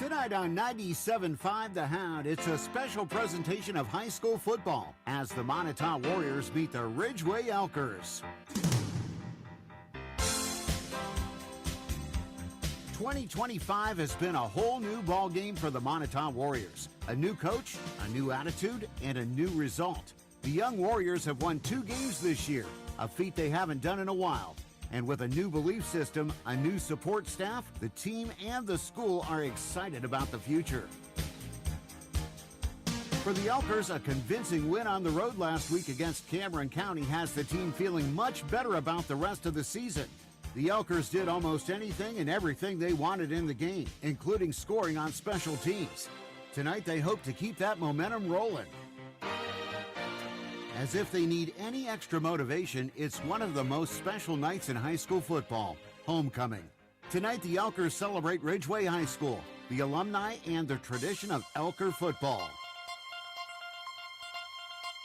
Tonight on 97.5 The Hound, it's a special presentation of high school football as the Moniteau Warriors meet the Ridgway Elkers. 2025 has been a whole new ball game for the Moniteau Warriors. A new coach, a new attitude, and a new result. The young Warriors have won 2 games this year, a feat they haven't done in a while. And with a new belief system, a new support staff, the team and the school are excited about the future. For the Elkers, a convincing win on the road last week against Cameron County has the team feeling much better about the rest of the season. The Elkers did almost anything and everything they wanted in the game, including scoring on special teams. Tonight, they hope to keep that momentum rolling. As if they need any extra motivation, it's one of the most special nights in high school football, homecoming. Tonight, the Elkers celebrate Ridgway High School, the alumni, and the tradition of Elker football.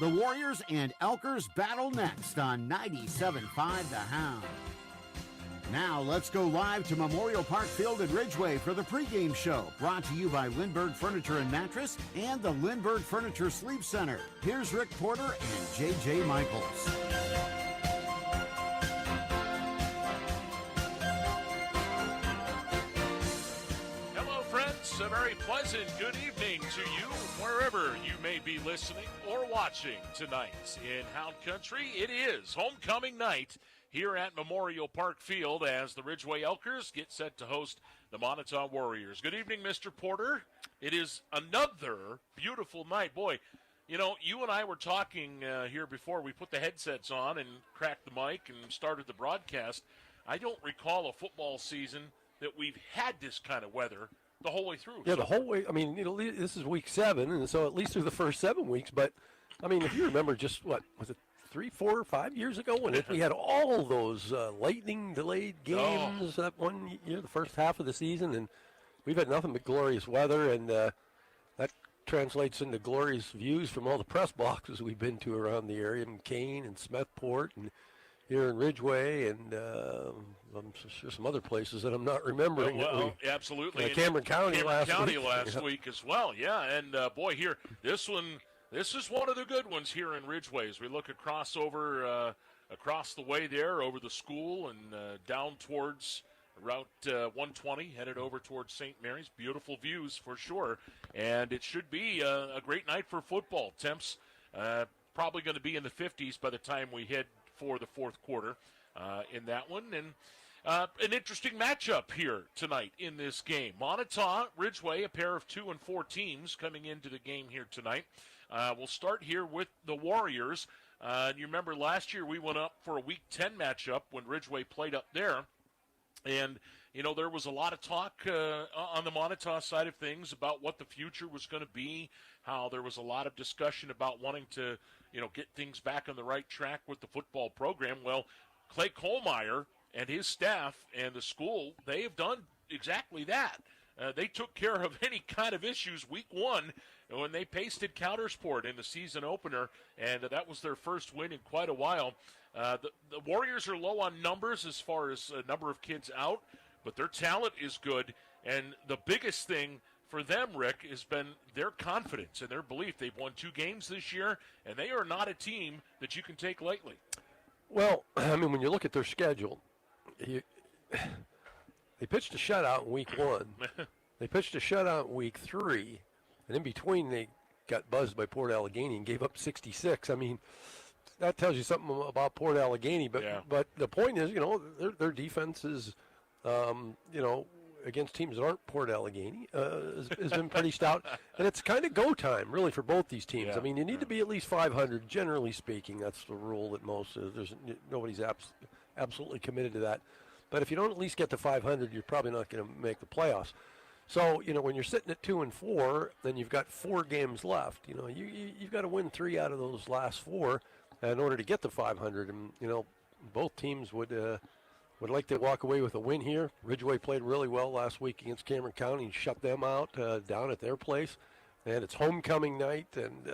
The Warriors and Elkers battle next on 97.5 The Hound. Now, let's go live to Memorial Park Field at Ridgway for the pregame show, brought to you by Lindbergh Furniture and Mattress and the Lindbergh Furniture Sleep Center. Here's Rick Porter and J.J. Michaels. Hello, friends. A very pleasant good evening to you, wherever you may be listening or watching tonight in Hound Country. It is homecoming night here at Memorial Park Field as the Ridgway Elkers get set to host the Moniteau Warriors. Good evening, Mr. Porter. It is another beautiful night. Boy, you know, you and I were talking here before we put the headsets on and cracked the mic and started the broadcast. I don't recall a football season that we've had this kind of weather the whole way through. Yeah, the whole way. I mean, you know, this is week 7, and so at least through the first 7 weeks. But, I mean, if you remember just, what, was it 3, 4, 5 years ago when we had all those lightning-delayed games that one year, the first half of the season, and we've had nothing but glorious weather, and that translates into glorious views from all the press boxes we've been to around the area, in Kane and Smethport and here in Ridgway, and I'm sure some other places that I'm not remembering. Well, absolutely. Cameron County last week as well, yeah. And, boy, here, this is one of the good ones here in Ridgway as we look across the way there, over the school and down towards Route 120, headed over towards St. Mary's. Beautiful views for sure. And it should be a great night for football. Temps probably going to be in the 50s by the time we head for the fourth quarter in that one. And an interesting matchup here tonight in this game. Moniteau, Ridgway, a pair of 2 and 4 teams coming into the game here tonight. We'll start here with the Warriors. You remember last year we went up for a Week 10 matchup when Ridgway played up there. And, you know, there was a lot of talk on the Moniteau side of things about what the future was going to be, how there was a lot of discussion about wanting to, you know, get things back on the right track with the football program. Well, Clay Kohlmeyer and his staff and the school, they have done exactly that. They took care of any kind of issues Week 1 when they pasted Countersport in the season opener, and that was their first win in quite a while. The Warriors are low on numbers as far as number of kids out, but their talent is good, and the biggest thing for them, Rick, has been their confidence and their belief. They've won 2 games this year, and they are not a team that you can take lightly. Well, I mean, when you look at their schedule, they pitched a shutout in Week 1. They pitched a shutout in Week 3. And in between, they got buzzed by Port Allegheny and gave up 66. I mean, that tells you something about Port Allegheny. But the point is, you know, their defense is, you know, against teams that aren't Port Allegheny has been pretty stout. And it's kind of go time, really, for both these teams. Yeah. I mean, you need to be at least 500, generally speaking. That's the rule that most nobody's absolutely committed to that. But if you don't at least get to 500, you're probably not going to make the playoffs. So, you know, when you're sitting at 2 and 4, then you've got 4 games left. You know, you've got to win 3 out of those last 4 in order to get to 500. And, you know, both teams would like to walk away with a win here. Ridgway played really well last week against Cameron County and shut them out down at their place. And it's homecoming night, and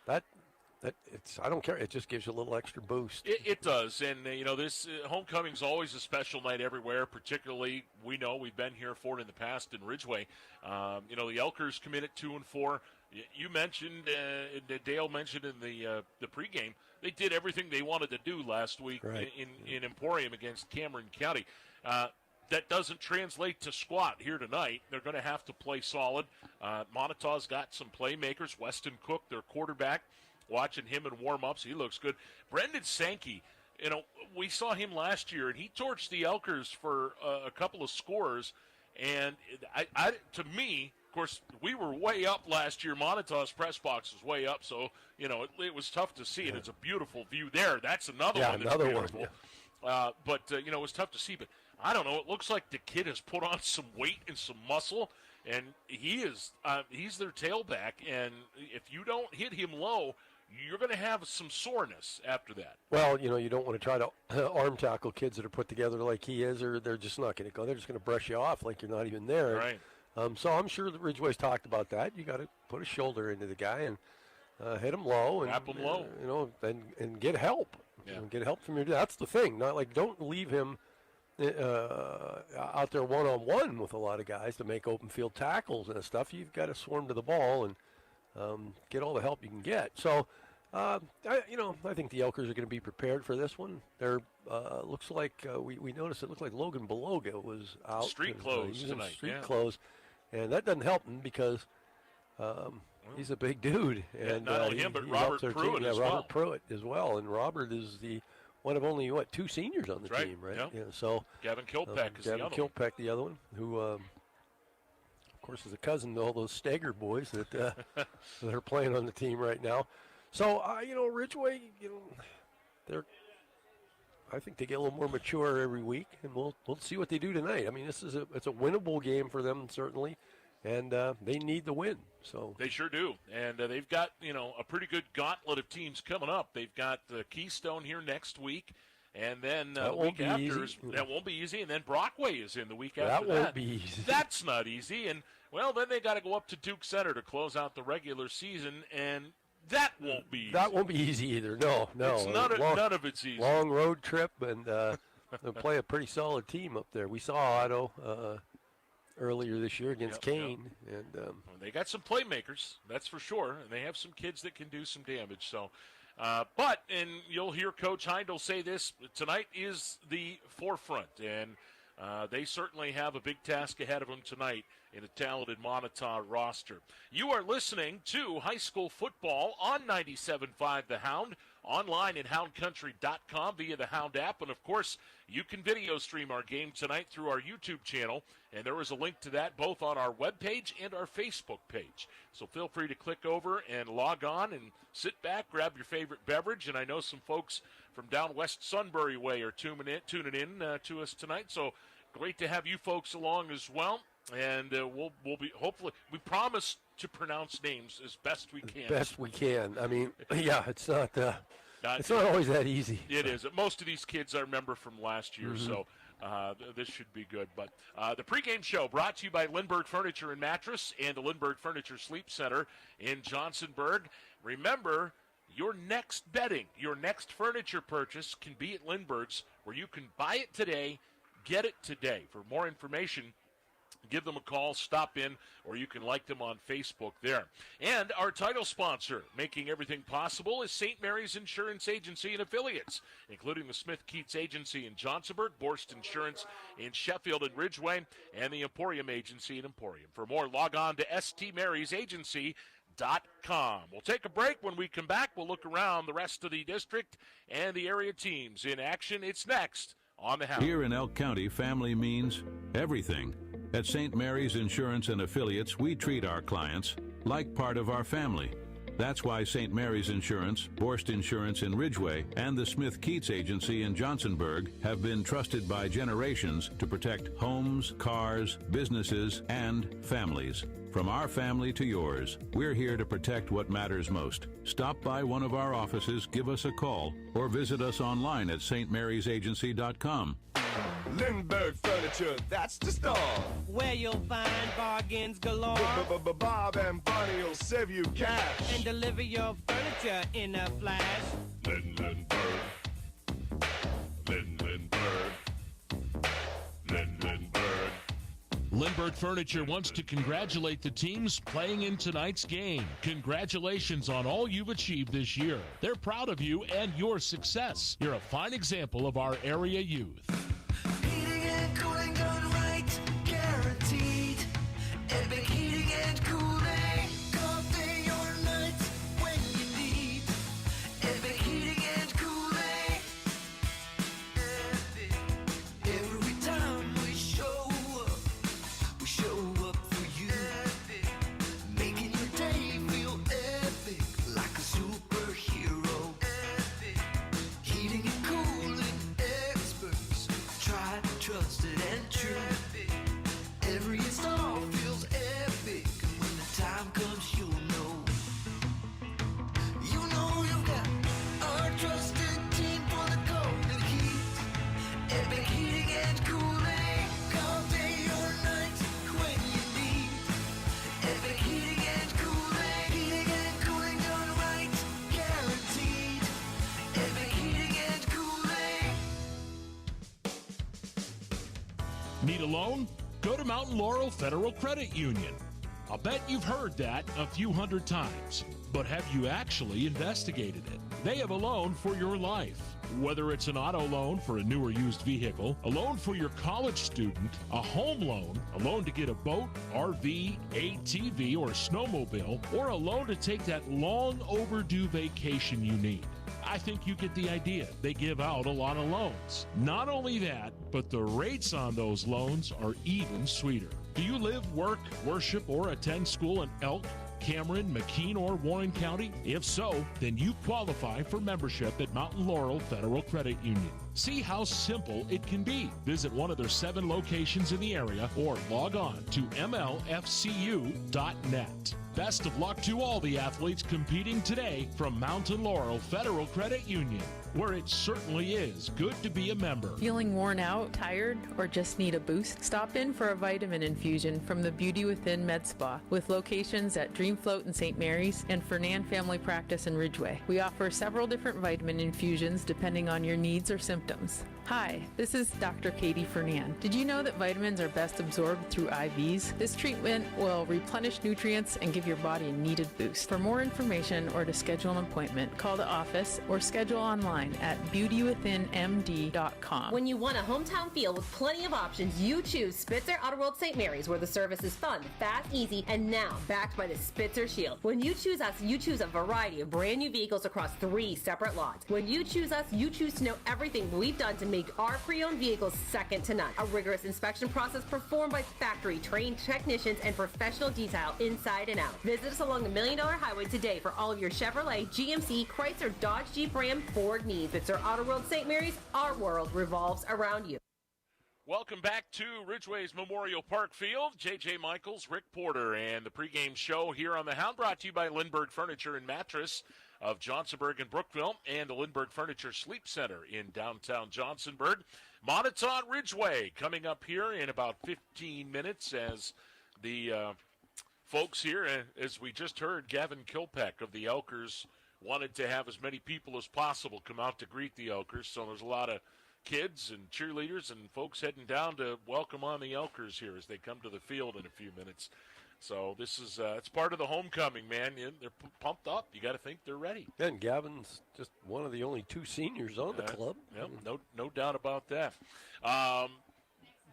that I don't care. It just gives you a little extra boost. It does, and this homecoming's always a special night everywhere. Particularly, we've been here for it in the past in Ridgway. The Elkers come in at 2-4. You mentioned, Dale mentioned in the pregame, they did everything they wanted to do last week in Emporium against Cameron County. That doesn't translate to squat here tonight. They're going to have to play solid. Monitau's got some playmakers. Weston Cook, their quarterback, watching him in warm-ups, he looks good. Brendan Sankey, we saw him last year, and he torched the Elkers for a couple of scores. And to me, of course, we were way up last year. Monitau's press box was way up, so it was tough to see. And it's a beautiful view there. That's another one. That's beautiful. But it was tough to see. But I don't know. It looks like the kid has put on some weight and some muscle, and he's their tailback. And if you don't hit him low, you're going to have some soreness after that. Well, you don't want to try to arm tackle kids that are put together like he is, or they're just not going to go. They're just going to brush you off like you're not even there. Right. So I'm sure that Ridgway's talked about that. You got to put a shoulder into the guy and hit him low, and wrap him low. And get help. Yeah. Get help from your. That's the thing. Not like don't leave him out there one-on-one with a lot of guys to make open field tackles and stuff. You've got to swarm to the ball and get all the help you can get. So, I think the Elkers are going to be prepared for this one. They're looks like we noticed it looked like Logan Beloga was out. Street clothes tonight. Street clothes, and that doesn't help him because he's a big dude. And not only him, but Robert Pruitt as well. Robert Pruitt as well, and Robert is the one of only two seniors on the team, right? Yep. Yeah. So Gavin Kilpack is the other one. Gavin Kilpack, the other one, who, of course, is a cousin to all those Stager boys that that are playing on the team right now. So, Ridgway, I think they get a little more mature every week, and we'll see what they do tonight. I mean, it's a winnable game for them certainly, and they need the win. So they sure do, and they've got a pretty good gauntlet of teams coming up. They've got Keystone here next week, and then the week after that won't be easy, and then Brockway is in the week after that. That won't be easy. That's not easy, and then they got to go up to Duke Center to close out the regular season, and that won't be easy. That won't be easy either. No. It's none of it's easy. Long road trip, and they'll play a pretty solid team up there. We saw Otto earlier this year against Kane. And they got some playmakers, that's for sure, and they have some kids that can do some damage. So, and you'll hear Coach Heindel say this, tonight is the forefront, and they certainly have a big task ahead of them tonight in a talented Moniteau roster. You are listening to high school football on 97.5 The Hound, online at houndcountry.com via the Hound app. And, of course, you can video stream our game tonight through our YouTube channel. And there is a link to that both on our webpage and our Facebook page. So feel free to click over and log on and sit back, grab your favorite beverage. And I know some folks from down West Sunbury Way are tuning in to us tonight. So great to have you folks along as well. And we'll be, hopefully, we promise to pronounce names as best we can. Best we can. I mean, yeah, it's not always that easy. It is. Most of these kids I remember from last year, so this should be good. But the pregame show brought to you by Lindbergh Furniture and Mattress and the Lindbergh Furniture Sleep Center in Johnsonburg. Remember, your next bedding, your next furniture purchase can be at Lindbergh's, where you can buy it today, get it today. For more information, give them a call, stop in, or you can like them on Facebook there. And our title sponsor, making everything possible, is St. Mary's Insurance Agency and Affiliates, including the Smith-Keats Agency in Johnsonburg, Borst Insurance in Sheffield and Ridgway, and the Emporium Agency in Emporium. For more, log on to stmariesagency.com. We'll take a break. When we come back, we'll look around the rest of the district and the area teams in action. It's next on the Hound. Here in Elk County, family means everything. At St. Mary's Insurance and Affiliates, we treat our clients like part of our family. That's why St. Mary's Insurance, Borst Insurance in Ridgway, and the Smith-Keats Agency in Johnsonburg have been trusted by generations to protect homes, cars, businesses, and families. From our family to yours, we're here to protect what matters most. Stop by one of our offices, give us a call, or visit us online at stmariesagency.com. Lindbergh Furniture, that's the store. Where you'll find bargains galore. Bob and Barney will save you cash. And deliver your furniture in a flash. Lindbergh. Lindbergh Furniture wants to congratulate the teams playing in tonight's game. Congratulations on all you've achieved this year. They're proud of you and your success. You're a fine example of our area youth. Heating and cooling done right, guaranteed. Epic heating and cooling, coffee or night when you need. Epic heating and cooling. Epic. Every time we show up for you. Epic. Making your day feel epic, like a superhero. Epic. Heating and cooling experts, tried, trusted, and true. Epic. Every install feels epic, and when the time comes, you'll know. You know you've got our trusted team for the golden heat. Epic heating and cooling, all day or night when you need. Epic heating and cooling done right, guaranteed. Epic heating and cooling. Need a loan? Go to Mountain Laurel Federal Credit Union. I'll bet you've heard that a few hundred times, but have you actually investigated it? They have a loan for your life. Whether it's an auto loan for a new or used vehicle, a loan for your college student, a home loan, a loan to get a boat, RV, ATV, or snowmobile, or a loan to take that long overdue vacation you need. I think you get the idea. They give out a lot of loans. Not only that, but the rates on those loans are even sweeter. Do you live, work, worship, or attend school in Elk, Cameron, McKean, or Warren County? If so, then you qualify for membership at Mountain Laurel Federal Credit Union. See how simple it can be. Visit one of their 7 locations in the area or log on to mlfcu.net. Best of luck to all the athletes competing today from Mountain Laurel Federal Credit Union, where it certainly is good to be a member. Feeling worn out, tired, or just need a boost? Stop in for a vitamin infusion from the Beauty Within Med Spa with locations at Dream Float in St. Mary's and Fernan Family Practice in Ridgway. We offer several different vitamin infusions depending on your needs or symptoms. Hi, this is Dr. Katie Fernan. Did you know that vitamins are best absorbed through IVs? This treatment will replenish nutrients and give your body a needed boost. For more information or to schedule an appointment, call the office or schedule online at beautywithinmd.com. When you want a hometown feel with plenty of options, you choose Spitzer Auto World St. Mary's, where the service is fun, fast, easy, and now backed by the Spitzer Shield. When you choose us, you choose a variety of brand new vehicles across 3 separate lots. When you choose us, you choose to know everything we've done to make our pre-owned vehicles second to none. A rigorous inspection process performed by factory-trained technicians and professional detail inside and out. Visit us along the $1 Million Highway today for all of your Chevrolet, GMC, Chrysler, Dodge, Jeep, Ram, Ford needs. It's our Auto World St. Mary's. Our world revolves around you. Welcome back to Ridgway's Memorial Park Field. J.J. Michaels, Rick Porter, and the pregame show here on the Hound, brought to you by Lindbergh Furniture and Mattress of Johnsonburg and Brookville, and the Lindbergh Furniture Sleep Center in downtown Johnsonburg. Moniteau Ridgway coming up here in about 15 minutes as the folks here, as we just heard, Gavin Kilpeck of the Elkers wanted to have as many people as possible come out to greet the Elkers, so there's a lot of kids and cheerleaders and folks heading down to welcome on the Elkers here as they come to the field in a few minutes. So this is it's part of the homecoming, man. They're pumped up. You got to think they're ready. And Gavin's just one of the only 2 seniors on the club. Yep, no doubt about that.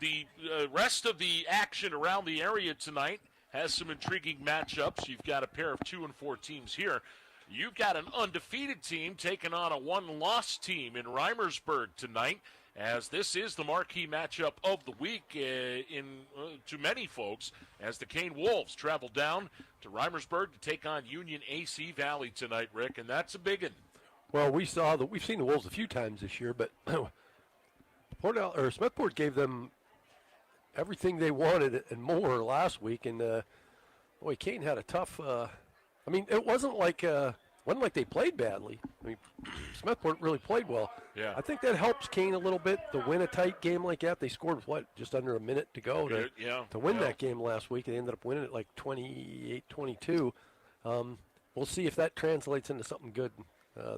The rest of the action around the area tonight has some intriguing matchups. You've got a pair of 2 and 4 teams here. You've got an undefeated team taking on a 1-loss team in Reimersburg tonight, as this is the marquee matchup of the week to many folks, as the Kane Wolves travel down to Reimersburg to take on Union AC Valley tonight, Rick, and that's a big one. Well, we've seen the Wolves a few times this year, but Smethport gave them everything they wanted and more last week, and boy, Kane had a tough. It wasn't like wasn't like they played badly. I mean, Smethport really played well. Yeah. I think that helps Kane a little bit to win a tight game like that. They scored, just under a minute to go to win that game last week. They ended up winning it like 28-22. We'll see if that translates into something good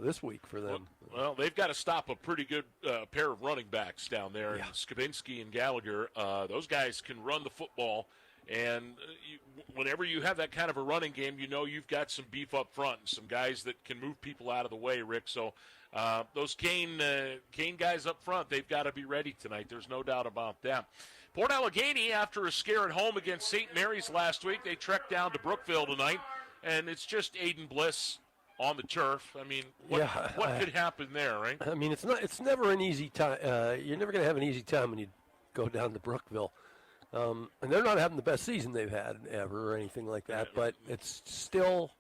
this week for them. Well, they've got to stop a pretty good pair of running backs down there, and Skabinski and Gallagher. Those guys can run the football, and whenever you have that kind of a running game, you know you've got some beef up front, and some guys that can move people out of the way, Rick. So those Kane guys up front, they've got to be ready tonight. There's no doubt about that. Port Allegany, after a scare at home against St. Mary's last week, they trekked down to Brookville tonight, and it's just Aiden Bliss on the turf. I mean, what could happen there, right? I mean, it's never an easy time. You're never going to have an easy time when you go down to Brookville. And they're not having the best season they've had ever or anything like that, but it's still,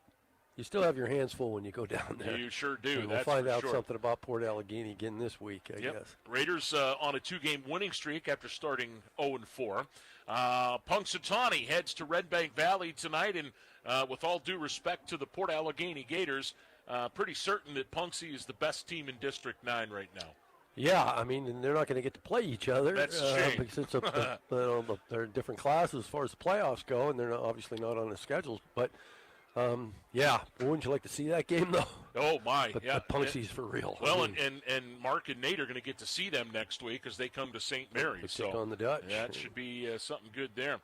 you still have your hands full when you go down there. You sure do. And we'll find out something about Port Allegany again this week, I guess. Raiders on a 2-game winning streak after starting 0-4. Punxsutawney heads to Red Bank Valley tonight, and with all due respect to the Port Allegany Gators, pretty certain that Punxsy is the best team in District 9 right now. Yeah, I mean, and they're not going to get to play each other. That's a shame. Because they're in different classes as far as the playoffs go, and they're obviously not on the schedules. But, wouldn't you like to see that game, though? Oh, my. But Punxsy's for real. Well, and Mark and Nate are going to get to see them next week as they come to St. Mary's. Take on the Dutch. That should be something good there.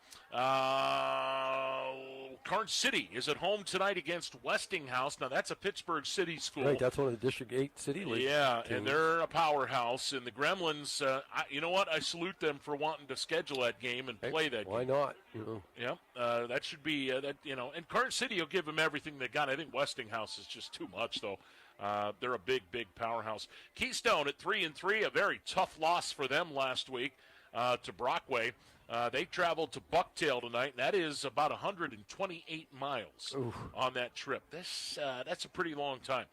Karn City is at home tonight against Westinghouse. Now, that's a Pittsburgh City school. Right, that's one of the District 8 City League Yeah, teams. And they're a powerhouse. And the Gremlins, you know what? I salute them for wanting to schedule that game and play that Why game. not? That should be, and Karn City will give them everything they got. I think Westinghouse is just too much, though. They're a big, big powerhouse. Keystone at 3-3, a very tough loss for them last week to Brockway. They traveled to Bucktail tonight, and that is about 128 miles on that trip. That's a pretty long time.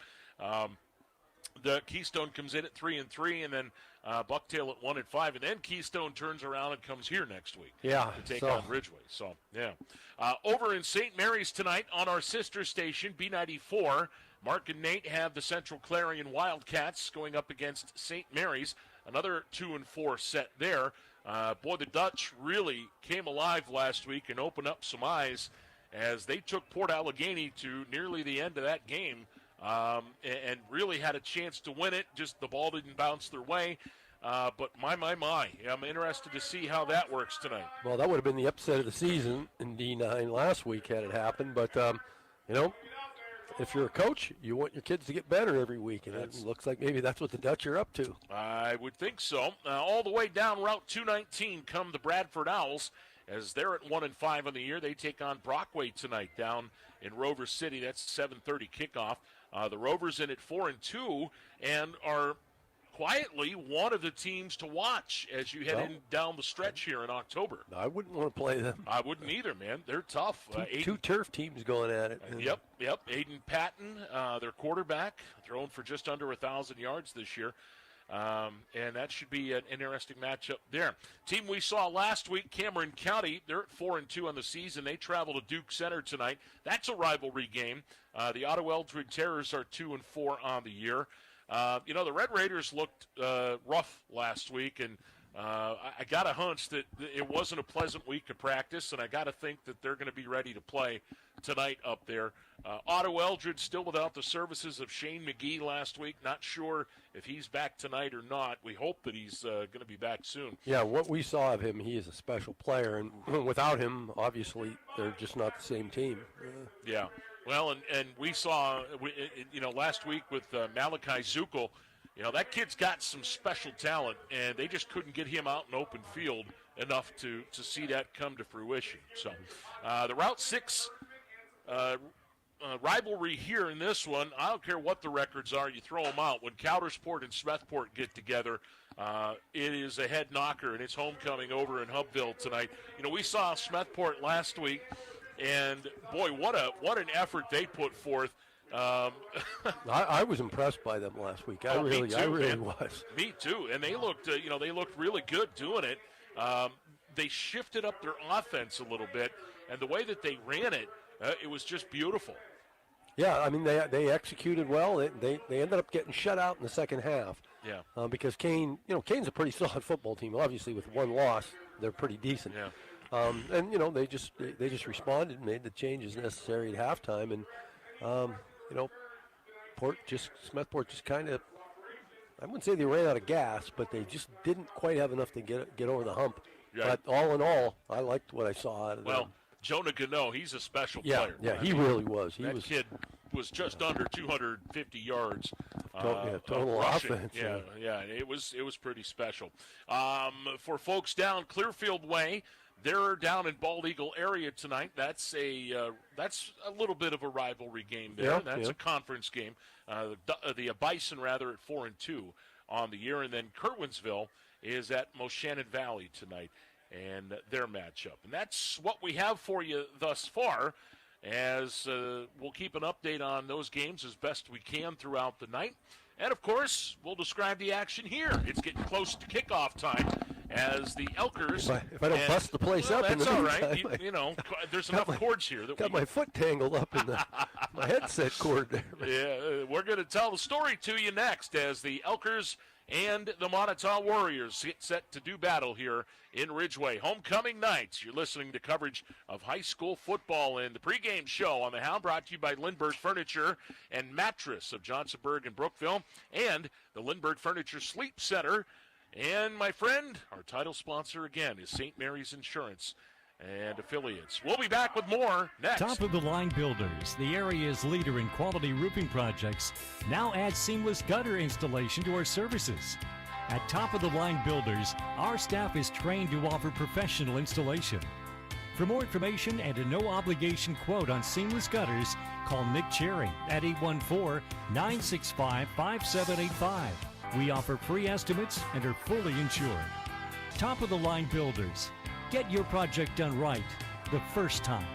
The Keystone comes in at 3-3, and then Bucktail at 1-5, and then Keystone turns around and comes here next week to take on Ridgway. So, over in St. Mary's tonight on our sister station, B94, Mark and Nate have the Central Clarion Wildcats going up against St. Mary's. Another 2-4 set there. The Dutch really came alive last week and opened up some eyes as they took Port Allegany to nearly the end of that game and really had a chance to win it. Just the ball didn't bounce their way. But my. I'm interested to see how that works tonight. Well, that would have been the upset of the season in D9 last week had it happened. But, if you're a coach, you want your kids to get better every week, and it looks like maybe that's what the Dutch are up to. I would think so. All the way down Route 219 come the Bradford Owls, as they're at 1-5 on the year. They take on Brockway tonight down in Rover City. That's 7:30 kickoff. The Rovers in at 4-2 and are quietly one of the teams to watch as you head down the stretch here in October. I wouldn't want to play them. I wouldn't either, man. They're tough. Two turf teams going at it. Yep. Aiden Patton, their quarterback, thrown for just under 1,000 yards this year. And that should be an interesting matchup there. Team we saw last week, Cameron County, they're at 4-2 on the season. They travel to Duke Center tonight. That's a rivalry game. The Ottawa Eldred Terrors are 2-4 on the year. The Red Raiders looked rough last week, and I got a hunch that it wasn't a pleasant week of practice, and I got to think that they're going to be ready to play tonight up there. Ottawa Eldred still without the services of Shane McGee last week. Not sure if he's back tonight or not. We hope that he's going to be back soon. Yeah, what we saw of him, he is a special player, and without him, obviously, they're just not the same team. Yeah. Well, and we saw, last week with Malachi Zukel, that kid's got some special talent, and they just couldn't get him out in open field enough to see that come to fruition. So the Route 6 rivalry here in this one, I don't care what the records are, you throw them out. When Coudersport and Smethport get together, it is a head knocker, and it's homecoming over in Hubville tonight. We saw Smethport last week. And boy, what an effort they put forth. I was impressed by them last week. I really was. Me too. And they looked, really good doing it. They shifted up their offense a little bit, and the way that they ran it, it was just beautiful. Yeah, I mean, they executed well. They ended up getting shut out in the second half. Yeah. Because Kane, Kane's a pretty solid football team. Obviously, with one loss, they're pretty decent. Yeah. And they just responded, and made the changes necessary at halftime, and Smethport just kind of, I wouldn't say they ran out of gas, but they just didn't quite have enough to get over the hump. Right. But all in all, I liked what I saw out of them. Well, Jonah Gano, he's a special player. Yeah, he really was. That kid was just under 250 yards. Total rushing. offense. Yeah, it was pretty special. For folks down Clearfield Way, they're down in Bald Eagle area tonight. That's a little bit of a rivalry game there. That's a conference game. The Bison at 4-2 on the year, and then Curwensville is at Moshannon Valley tonight, and their matchup. And that's what we have for you thus far, as we'll keep an update on those games as best we can throughout the night. And, of course, we'll describe the action here. It's getting close to kickoff time as the Elkers. If I don't bust the place up in the all meantime, right. There's enough cords here. That my foot tangled up in my headset cord there. Yeah, we're going to tell the story to you next as the Elkers and the Moniteau Warriors get set to do battle here in Ridgway. Homecoming nights. You're listening to coverage of high school football in the pregame show on the Hound, brought to you by Lindbergh Furniture and Mattress of Johnsonburg and Brookville, and the Lindbergh Furniture Sleep Center. And my friend, our title sponsor again is St. Mary's Insurance and affiliates. We'll be back with more next. Top of the Line Builders, the area's leader in quality roofing projects, now adds seamless gutter installation to our services. At Top of the Line Builders, our staff is trained to offer professional installation. For more information and a no-obligation quote on seamless gutters, call Nick Cherry at 814-965-5785. We offer free estimates and are fully insured. Top of the Line Builders. Get your project done right the first time.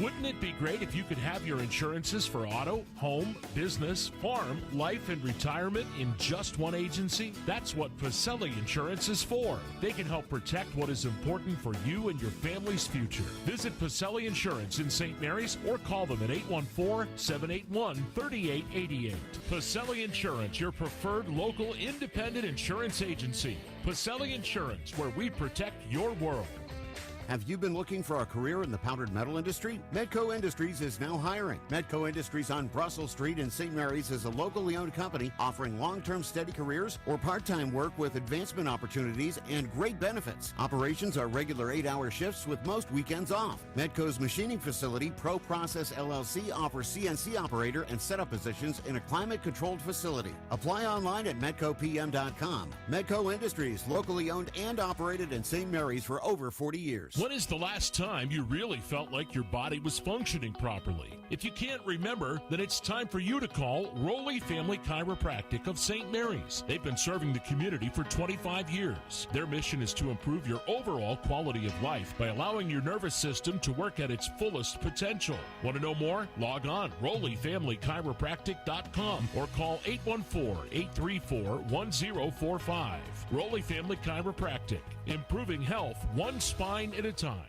Wouldn't it be great if you could have your insurances for auto, home, business, farm, life, and retirement in just one agency? That's what Pacelli Insurance is for. They can help protect what is important for you and your family's future. Visit Pacelli Insurance in St. Mary's or call them at 814-781-3888. Pacelli Insurance, your preferred local independent insurance agency. Pacelli Insurance, where we protect your world. Have you been looking for a career in the powdered metal industry? Medco Industries is now hiring. Medco Industries on Brussels Street in St. Mary's is a locally owned company offering long-term steady careers or part-time work with advancement opportunities and great benefits. Operations are regular 8-hour shifts with most weekends off. Medco's machining facility, Pro Process LLC, offers CNC operator and setup positions in a climate-controlled facility. Apply online at medcopm.com. Medco Industries, locally owned and operated in St. Mary's for over 40 years. When is the last time you really felt like your body was functioning properly? If you can't remember, then it's time for you to call Rowley Family Chiropractic of St. Mary's. They've been serving the community for 25 years. Their mission is to improve your overall quality of life by allowing your nervous system to work at its fullest potential. Want to know more? Log on RowleyFamilyChiropractic.com or call 814-834-1045. Rowley Family Chiropractic, improving health one spine at a time.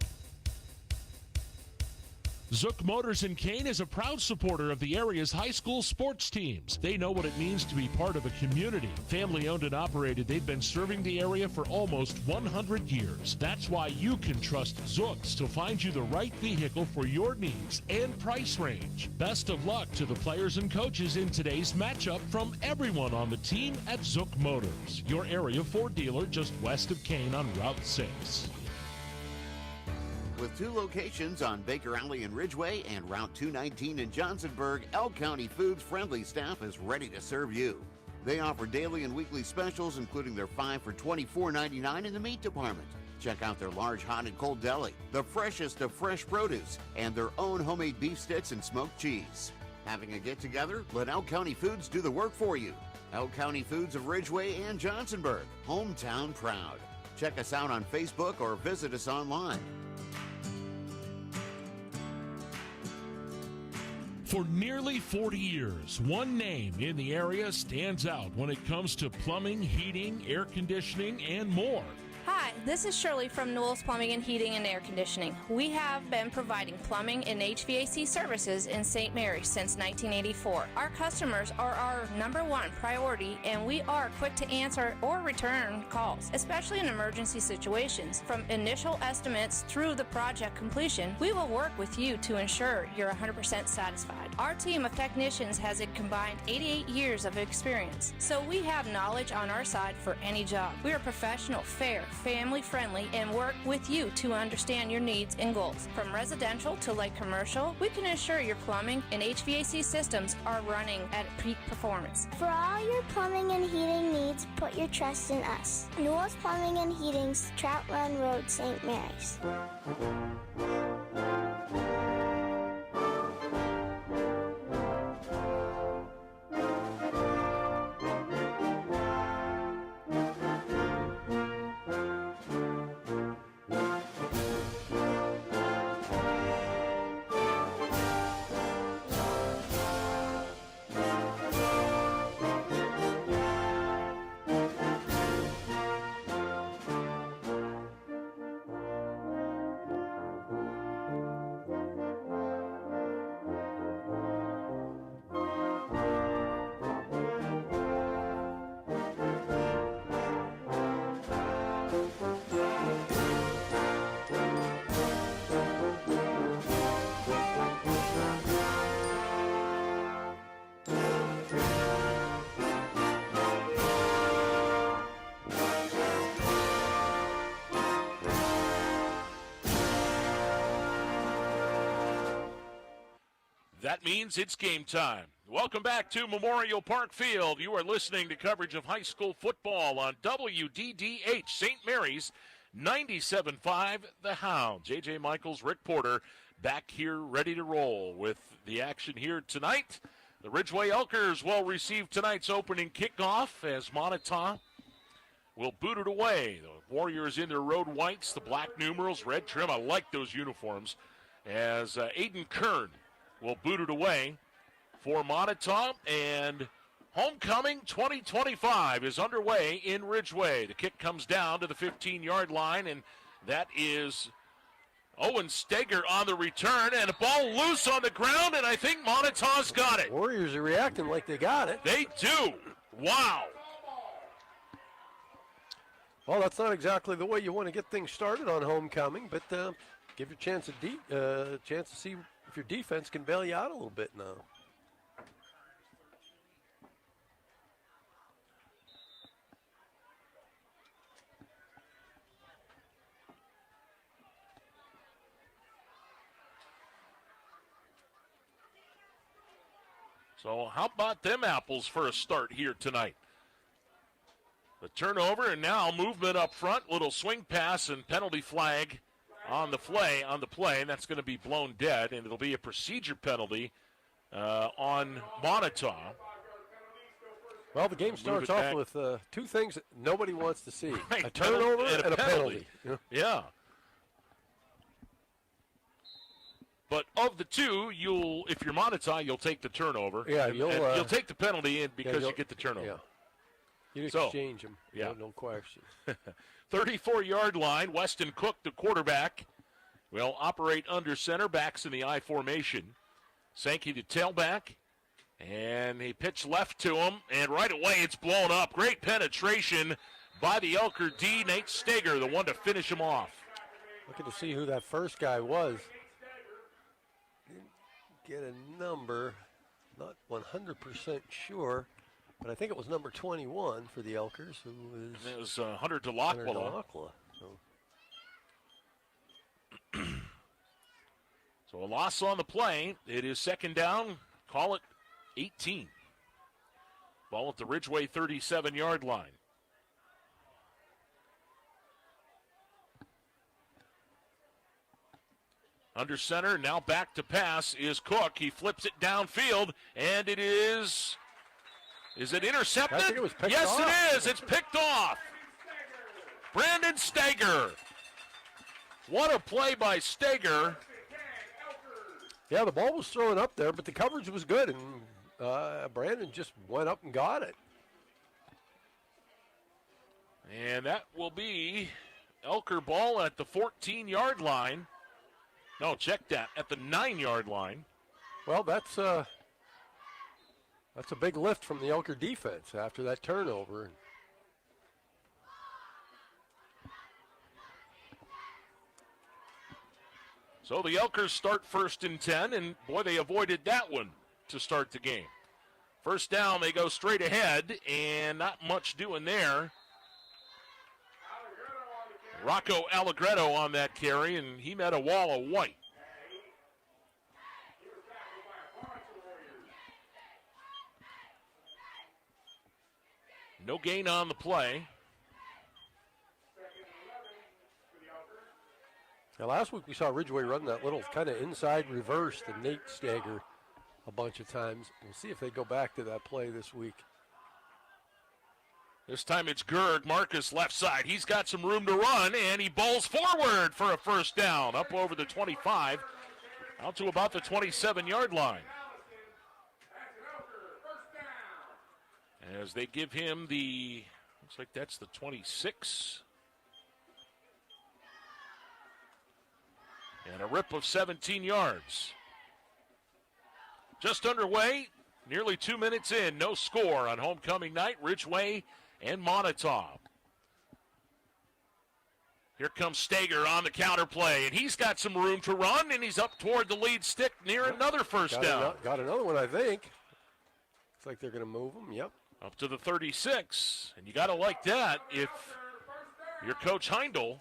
Zook Motors in Kane is a proud supporter of the area's high school sports teams. They know what it means to be part of a community. Family owned and operated, they've been serving the area for almost 100 years. That's why you can trust Zooks to find you the right vehicle for your needs and price range. Best of luck to the players and coaches in today's matchup from everyone on the team at Zook Motors, your area Ford dealer just west of Kane on Route 6. With 2 locations on Baker Alley in Ridgway and Route 219 in Johnsonburg, Elk County Foods' friendly staff is ready to serve you. They offer daily and weekly specials, including their 5 for $24.99 in the meat department. Check out their large hot and cold deli, the freshest of fresh produce, and their own homemade beef sticks and smoked cheese. Having a get-together? Let Elk County Foods do the work for you. Elk County Foods of Ridgway and Johnsonburg, hometown proud. Check us out on Facebook or visit us online. For nearly 40 years, one name in the area stands out when it comes to plumbing, heating, air conditioning, and more. Hi, this is Shirley from Newell's Plumbing and Heating and Air Conditioning. We have been providing plumbing and HVAC services in St. Mary's since 1984. Our customers are our #1 priority, and we are quick to answer or return calls, especially in emergency situations. From initial estimates through the project completion, we will work with you to ensure you're 100% satisfied. Our team of technicians has a combined 88 years of experience, so we have knowledge on our side for any job. We are professional, fair, family-friendly, and work with you to understand your needs and goals. From residential to light commercial, we can ensure your plumbing and HVAC systems are running at peak performance. For all your plumbing and heating needs, put your trust in us. Newell's Plumbing and Heating's Trout Run Road, St. Mary's. That means it's game time. Welcome back to Memorial Park Field. You are listening to coverage of high school football on WDDH St. Mary's 97.5 The Hound. J.J. Michaels, Rick Porter back here ready to roll with the action here tonight. The Ridgway Elkers will receive tonight's opening kickoff as Moniteau will boot it away. The Warriors in their road whites, the black numerals, red trim. I like those uniforms. As Aiden Kern will boot it away for Moniteau, and homecoming 2025 is underway in Ridgway. The kick comes down to the 15-yard line, and that is Owen Steger on the return, and a ball loose on the ground, and I think Monitau's got it. Warriors are reacting like they got it. They do. Wow. Well, that's not exactly the way you want to get things started on homecoming, but give your chance to see if your defense can bail you out a little bit now. So how about them apples for a start here tonight? The turnover, and now movement up front, little swing pass and penalty flag on the play, and that's going to be blown dead, and it'll be a procedure penalty on Moniteau. Well, the game starts off with two things that nobody wants to see: right, a turnover and a penalty. Yeah. But of the two, if you're Moniteau, you'll take the turnover. Yeah, and you'll take the penalty in because you get the turnover. Yeah. You exchange them. Yeah. No question. 34-yard line. Weston Cook, the quarterback, will operate under center. Backs in the I formation. Sankey, the tailback. And he pitched left to him. And right away, it's blown up. Great penetration by the Elker D. Nate Steger, the one to finish him off. Looking to see who that first guy was. Didn't get a number. Not 100% sure. But I think it was number 21 for the Elkers, who was... It was Hunter DeLacqua. So a loss on the play. It is second down. Call it 18. Ball at the Ridgway 37-yard line. Under center, now back to pass is Cook. He flips it downfield, and it is... Is it intercepted? I think it was picked yes, off. It is. It's picked off. Brandon Steger. What a play by Steger. Yeah, the ball was thrown up there, but the coverage was good, and Brandon just went up and got it. And that will be Elker ball at the 14-yard line. No, check that, at the 9-yard line. Well, that's a big lift from the Elker defense after that turnover. So the Elkers start 1st and 10, and boy, they avoided that one to start the game. First down, they go straight ahead, and not much doing there. Rocco Allegretto on that carry, and he met a wall of white. No gain on the play. Now, last week we saw Ridgway run that little kind of inside reverse to Nate Stager a bunch of times. We'll see if they go back to that play this week. This time it's Gerg, Marcus left side. He's got some room to run, and he bowls forward for a first down, up over the 25, out to about the 27-yard line. As they give him the, looks like that's the 26. And a rip of 17 yards. Just underway, nearly 2 minutes in, no score on homecoming night, Ridgway and Moniteau. Here comes Stager on the counter play, and he's got some room to run, and he's up toward the lead stick near another first down. Got another one, I think. Looks like they're going to move him, yep. Up to the 36, and you got to like that if you're Coach Heindel.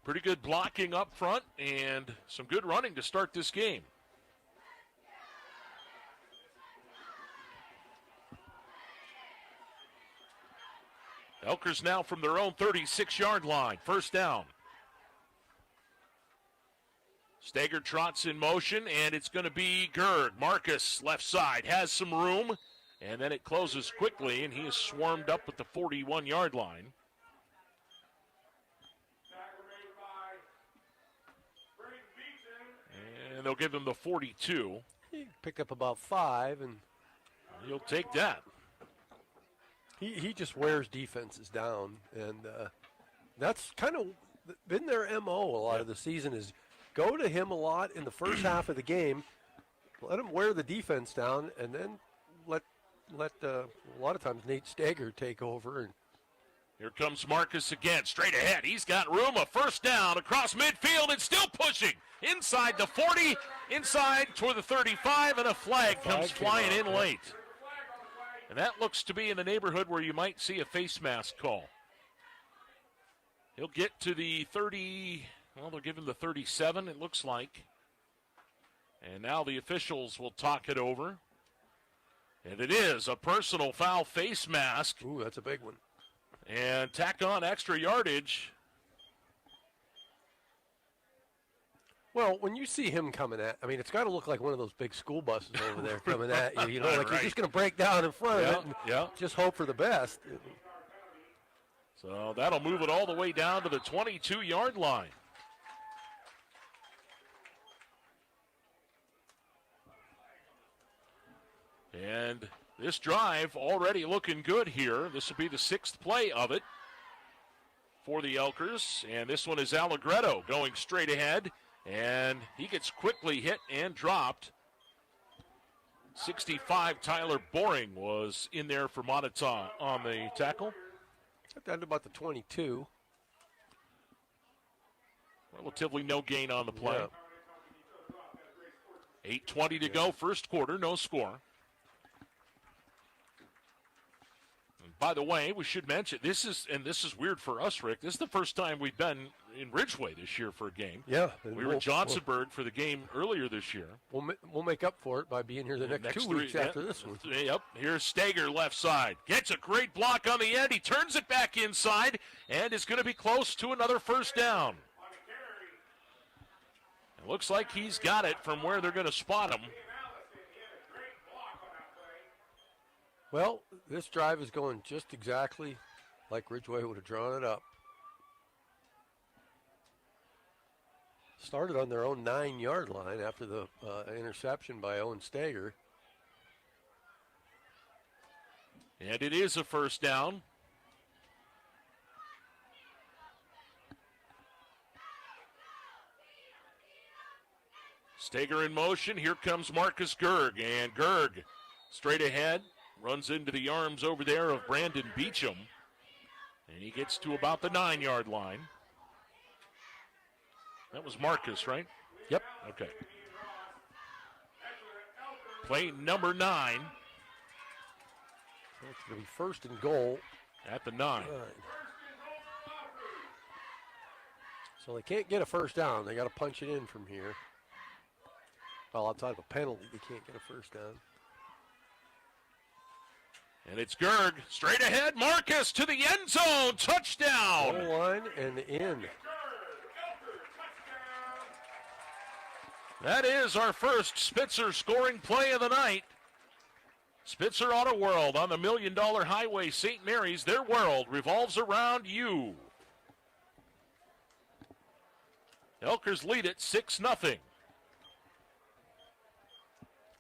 Pretty good blocking up front and some good running to start this game. Elkers now from their own 36-yard line. First down. Stager trots in motion, and it's going to be Gerg. Marcus, left side, has some room, and then it closes quickly, and he is swarmed up at the 41-yard line. And they'll give him the 42. He picked up about 5, and he'll take that. He just wears defenses down, and that's kind of been their MO a lot of the season is go to him a lot in the first half of the game, let him wear the defense down, and then let a lot of times Nate Stager take over. And here comes Marcus again, straight ahead. He's got room, a first down across midfield and still pushing. Inside the 40, inside toward the 35, and a flag comes flying in late. And that looks to be in the neighborhood where you might see a face mask call. He'll get to the 30, well, they'll give him the 37, it looks like. And now the officials will talk it over. And it is a personal foul face mask. Ooh, that's a big one. And tack on extra yardage. Well, when you see him coming at, I mean, it's got to look like one of those big school buses over there coming at you. You know, like you're just going to break down in front of it and just hope for the best. So that'll move it all the way down to the 22-yard line. And this drive already looking good here. This will be the 6th play of it for the Elkers. And this one is Allegretto going straight ahead. And he gets quickly hit and dropped. 65, Tyler Boring was in there for Moniteau on the tackle. Down to about the 22. Relatively no gain on the play. 8:20 to go, first quarter, no score. By the way, we should mention, this is weird for us, Rick. This is the first time we've been in Ridgway this year for a game. Yeah. We were in Johnsonburg for the game earlier this year. We'll make up for it by being here the next 2 weeks after this one. Yep. Here's Stager left side. Gets a great block on the end. He turns it back inside and is going to be close to another first down. It looks like he's got it from where they're going to spot him. Well, this drive is going just exactly like Ridgway would have drawn it up. Started on their own 9-yard line after the interception by Owen Stager. And it is a first down. Steger in motion. Here comes Marcus Gerg. And Gerg straight ahead. Runs into the arms over there of Brandon Beecham. And he gets to about the 9-yard line. That was Marcus, right? Yep. Okay. Play number 9. It's going to be first and goal. At the 9. So they can't get a first down. They got to punch it in from here. Well, outside of a penalty, they can't get a first down. And it's Gerg. Straight ahead. Marcus to the end zone. Touchdown. Goal line and in. That is our first Spitzer scoring play of the night. Spitzer Auto World on the $1 Million Highway, St. Mary's. Their world revolves around you. Elkers lead it 6-0.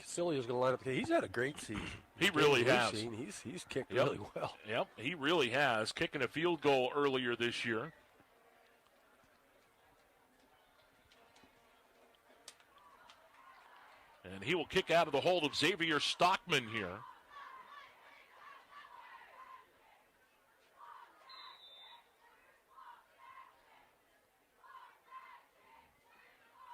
Casilio's going to line up. He's had a great season. He really has. He's kicked really well. Yep, he really has. Kicking a field goal earlier this year. And he will kick out of the hold of Xavier Stockman here.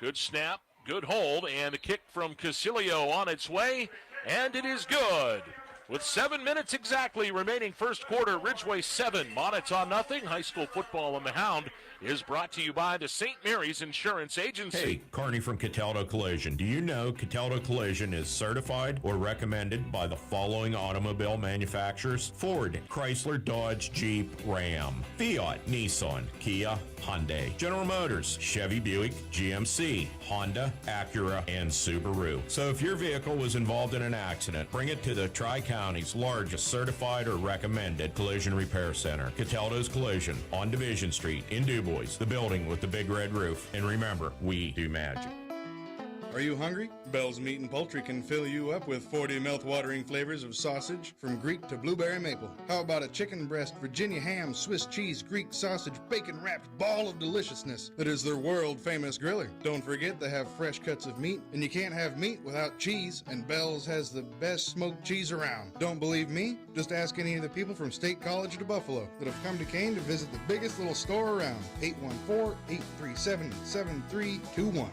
Good snap, good hold, and the kick from Casilio on its way, and it is good. With 7 minutes exactly remaining first quarter, Ridgway 7, Moniteau nothing. High school football on the Hound is brought to you by the St. Mary's Insurance Agency. Hey, Carney from Cataldo Collision. Do you know Cataldo Collision is certified or recommended by the following automobile manufacturers? Ford, Chrysler, Dodge, Jeep, Ram, Fiat, Nissan, Kia, Hyundai, General Motors, Chevy, Buick, GMC, Honda, Acura, and Subaru. So if your vehicle was involved in an accident, bring it to the Tri-County's largest certified or recommended collision repair center, Cataldo's Collision, on Division Street in DuBois, the building with the big red roof. And remember, we do magic. Are you hungry? Bell's Meat and Poultry can fill you up with 40 mouth-watering flavors of sausage, from Greek to blueberry maple. How about a chicken breast, Virginia ham, Swiss cheese, Greek sausage, bacon-wrapped ball of deliciousness that is their world-famous griller? Don't forget they have fresh cuts of meat, and you can't have meat without cheese, and Bell's has the best smoked cheese around. Don't believe me? Just ask any of the people from State College to Buffalo that have come to Kane to visit the biggest little store around. 814-837-7321.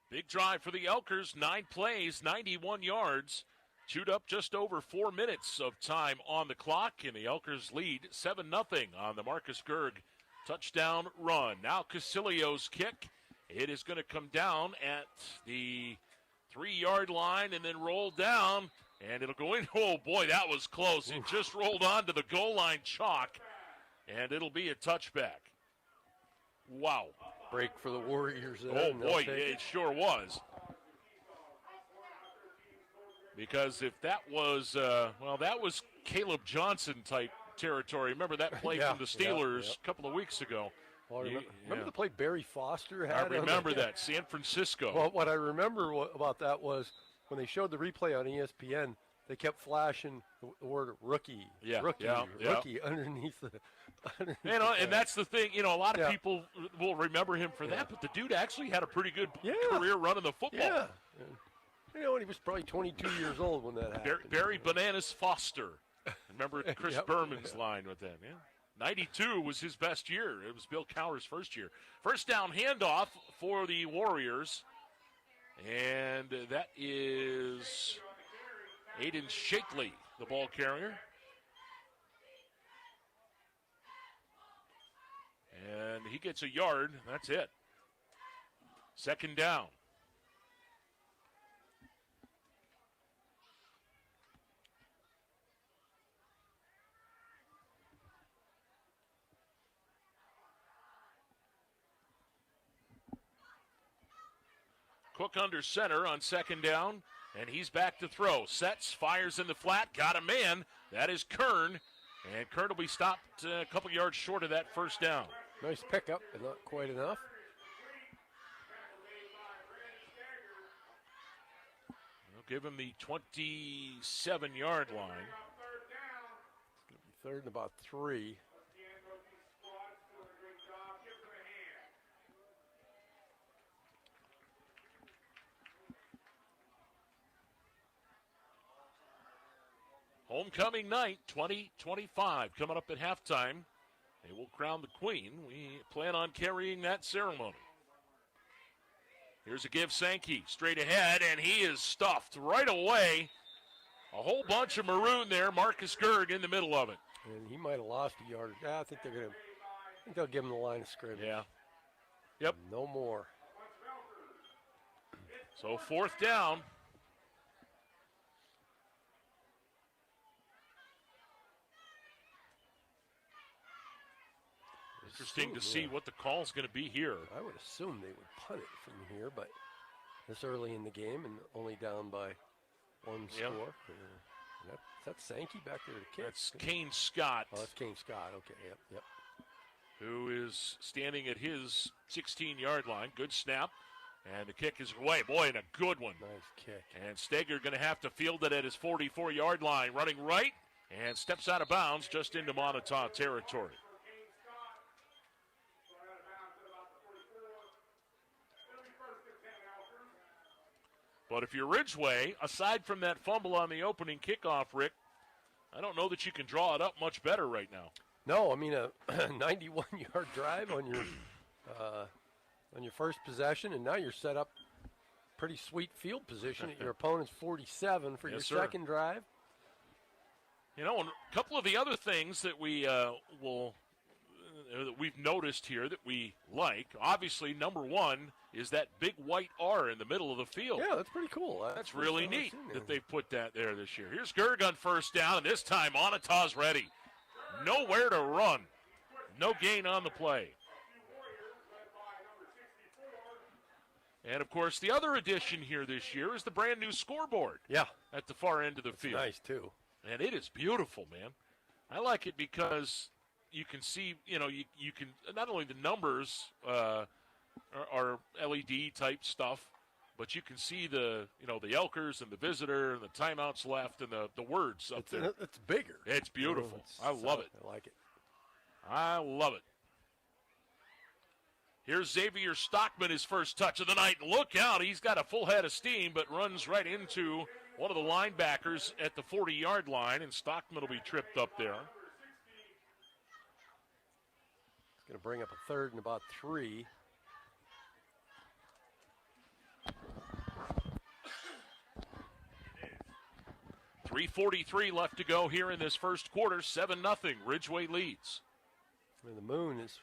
Big drive for the Elkers, 9 plays, 91 yards. Chewed up just over 4 minutes of time on the clock, and the Elkers lead 7-0 on the Marcus Gerg touchdown run. Now Casilio's kick. It is going to come down at the 3-yard line and then roll down, and it'll go in. Oh, boy, that was close. It just rolled onto the goal line chalk, and it'll be a touchback. Wow. Break for the Warriors. Oh, boy, it sure was. Because if that was, that was Caleb Johnson-type territory. Remember that play from the Steelers a couple of weeks ago. Well, remember the play Barry Foster had? I remember that, San Francisco. Well, what I remember about that was when they showed the replay on ESPN, they kept flashing the word rookie, rookie underneath the. And that's the thing. A lot of people will remember him for that, but the dude actually had a pretty good career running the football. Yeah. And he was probably 22 years old when that happened. Barry Bananas Foster. Remember Chris Berman's line with that, 92 was his best year. It was Bill Cowher's first year. First down handoff for the Warriors. And that is Aiden Shakely, the ball carrier. And he gets a yard. That's it. Second down. Cook under center on second down, and he's back to throw. Sets, fires in the flat, got a man. That is Kern, and Kern will be stopped a couple yards short of that first down. Nice pickup, but not quite enough. They'll give him the 27-yard line. It's going to be third and about 3. Homecoming night 2025 coming up at halftime. They will crown the queen. We plan on carrying that ceremony. Here's a give Sankey straight ahead, and he is stuffed right away. A whole bunch of maroon there. Marcus Gerg in the middle of it. And he might have lost a yard. I think they'll give him the line of scrimmage. Yeah. Yep. No more. So 4th down. Interesting to see what the call is going to be here. I would assume they would punt it from here, but this early in the game and only down by one score. That's Sankey back there to kick. That's Kane Scott. Oh, that's Kane Scott. Okay, yep. Who is standing at his 16-yard line. Good snap. And the kick is away. Boy, and a good one. Nice kick. And Steger going to have to field it at his 44-yard line. Running right and steps out of bounds just into Moniteau territory. But if you're Ridgway, aside from that fumble on the opening kickoff, Rick, I don't know that you can draw it up much better right now. No, I mean a 91-yard drive on your first possession, and now you're set up pretty sweet field position at your opponent's 47 for your second drive. You know, and a couple of the other things that that we've noticed here that we like. Obviously, number one is that big white R in the middle of the field. Yeah, that's pretty cool. That's really neat that they put that there this year. Here's Gerg on 1st down, and this time Monitau's ready. Nowhere to run. No gain on the play. And, of course, the other addition here this year is the brand-new scoreboard. Yeah. At the far end of the field. Nice, too. And it is beautiful, man. I like it because you can see, you can, not only the numbers are LED-type stuff, but you can see the Elkers and the visitor and the timeouts left and the words up there. It's bigger. It's beautiful. I love it. I like it. I love it. Here's Xavier Stockman, his first touch of the night. Look out, he's got a full head of steam, but runs right into one of the linebackers at the 40-yard line, and Stockman will be tripped up there. It's going to bring up a 3rd and about 3. .343 left to go here in this first quarter. 7-0. Ridgway leads. I mean, the moon is.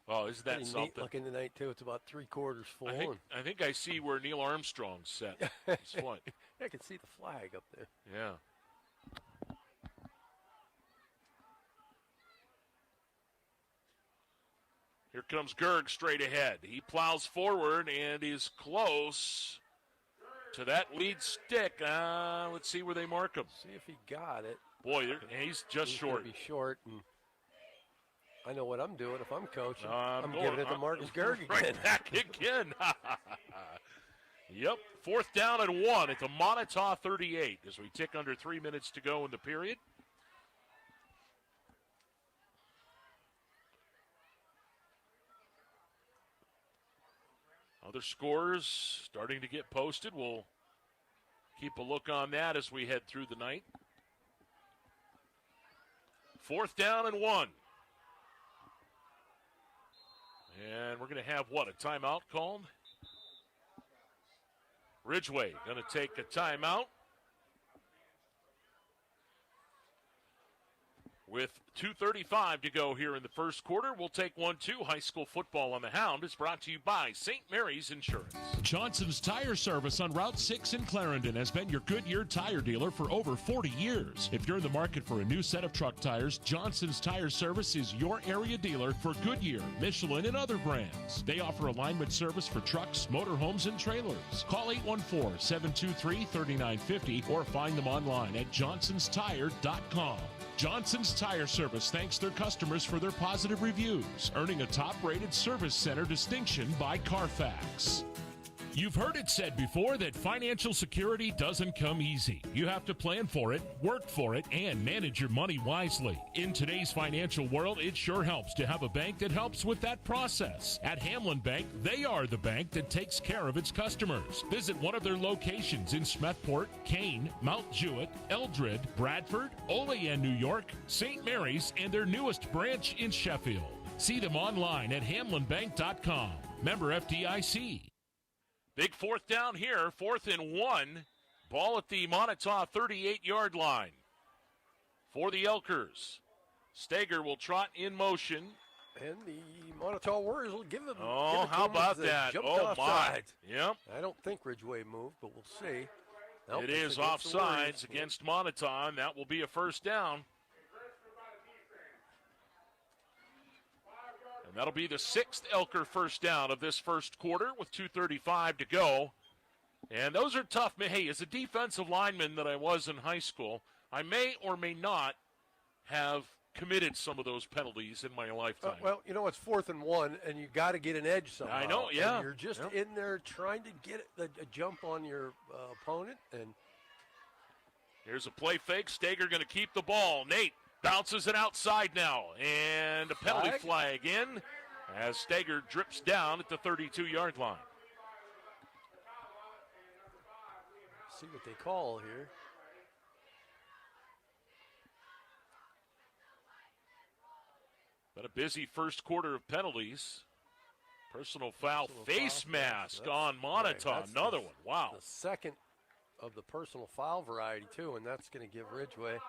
Oh, isn't that something? Neat looking tonight too. It's about 3/4 full. I think I see where Neil Armstrong's set. His flight. I can see the flag up there. Yeah. Here comes Gerg straight ahead. He plows forward and is close to that lead stick. Let's see where they mark him. See if he got it. Boy, he's just short. He's short, and I know what I'm doing if I'm coaching. I'm giving it to Marcus Gerg again. Right back again. Yep, 4th down and 1 at the Moniteau 38 as we tick under 3 minutes to go in the period. Other scores starting to get posted. We'll keep a look on that as we head through the night. 4th down and 1. And we're going to have, a timeout called? Ridgway going to take a timeout. With 2:35 to go here in the first quarter, we'll take 1-2. High school football on the Hound is brought to you by St. Mary's Insurance. Johnson's Tire Service on Route 6 in Clarendon has been your Goodyear tire dealer for over 40 years. If you're in the market for a new set of truck tires, Johnson's Tire Service is your area dealer for Goodyear, Michelin, and other brands. They offer alignment service for trucks, motorhomes, and trailers. Call 814-723-3950 or find them online at johnsonstire.com. Johnson's Tire Service thanks their customers for their positive reviews, earning a top-rated service center distinction by Carfax. You've heard it said before that financial security doesn't come easy. You have to plan for it, work for it, and manage your money wisely. In today's financial world, it sure helps to have a bank that helps with that process. At Hamlin Bank, they are the bank that takes care of its customers. Visit one of their locations in Smethport, Kane, Mount Jewett, Eldred, Bradford, Olean, New York, St. Mary's, and their newest branch in Sheffield. See them online at hamlinbank.com. Member FDIC. Big fourth down here, 4th and 1. Ball at the Moniteau 38-yard line. For the Elkers, Steger will trot in motion. And the Moniteau Warriors will give them. Oh, how about that? Oh, my. Yep. I don't think Ridgway moved, but we'll see. Nope, it is offsides against Moniteau, and that will be a first down. And that'll be the 6th Elker first down of this first quarter with 2:35 to go. And those are tough. Hey, as a defensive lineman that I was in high school, I may or may not have committed some of those penalties in my lifetime. Well, you know, it's 4th and 1, and you got to get an edge somehow. I know, yeah. And you're just in there trying to get a jump on your opponent. And here's a play fake. Steger going to keep the ball. Nate bounces it outside now, and a penalty flag in as Steger drips down at the 32-yard line. See what they call here. But a busy first quarter of penalties. Personal foul, face mask on Moniteau. Right, another one. Wow. The second of the personal foul variety, too, and that's going to give Ridgway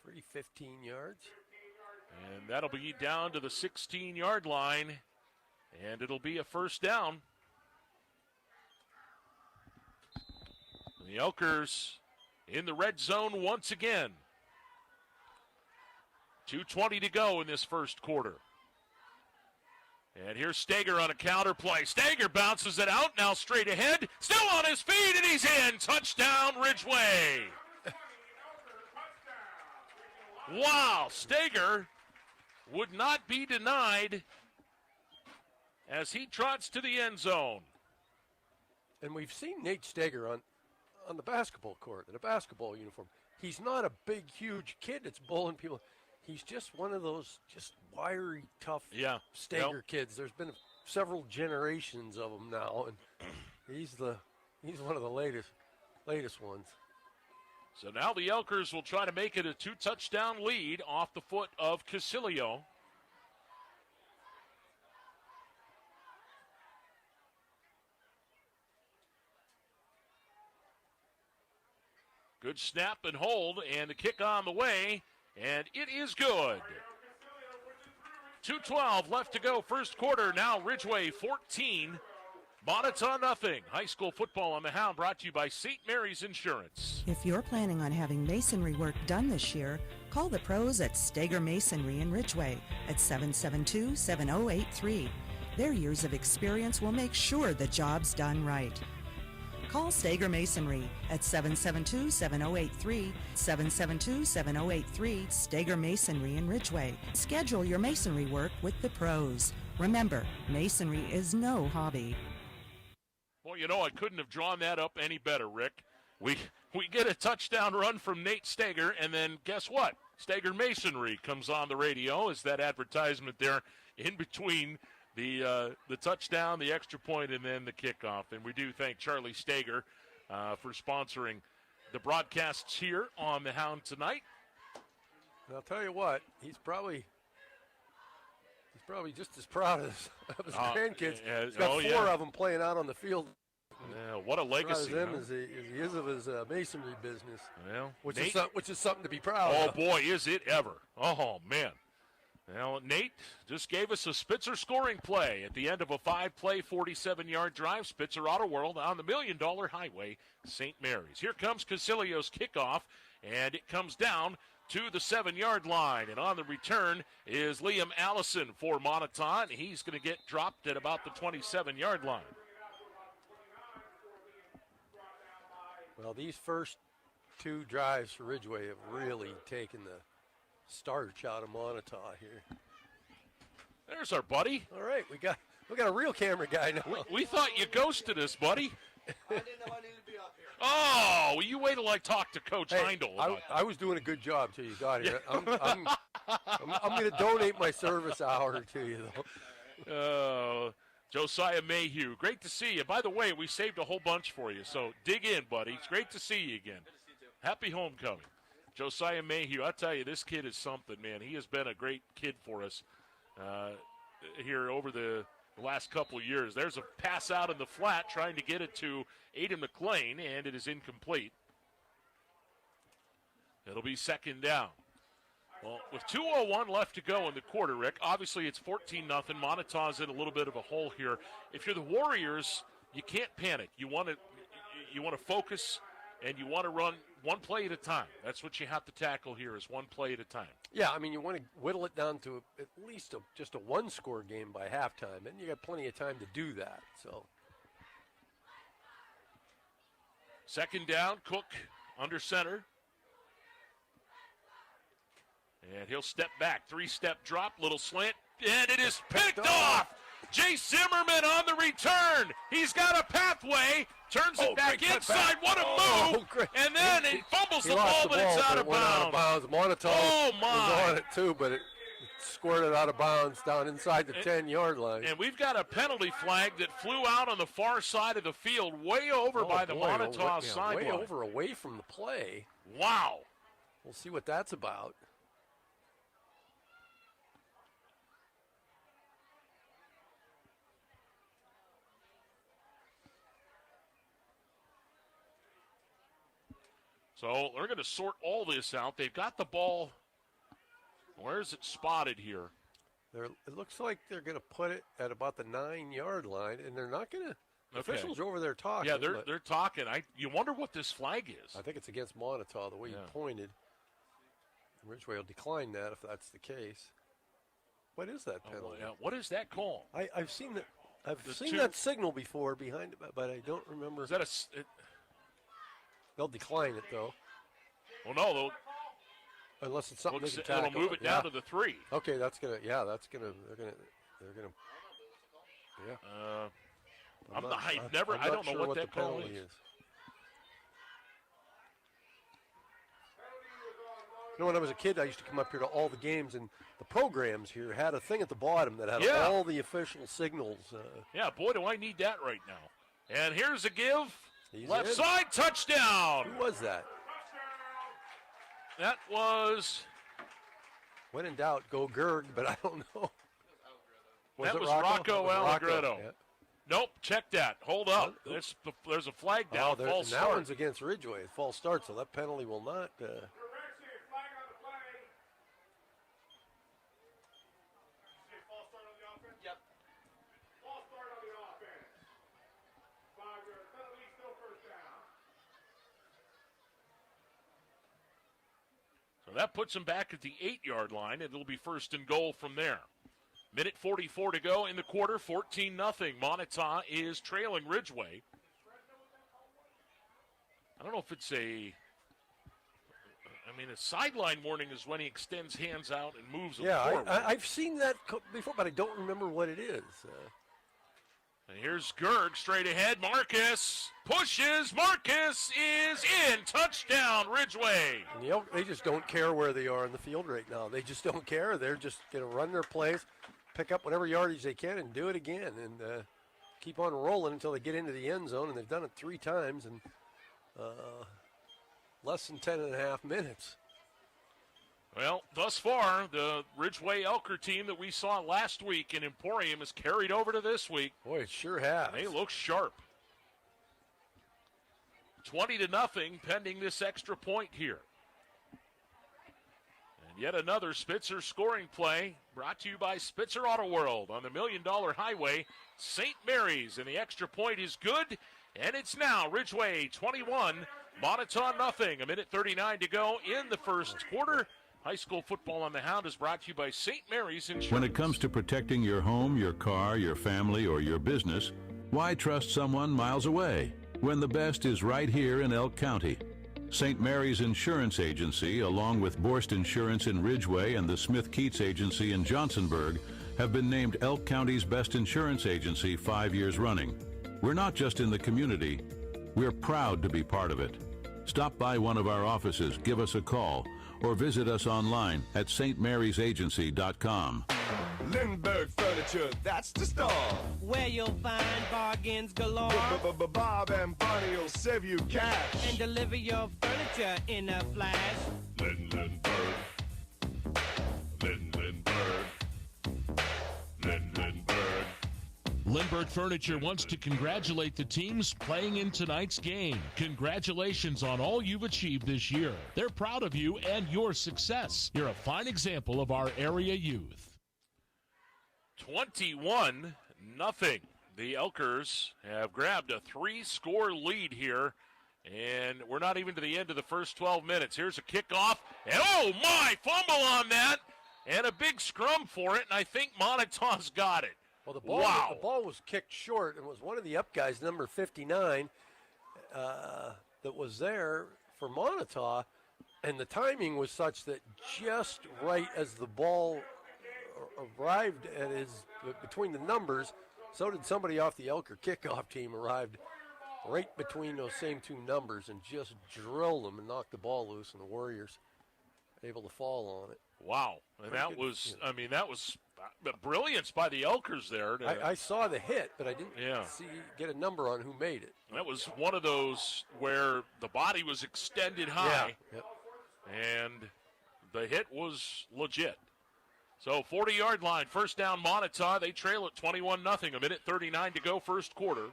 free 15 yards. And that'll be down to the 16-yard line, and it'll be a first down. The Elkers in the red zone once again. 2:20 to go in this first quarter. And here's Steger on a counter play. Steger bounces it out, now straight ahead. Still on his feet, and he's in. Touchdown, Ridgway. Wow, Steger would not be denied as he trots to the end zone. And we've seen Nate Steger on the basketball court, in a basketball uniform. He's not a big, huge kid that's bullying people. He's just one of those just wiry, tough Steger kids. There's been several generations of them now, and he's one of the latest ones. So now the Elkers will try to make it a 2-touchdown lead off the foot of Casilio. Good snap and hold, and the kick on the way, and it is good. 2:12 left to go, first quarter. Now Ridgway 14, Moniteau nothing. High school football on the Hound brought to you by St. Mary's Insurance. If you're planning on having masonry work done this year, call the pros at Steger Masonry in Ridgway at 772-7083. Their years of experience will make sure the job's done right. Call Steger Masonry at 772-7083, 772-7083, Steger Masonry in Ridgway. Schedule your masonry work with the pros. Remember, masonry is no hobby. Well, you know, I couldn't have drawn that up any better, Rick. We get a touchdown run from Nate Steger, and then guess what? Steger Masonry comes on the radio as that advertisement there in between the touchdown, the extra point, and then the kickoff. And we do thank Charlie Steger for sponsoring the broadcasts here on the Hound tonight. And I'll tell you what, he's probably just as proud of his grandkids. He's got four of them playing out on the field. Yeah, what a legacy. As him as he is of his masonry business. Well, which is something to be proud of. Oh, boy, is it ever. Oh, man. Well, Nate just gave us a Spitzer scoring play at the end of a 5-play, 47-yard drive. Spitzer Auto World on the $1 Million Highway, St. Mary's. Here comes Casilio's kickoff, and it comes down to the 7-yard line. And on the return is Liam Allison for Moniteau, and he's going to get dropped at about the 27-yard line. Well, these first two drives for Ridgway have really taken the starch out of Moniteau here. There's our buddy. All right, we got We got a real camera guy now. We thought you ghosted us, buddy. I didn't know I needed to be up here. Oh, well, you wait till I talk to Coach Heindel. I was doing a good job till you got here. I'm going to donate my service hour to you, though. Josiah Mayhew, great to see you. By the way, we saved a whole bunch for you, so dig in, buddy. It's great to see you again. Good to see you too. Happy homecoming. Josiah Mayhew, I tell you, this kid is something, man. He has been a great kid for us here over the last couple of years. There's a pass out in the flat trying to get it to Aiden McLean, and it is incomplete. It'll be second down. Well, with 2:01 left to go in the quarter, Rick, obviously it's 14-0. Monitau's in a little bit of a hole here. If you're the Warriors, you can't panic. You want to focus, and you want to run one play at a time. That's what you have to tackle here is one play at a time. Yeah, I mean, you want to whittle it down to at least just a one-score game by halftime, and you got plenty of time to do that. So, second down, Cook under center. And he'll step back. 3-step drop, little slant, and it is picked off. Jay Zimmerman on the return. He's got a pathway, turns it back inside. What a move. And then he fumbles the ball, but it's out of bounds. Moniteau was on it, too, but it squirted out of bounds down inside the 10-yard line. And we've got a penalty flag that flew out on the far side of the field, way over by the Moniteau sideline. Way over, away from the play. Wow. We'll see what that's about. So they're going to sort all this out. They've got the ball. Where is it spotted here? It looks like they're going to put it at about the 9-yard line, and they're not going to. Officials are over there talking. Yeah, they're talking. You wonder what this flag is. I think it's against Moniteau, the way you pointed. Ridgway will decline that if that's the case. What is that penalty? What is that call? I've seen that. I've seen that signal before behind it, but I don't remember. Is that They'll decline it though. Well, no, they'll. Unless it's something they can tackle. It'll move it down to the 3. Okay, that's gonna. Yeah, that's gonna. They're gonna. Yeah. I don't know what that call is. You know, when I was a kid, I used to come up here to all the games, and the programs here had a thing at the bottom that had all the official signals. Yeah, boy, do I need that right now. And here's a give. Left in. side, touchdown. Who was that? That was. When in doubt, go Gerg, but I don't know. That was Rocco Allegretto. Yeah. Nope, check that. Hold up. There's a flag down. False start. That one's against Ridgway. False start, so that penalty will not. So that puts them back at the 8-yard line, and it'll be first and goal from there. Minute 44 to go in the quarter, 14-0. Moniteau is trailing Ridgway. I don't know if it's a sideline warning is when he extends hands out and moves them forward. Yeah, I've seen that before, but I don't remember what it is. And here's Gerg straight ahead. Marcus pushes. Marcus is in. Touchdown, Ridgway. And they just don't care where they are in the field right now. They just don't care. They're just going to run their plays, pick up whatever yardage they can, and do it again, and keep on rolling until they get into the end zone. And they've done it 3 times in less than 10.5 minutes. Well, thus far, the Ridgway Elker team that we saw last week in Emporium has carried over to this week. Boy, it sure has. They look sharp. 20-0 pending this extra point here. And yet another Spitzer scoring play brought to you by Spitzer Auto World on the $1 Million Highway, St. Mary's. And the extra point is good, and it's now Ridgway 21, Moniteau nothing. 1:39 to go in the first quarter. High school football on the Hound is brought to you by St. Mary's Insurance. When it comes to protecting your home, your car, your family, or your business, why trust someone miles away when the best is right here in Elk County? St. Mary's Insurance Agency, along with Borst Insurance in Ridgway and the Smith Keats Agency in Johnsonburg, have been named Elk County's best insurance agency 5 years running. We're not just in the community, we're proud to be part of it. Stop by one of our offices, give us a call, or visit us online at stmariesagency.com. Lindbergh Furniture, that's the star. Where you'll find bargains galore. Bob and Bonnie will save you cash. And deliver your furniture in a flash. Lindbergh. Lindbergh Furniture wants to congratulate the teams playing in tonight's game. Congratulations on all you've achieved this year. They're proud of you and your success. You're a fine example of our area youth. 21-0. The Elkers have grabbed a 3-score lead here, and we're not even to the end of the first 12 minutes. Here's a kickoff, and oh my, fumble on that, and a big scrum for it, and I think Monitau's got it. Well, the ball was kicked short, and was one of the up guys, number 59, that was there for Moniteau, and the timing was such that just right as the ball arrived at between the numbers, so did somebody off the Elker kickoff team arrived right between those same two numbers and just drilled them and knocked the ball loose, and the Warriors able to fall on it. Wow, and that was brilliance by the Elkers there. I saw the hit, but I didn't get a number on who made it. That was one of those where the body was extended high, and the hit was legit. So 40-yard line, first down Moniteau. They trail at 21-0, a minute 39 to go first quarter.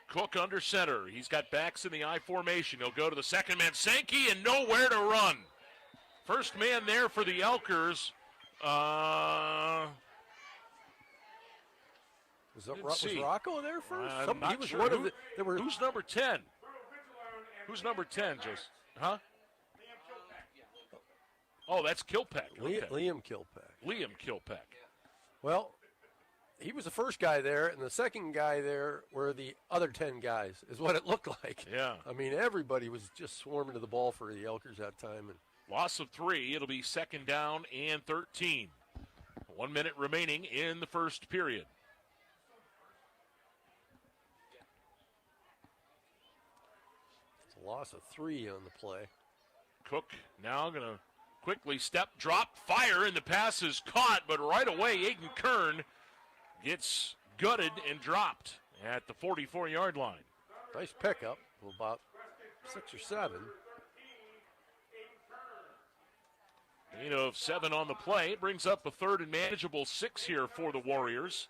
Cook under center. He's got backs in the I formation. He'll go to the second man, Sankey, and nowhere to run. First man there for the Elkers. Was Rocco there first? I'm not sure. Who's number 10? Who's number 10, just? Huh? Oh, that's Kilpack. Liam Kilpack. Liam Kilpack. Well, he was the first guy there, and the second guy there were the other 10 guys, is what it looked like. Yeah. I mean, everybody was just swarming to the ball for the Elkers that time. And loss of 3. It'll be second down and 13. 1 minute remaining in the first period. It's a loss of 3 on the play. Cook now going to quickly step, drop, fire, and the pass is caught, but right away Aiden Kern gets gutted and dropped at the 44-yard line. Nice pickup, about 6 or 7. Gain of 7 on the play. It brings up a third and manageable 6 here for the Warriors.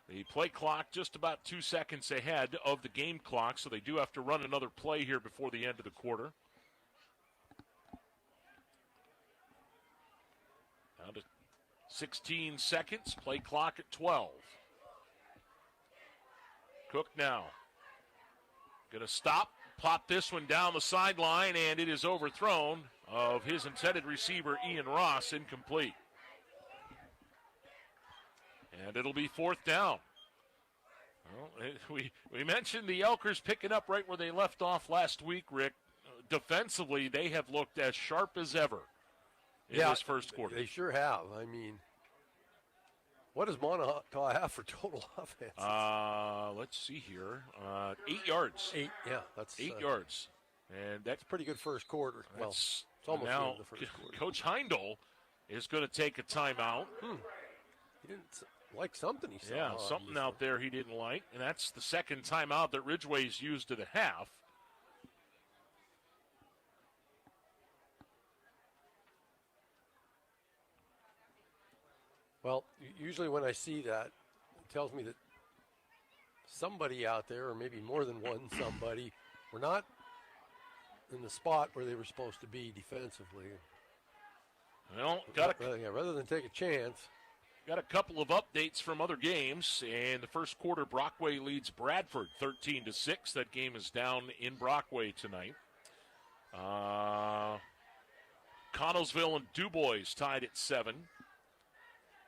The play clock just about 2 seconds ahead of the game clock, so they do have to run another play here before the end of the quarter. Down to 16 seconds, play clock at 12. Cook now. Going to stop, pop this one down the sideline, and it is overthrown of his intended receiver, Ian Ross, incomplete. And it'll be fourth down. Well, we mentioned the Elkers picking up right where they left off last week, Rick. Defensively, they have looked as sharp as ever in this first quarter. They sure have. I mean, what does Moniteau have for total offense? Let's see here. 8 yards. 8, yeah. That's 8 yards. And that's a pretty good first quarter. Well, it's almost now, the first quarter. Coach Heindel is going to take a timeout. He didn't like something he saw. Yeah, something obviously out there he didn't like. And that's the second timeout that Ridgway's used to the half. Well, usually when I see that, it tells me that somebody out there, or maybe more than one somebody, were not in the spot where they were supposed to be defensively. Well, rather than take a chance. Got a couple of updates from other games. In the first quarter, Brockway leads Bradford 13-6. That game is down in Brockway tonight. Connellsville and DuBois tied at 7.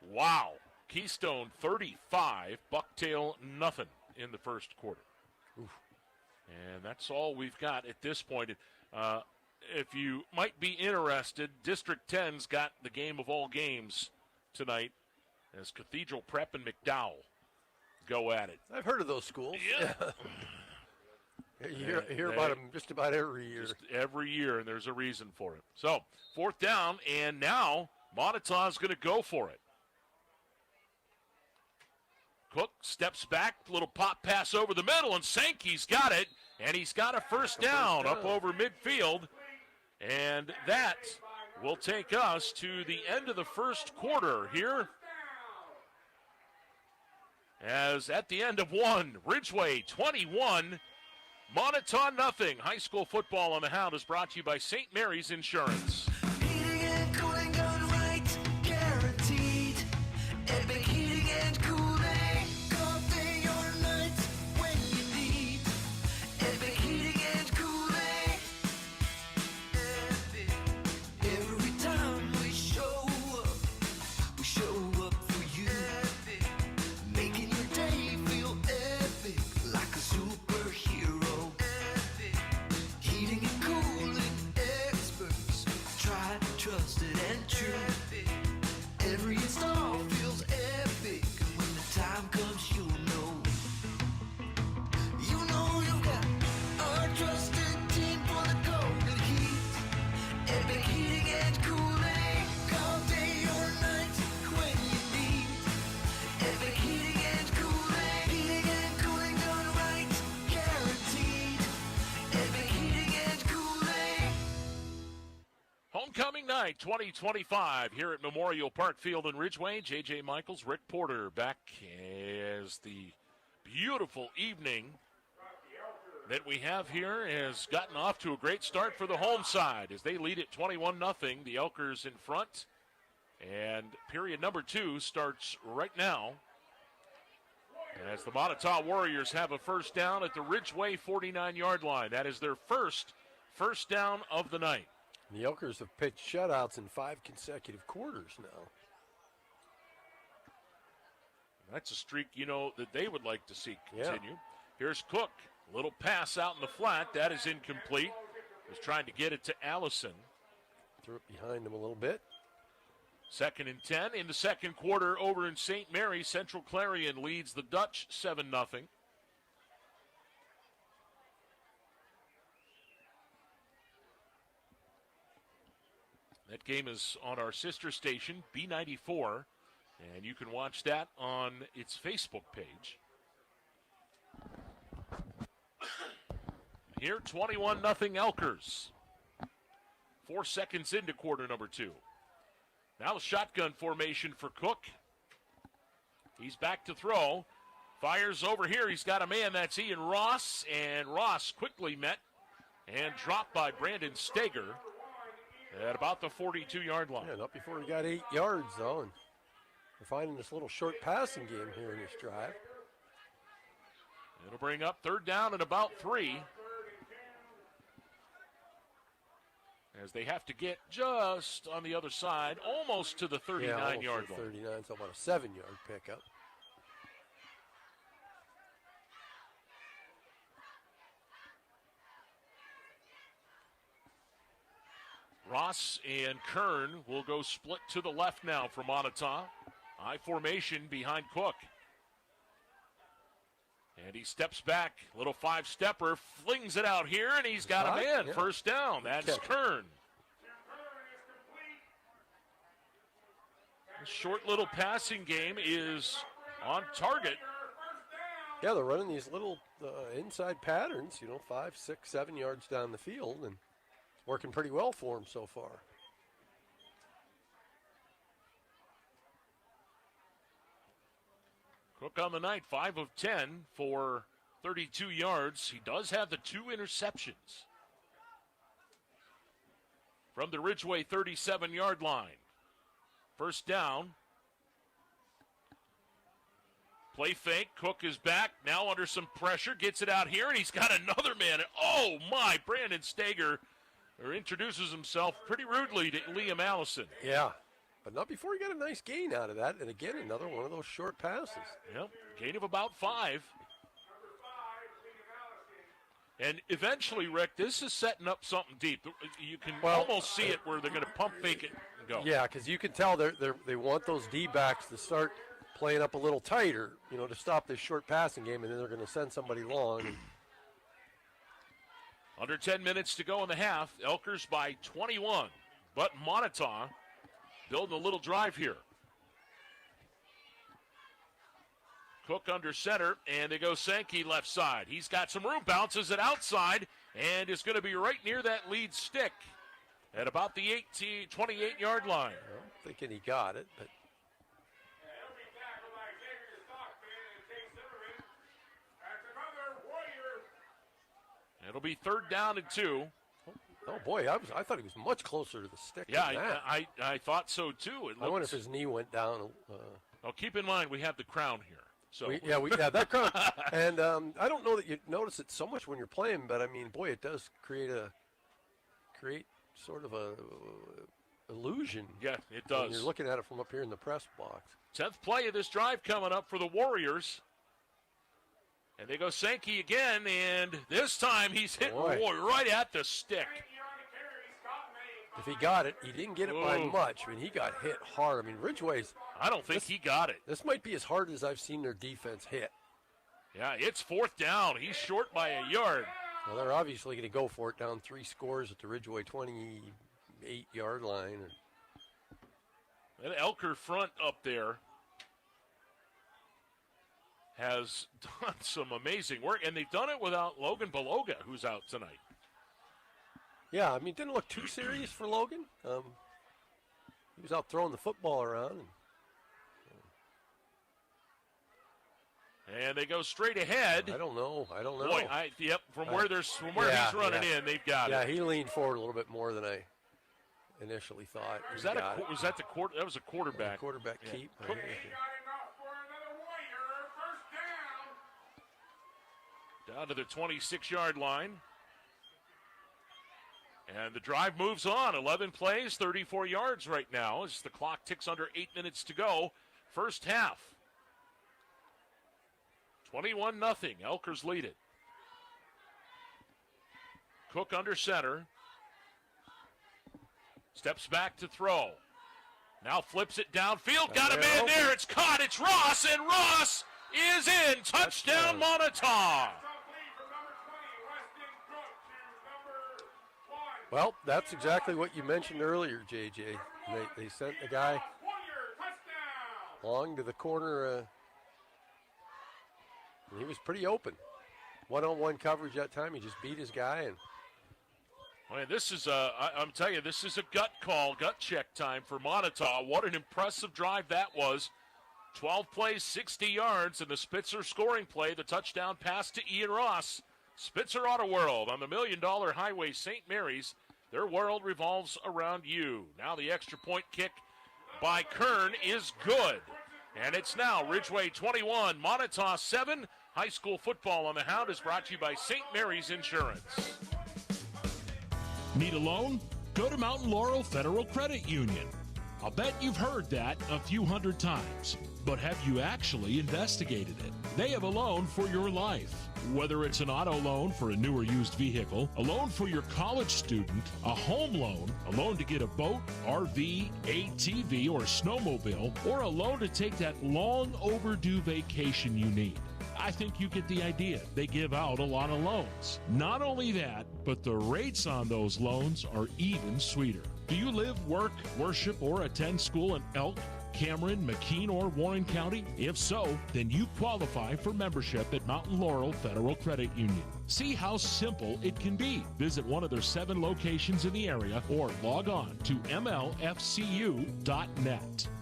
Wow. Keystone 35, Bucktail nothing in the first quarter. Oof. And that's all we've got at this point. if you might be interested, District 10's got the game of all games tonight as Cathedral Prep and McDowell go at it. I've heard of those schools. Yeah. You hear about them just about every year. Just every year, and there's a reason for it. So, 4th down, and now Moniteau is going to go for it. Cook steps back, little pop pass over the middle, and Sankey's got it, and he's got a first down up over midfield. And that will take us to the end of the first quarter here. As at the end of one, Ridgway 21, Moniteau nothing. High school football on the Hound is brought to you by St. Mary's Insurance. Heating and cooling done right, guaranteed. Epic heating and cooling. All day or night when you need. Epic heating and cooling. Epic. Every time we show up for you. Epic. Making your day feel epic like a superhero. Epic. Heating and cooling experts. Tried, trusted, and true. Epic. Every install feels epic. And when the time comes, you'll know. You know you've got our trusted team for the golden heat. Epic heating and cooling. All day or night when you need. Epic heating and cooling. Heating and cooling done right. Guaranteed. Epic heating and cooling. Homecoming night 2025 here at Memorial Park Field in Ridgway. J.J. Michaels, Rick Porter back as the beautiful evening that we have here has gotten off to a great start for the home side as they lead at 21-0. The Elkers in front. And period number 2 starts right now as the Moniteau Warriors have a first down at the Ridgway 49-yard line. That is their first down of the night. The Elkers have pitched shutouts in 5 consecutive quarters now. That's a streak, that they would like to see continue. Here's Cook. Little pass out in the flat. That is incomplete. Was trying to get it to Allison. Threw it behind him a little bit. 2nd and 10 in the second quarter over in St. Mary. Central Clarion leads the Dutch 7-0. That game is on our sister station, B94, and you can watch that on its Facebook page. Here, 21-0 Elkers. 4 seconds into quarter number 2. Now shotgun formation for Cook. He's back to throw. Fires over here. He's got a man. That's Ian Ross. And Ross quickly met and dropped by Brandon Steger at about the 42-yard line. Yeah, not before he got 8 yards, though. And we're finding this little short passing game here in this drive. It'll bring up 3rd down and about 3. As they have to get just on the other side, almost to the 39-yard line. 39, so about a 7-yard pickup. Ross and Kern will go split to the left now for Moniteau. I formation behind Cook. And he steps back, little 5-stepper, flings it out here, and he's got a man. First down. That's Kern. This short little passing game is on target. Yeah, they're running these little inside patterns, 5, 6, 7 yards down the field, and working pretty well for them so far. Cook on the night, 5 of 10 for 32 yards. He does have the 2 interceptions. From the Ridgway 37-yard line. First down. Play fake. Cook is back. Now under some pressure. Gets it out here, and he's got another man. Oh, my. Brandon Steger introduces himself pretty rudely to Liam Allison. Yeah. But not before he got a nice gain out of that. And again, another one of those short passes. Yep, gain of about 5. And eventually, Rick, this is setting up something deep. You can almost see it where they're going to pump fake it and go. Yeah, because you can tell they want those D-backs to start playing up a little tighter, to stop this short passing game, and then they're going to send somebody long. Under 10 minutes to go in the half. Elkers by 21. But Moniteau building a little drive here. Cook under center, and they go Sankey left side. He's got some room, bounces it outside, and is going to be right near that lead stick at about the 28-yard line. I'm thinking he got it, but it'll be 3rd down and 2. Oh boy, I thought he was much closer to the stick. Yeah, than that. I thought so too. I wonder if his knee went down. Well, keep in mind we have the crown here. So we have that crown, and I don't know that you notice it so much when you're playing, but I mean, boy, it does create sort of a illusion. Yeah, it does. When you're looking at it from up here in the press box. 10th play of this drive coming up for the Warriors. And they go Sankey again, and this time he's hitting right at the stick. If he got it, he didn't get it by much. I mean, he got hit hard. I mean, Ridgway's. I don't think he got it. This might be as hard as I've seen their defense hit. Yeah, it's 4th down. He's short by a yard. Well, they're obviously going to go for it down 3 scores at the Ridgway 28-yard line. An Elker front up there has done some amazing work, and they've done it without Logan Beloga, who's out tonight. Yeah, I mean, it didn't look too serious for Logan. He was out throwing the football around. And they go straight ahead. I don't know. Boy, from where he's running in, they've got it. Yeah, he leaned forward a little bit more than I initially thought. Was that the quarter? That was a quarterback. Quarterback keep. Cook. Down to the 26-yard line. And the drive moves on. 11 plays, 34 yards right now as the clock ticks under 8 minutes to go. First half. 21-0. Elkers lead it. Cook under center. Steps back to throw. Now flips it downfield. Got a man there. It's caught. It's Ross, and Ross is in. Touchdown, Moniteau. Well, that's exactly what you mentioned earlier, JJ. They sent the guy long to the corner, and he was pretty open. One-on-one coverage that time. He just beat his guy. And this is I'm telling you, this is a gut call, gut check time for Moniteau. What an impressive drive that was. 12 plays, 60 yards, and the Spitzer scoring play, the touchdown pass to Ian Ross. Spitzer Auto World on the $1 Million Highway, St. Mary's. Their world revolves around you. Now the extra point kick by Kern is good. And it's now Ridgway 21, Moniteau 7. High school football on the Hound is brought to you by St. Mary's Insurance. Need a loan? Go to Mountain Laurel Federal Credit Union. I'll bet you've heard that a few hundred times. But have you actually investigated it? They have a loan for your life. Whether it's an auto loan for a new or used vehicle, a loan for your college student, a home loan, a loan to get a boat, RV, ATV, or snowmobile, or a loan to take that long overdue vacation you need. I think you get the idea. They give out a lot of loans. Not only that, but the rates on those loans are even sweeter. Do you live, work, worship, or attend school in Elk, Cameron, McKean, or Warren County? If so, then you qualify for membership at Mountain Laurel Federal Credit Union. See how simple it can be. Visit one of their 7 locations in the area or log on to mlfcu.net.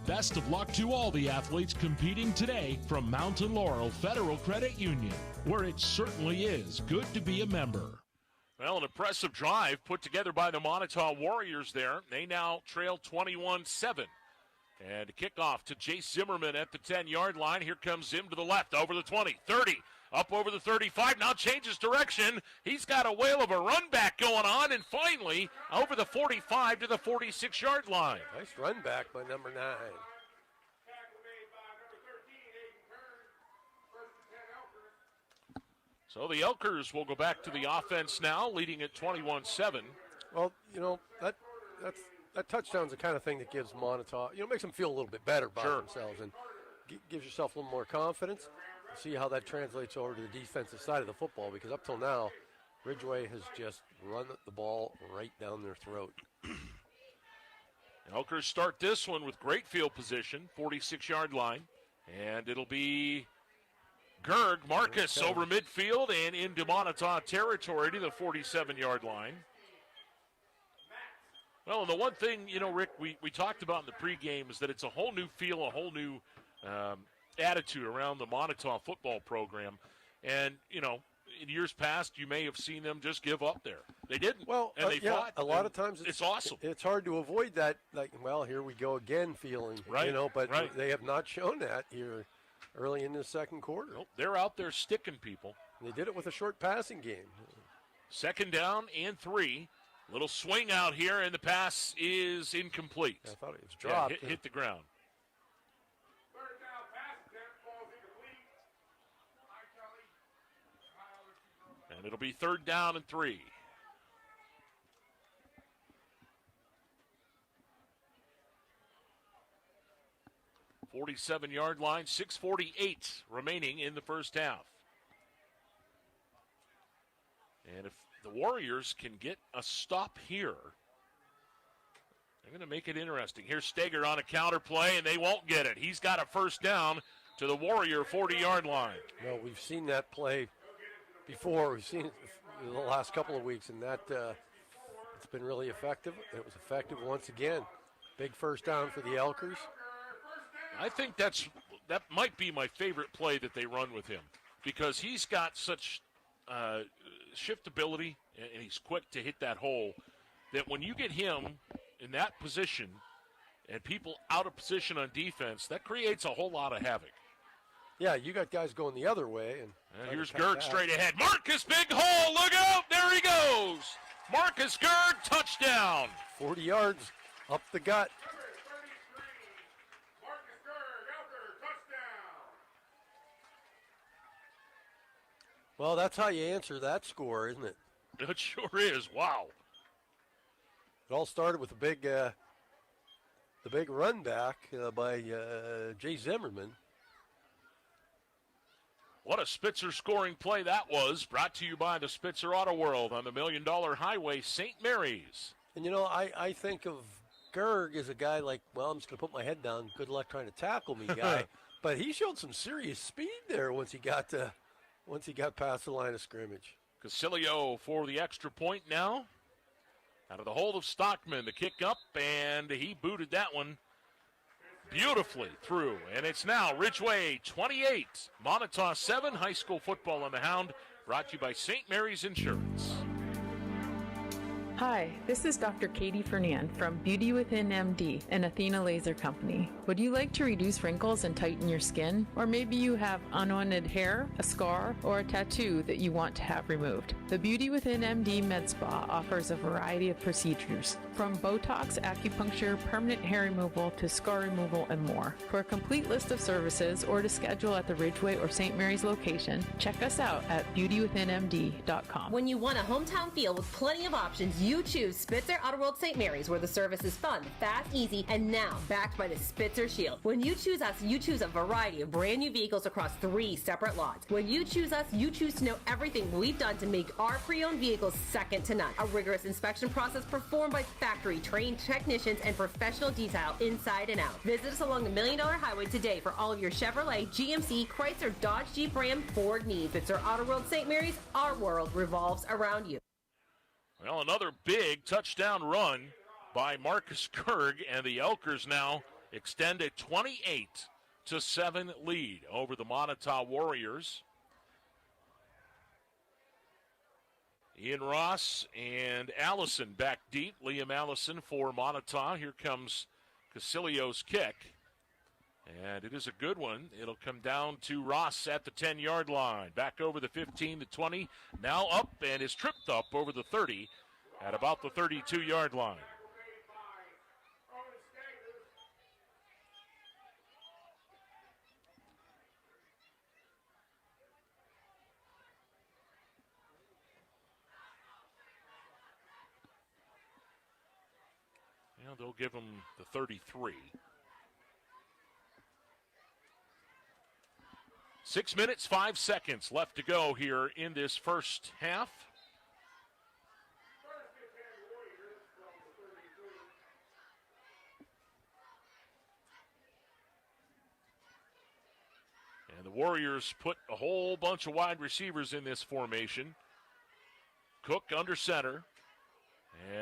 Best of luck to all the athletes competing today from Mountain Laurel Federal Credit Union, where it certainly is good to be a member. Well, an impressive drive put together by the Moniteau Warriors there. They now trail 21-7. And kickoff to Jace Zimmerman at the 10-yard line. Here comes Zim to the left, over the 20, 30, up over the 35. Now changes direction. He's got a whale of a run back going on, and finally over the 45 to the 46-yard line. Nice run back by number 9. So the Elkers will go back to the offense now, leading at 21-7. Well, that touchdown's the kind of thing that gives Moniteau, makes them feel a little bit better about themselves and gives yourself a little more confidence. See how that translates over to the defensive side of the football, because up till now, Ridgway has just run the ball right down their throat. Elkers start this one with great field position, 46-yard line, and it'll be Gerg Marcus over midfield and into Moniteau territory to the 47-yard line. Well, and the one thing, Rick, we talked about in the pregame is that it's a whole new feel, a whole new attitude around the Moniteau football program. And, in years past, you may have seen them just give up there. They didn't. Well, and they fought. A lot of times it's awesome. It's hard to avoid that, here we go again feeling, but they have not shown that here early in the second quarter. Nope, they're out there sticking people. They did it with a short passing game. 2nd down and 3. Little swing out here, and the pass is incomplete. I thought it was dropped. Hit the ground. And it'll be 3rd down and 3. "47-yard line, 6:48 remaining in the first half. And if the Warriors can get a stop here, they're going to make it interesting. Here's Steger on a counter play, and they won't get it. He's got a first down to the Warrior 40-yard line. No, we've seen that play before. We've seen it in the last couple of weeks, and that it's been really effective. It was effective once again. Big first down for the Elkers. I think that might be my favorite play that they run with him, because he's got such shiftability, and he's quick to hit that hole, that when you get him in that position and people out of position on defense, that creates a whole lot of havoc. Yeah, you got guys going the other way. And here's Gerg straight ahead. Marcus, big hole, look out, there he goes. Marcus Gerg, touchdown. 40 yards up the gut. Well, that's how you answer that score, isn't it? It sure is. Wow. It all started with the big run back by Jay Zimmerman. What a Spitzer scoring play that was. Brought to you by the Spitzer Auto World on the $1 Million Highway, St. Mary's. And, I think of Gerg as a guy like, well, I'm just going to put my head down. Good luck trying to tackle me, guy. But he showed some serious speed there once he got past the line of scrimmage. Casilio for the extra point now. Out of the hold of Stockman, the kick up, and he booted that one beautifully through. And it's now Ridgway 28, Moniteau 7, high school football on the Hound, brought to you by St. Mary's Insurance. Hi, this is Dr. Katie Fernan from Beauty Within MD, an Athena laser company. Would you like to reduce wrinkles and tighten your skin? Or maybe you have unwanted hair, a scar, or a tattoo that you want to have removed. The Beauty Within MD Med Spa offers a variety of procedures, from Botox, acupuncture, permanent hair removal, to scar removal, and more. For a complete list of services or to schedule at the Ridgway or St. Mary's location, check us out at beautywithinmd.com. When you want a hometown feel with plenty of options, you choose Spitzer Auto World St. Mary's, where the service is fun, fast, easy, and now backed by the Spitzer Shield. When you choose us, you choose a variety of brand new vehicles across 3 separate lots. When you choose us, you choose to know everything we've done to make our pre-owned vehicles second to none. A rigorous inspection process performed by factory trained technicians and professional detail inside and out. Visit us along the $1 Million Highway today for all of your Chevrolet, GMC, Chrysler, Dodge, Jeep, Ram, Ford needs. Spitzer Auto World St. Mary's, our world revolves around you. Well, another big touchdown run by Marcus Gerg, and the Elkers now extend a 28-7 lead over the Moniteau Warriors. Ian Ross and Allison back deep. Liam Allison for Moniteau. Here comes Casilio's kick. And it is a good one. It'll come down to Ross at the 10-yard line. Back over the 15, the 20. Now up and is tripped up over the 30 at about the 32-yard line. Well, they'll give him the 33. 6 minutes, 5 seconds left to go here in this first half. And the Warriors put a whole bunch of wide receivers in this formation. Cook under center.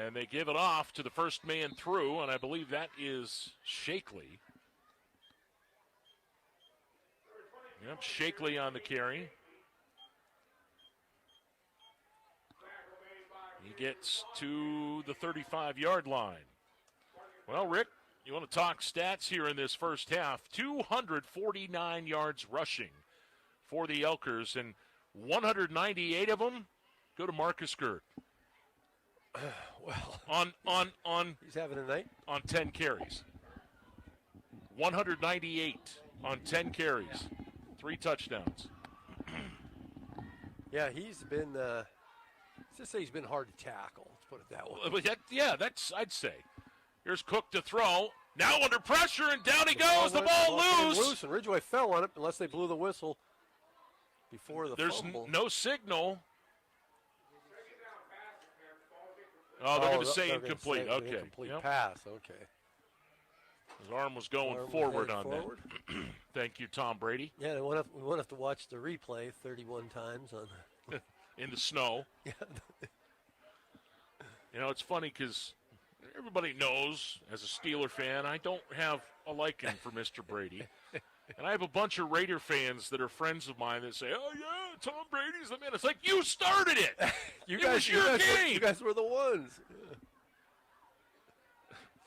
And they give it off to the first man through, and I believe that is Shakely. Yep, Shakely on the carry. He gets to the 35-yard line. Well, Rick, you want to talk stats here in this first half. 249 yards rushing for the Elkers, and 198 of them go to Marcus Gerd. Well, on he's having a night. On 10 carries. 198 on 10 carries. 3 touchdowns. Yeah, he's been, let's just say he's been hard to tackle. Let's put it that way. But that's, I'd say. Here's Cook to throw. Now under pressure, and down he goes. The ball loose. And Ridgway fell on it unless they blew the whistle before the fumble. There's no signal. Oh, they're going to say incomplete. Okay. Incomplete pass. Okay. His arm was going forward on that. Thank you, Tom Brady. Yeah, we won't have to watch the replay 31 times on in the snow. Yeah. You know, it's funny because everybody knows, as a Steeler fan, I don't have a liking for Mr. Brady. And I have a bunch of Raider fans that are friends of mine that say, oh, yeah, Tom Brady's the man. It's like, you started it. It was your game. You guys were the ones.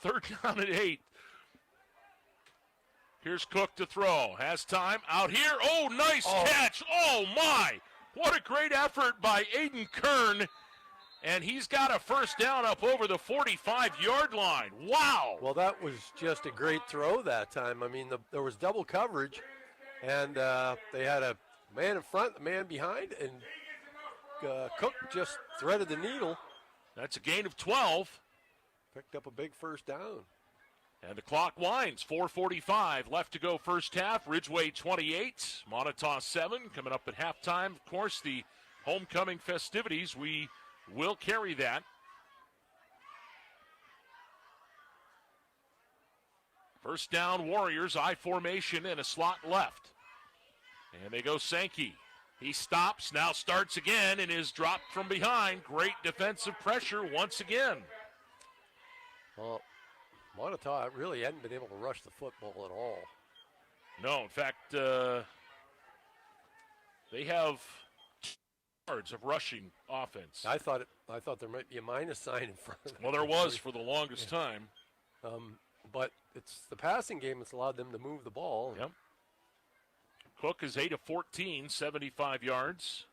Yeah. 3rd down and 8. Here's Cook to throw. Has time. Out here. Oh, nice catch. Oh, my. What a great effort by Aiden Kern. And he's got a first down up over the 45-yard line. Wow. Well, that was just a great throw that time. I mean, there was double coverage, and they had a man in front, a man behind, and Cook just threaded the needle. That's a gain of 12. Picked up a big first down. And the clock winds. 4:45 left to go first half. Ridgway 28, Moniteau 7. Coming up at halftime, of course, the homecoming festivities. We will carry that. First down, Warriors, I formation and a slot left. And they go Sankey. He stops, now starts again, and is dropped from behind. Great defensive pressure once again. Well, Moniteau really hadn't been able to rush the football at all. No, in fact, they have yards of rushing offense. I thought there might be a minus sign in front of them. Well, there was for the longest time. But it's the passing game that's allowed them to move the ball. Yep. Cook is 8 of 14, 75 yards.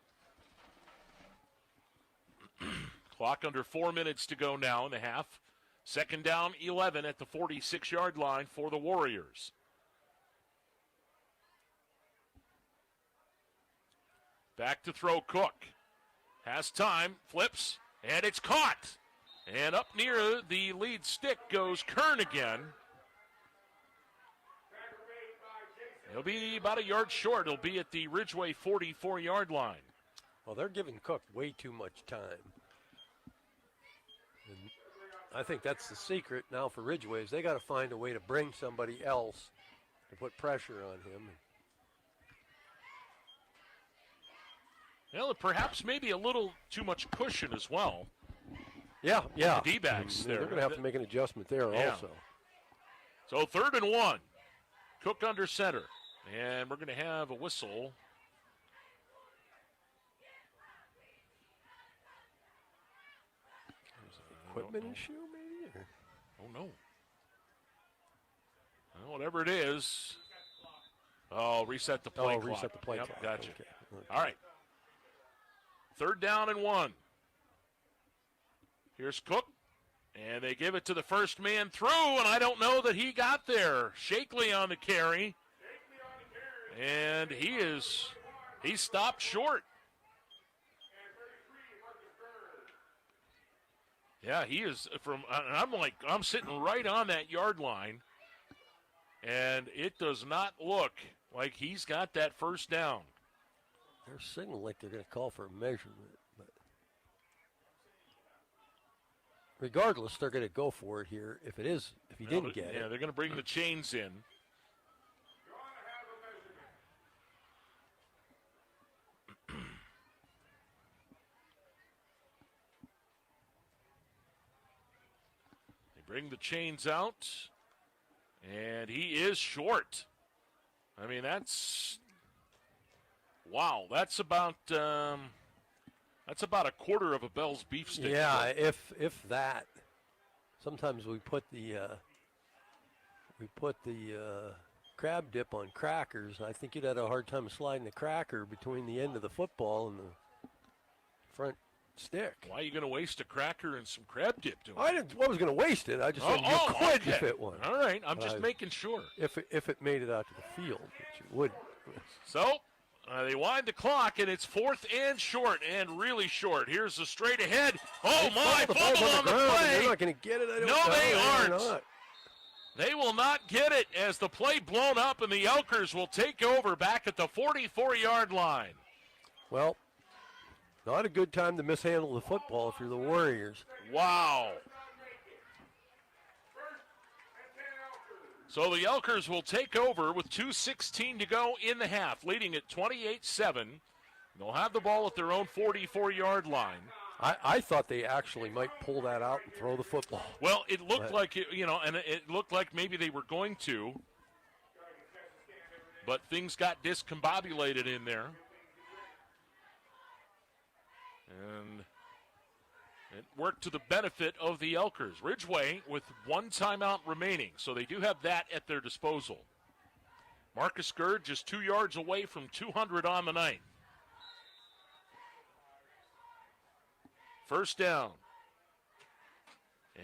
Clock under 4 minutes to go now in the half. 2nd down, 11 at the 46-yard line for the Warriors. Back to throw Cook. Has time, flips, and it's caught. And up near the lead stick goes Kern again. He'll be about a yard short. He'll be at the Ridgway 44-yard line. Well, they're giving Cook way too much time. And I think that's the secret now for Ridgway is they got to find a way to bring somebody else to put pressure on him. Well, perhaps maybe a little too much cushion as well. Yeah. The D-backs there. They're going to have to make an adjustment there also. So 3rd and 1. Cook under center. And we're going to have a whistle. Equipment issue, maybe? Or? Oh, no. Well, whatever it is. Oh, reset the play clock. Reset the play clock. Gotcha. Okay. All right. 3rd down and 1. Here's Cook. And they give it to the first man through, and I don't know that he got there. Shakely on the carry. And he's stopped short. Yeah, he is I'm sitting right on that yard line, and it does not look like he's got that first down. They're signaling like they're going to call for a measurement, but regardless, they're going to go for it here. If he didn't get it. Yeah, they're going to bring the chains in. They bring the chains out, and he is short. I mean, wow, that's about a quarter of a Bell's beef stick. Yeah, if that. Sometimes we put the crab dip on crackers. I think you'd have a hard time sliding the cracker between the end of the football and the front stick. Why are you going to waste a cracker and some crab dip to it? I was going to waste it. I just said you could okay. if it won. All right, I'm just making sure. If it made it out to the field, which it would. So they wind the clock, and it's 4th and short, and really short. Here's the straight ahead. Oh, my, fumble on the play. They're not going to get it. No, they aren't. They will not get it as the play blown up, and the Elkers will take over back at the 44-yard line. Well, not a good time to mishandle the football if you're the Warriors. Wow. So the Elkers will take over with 2:16 to go in the half, leading at 28-7. They'll have the ball at their own 44-yard line. I thought they actually might pull that out and throw the football. Well, it looked like it, and it looked like maybe they were going to, but things got discombobulated in there. And it worked to the benefit of the Elkers. Ridgway with 1 timeout remaining, so they do have that at their disposal. Marcus Gerd just 2 yards away from 200 on the night. First down.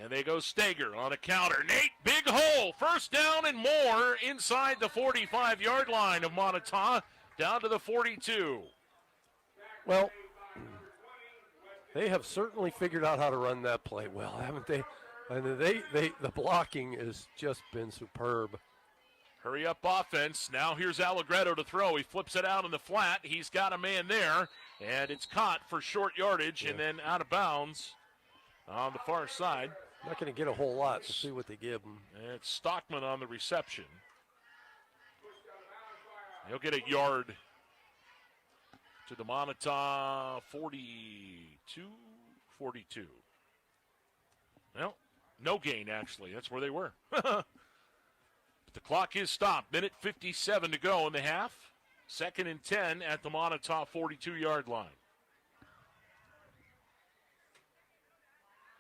And they go Stager on a counter. Nate, big hole. First down and more inside the 45-yard line of Moniteau, down to the 42. Well, they have certainly figured out how to run that play well, haven't they? And the blocking has just been superb. Hurry up offense. Now here's Allegretto to throw. He flips it out in the flat. He's got a man there, and it's caught for short yardage and then out of bounds on the far side. Not going to get a whole lot. We'll see what they give him. And it's Stockman on the reception. He'll get a yard to the Moniteau 42. Well, no gain, actually. That's where they were. But the clock is stopped. Minute 57 to go in the half. 2nd and 10 at the Moniteau 42-yard line.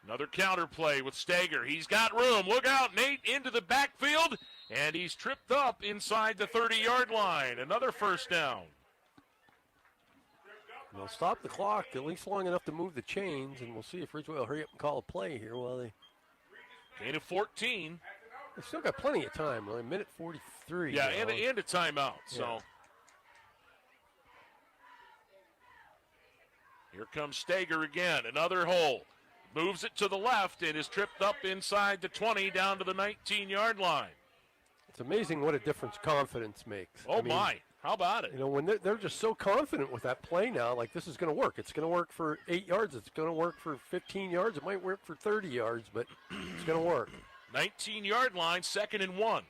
Another counter play with Stager. He's got room. Look out, Nate, into the backfield. And he's tripped up inside the 30-yard line. Another first down. They'll stop the clock at least long enough to move the chains, and we'll see if Ridgway will hurry up and call a play here while they... Gain of 14. They've still got plenty of time. Really. Minute 43. Yeah, and a timeout. So Yeah. Here comes Stager again. Another hole. Moves it to the left and is tripped up inside the 20 down to the 19-yard line. It's amazing what a difference confidence makes. Oh, my. How about it? You know, when they're just so confident with that play now, like this is going to work. It's going to work for 8 yards. It's going to work for 15 yards. It might work for 30 yards, but it's going to work. 19-yard line, 2nd and 1.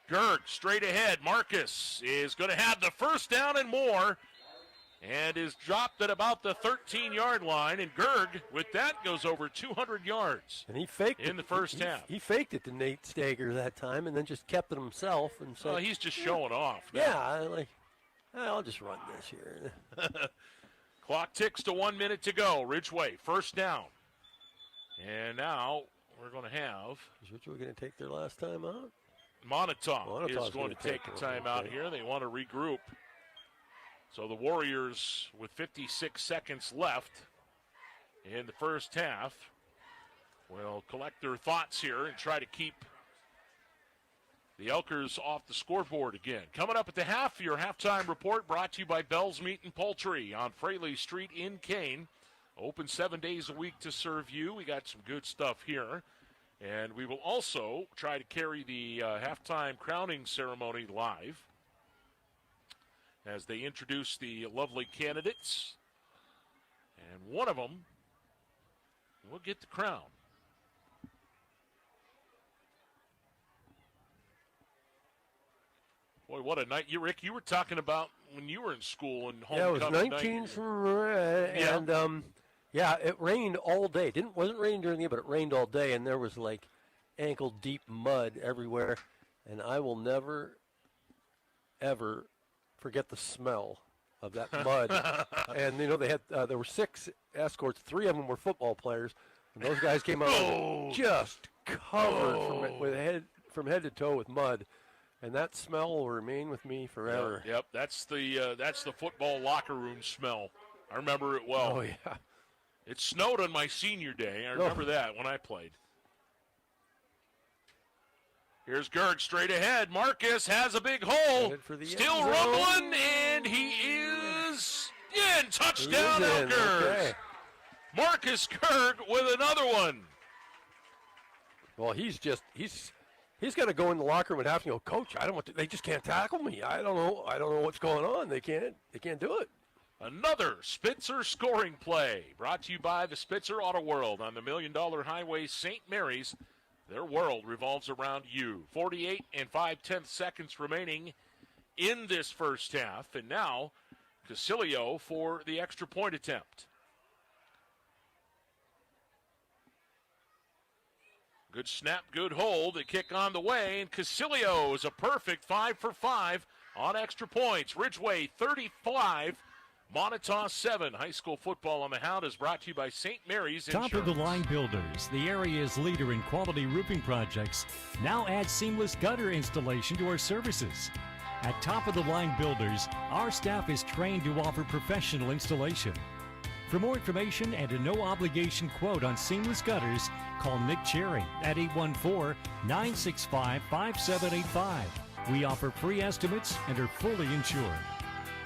Gerg straight ahead. Marcus is going to have the first down and more and is dropped at about the 13-yard line. And Gerg, with that, goes over 200 yards. And he faked in the first half. He faked it to Nate Stager that time and then just kept it himself. And said, he's just showing off. Yeah, I'll just run this here. Clock ticks to 1 minute to go. Ridgway, first down. And now we're going to have... Is Ridgway going to take their last time out? Moniteau is going to take a timeout here. They want to regroup. So the Warriors, with 56 seconds left in the first half, will collect their thoughts here and try to keep the Elkers off the scoreboard again. Coming up at the half, your halftime report brought to you by Bell's Meat and Poultry on Fraley Street in Kane. Open 7 days a week to serve you. We got some good stuff here. And we will also try to carry the halftime crowning ceremony live as they introduce the lovely candidates. And one of them will get the crown. Boy, what a night. Rick, you were talking about when you were in school and homecoming. Yeah, it was 19 and it rained all day. Wasn't raining during the day, but it rained all day, and there was like ankle-deep mud everywhere. And I will never, ever forget the smell of that mud. And, they had there were 6 escorts. 3 of them were football players. And those guys came out just covered from head to toe with mud. And that smell will remain with me forever. Yep, that's the football locker room smell. I remember it well. Oh, yeah. It snowed on my senior day. I remember that when I played. Here's Gerg straight ahead. Marcus has a big hole. Still rumbling, and he is in. Touchdown, Elkers. Okay. Marcus Gerg with another one. Well, he's got to go in the locker room and have to go, Coach, they just can't tackle me. I don't know what's going on. They can't do it. Another Spitzer scoring play brought to you by the Spitzer Auto World on the $1 Million Highway, St. Mary's. Their world revolves around you. 48 and 5/10 seconds remaining in this first half. And now Casilio for the extra point attempt. Good snap, good hold. The kick on the way, and Casilio is a perfect 5 for 5 on extra points. Ridgway 35, Moniteau 7. High school football on the Hound is brought to you by St. Mary's Insurance. Top of the line builders, the area's leader in quality roofing projects, now add seamless gutter installation to our services. At Top of the Line Builders, our staff is trained to offer professional installation. For more information and a no-obligation quote on seamless gutters, call Nick Cherry at 814-965-5785. We offer free estimates and are fully insured.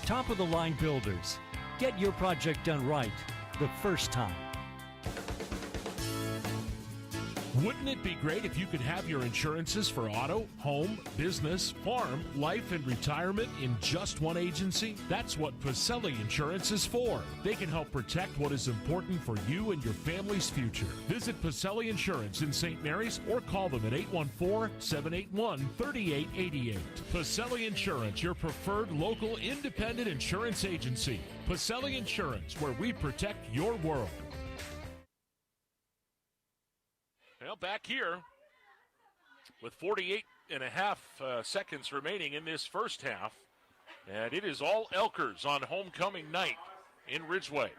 Top of the Line Builders. Get your project done right the first time. Wouldn't it be great if you could have your insurances for auto, home, business, farm, life, and retirement in just one agency? That's what Pacelli Insurance is for. They can help protect what is important for you and your family's future. Visit Pacelli Insurance in St. Mary's or call them at 814-781-3888. Pacelli Insurance, your preferred local independent insurance agency. Pacelli Insurance, where we protect your world. Well, back here with 48 and a half seconds remaining in this first half. And it is all Elkers on homecoming night in Ridgway.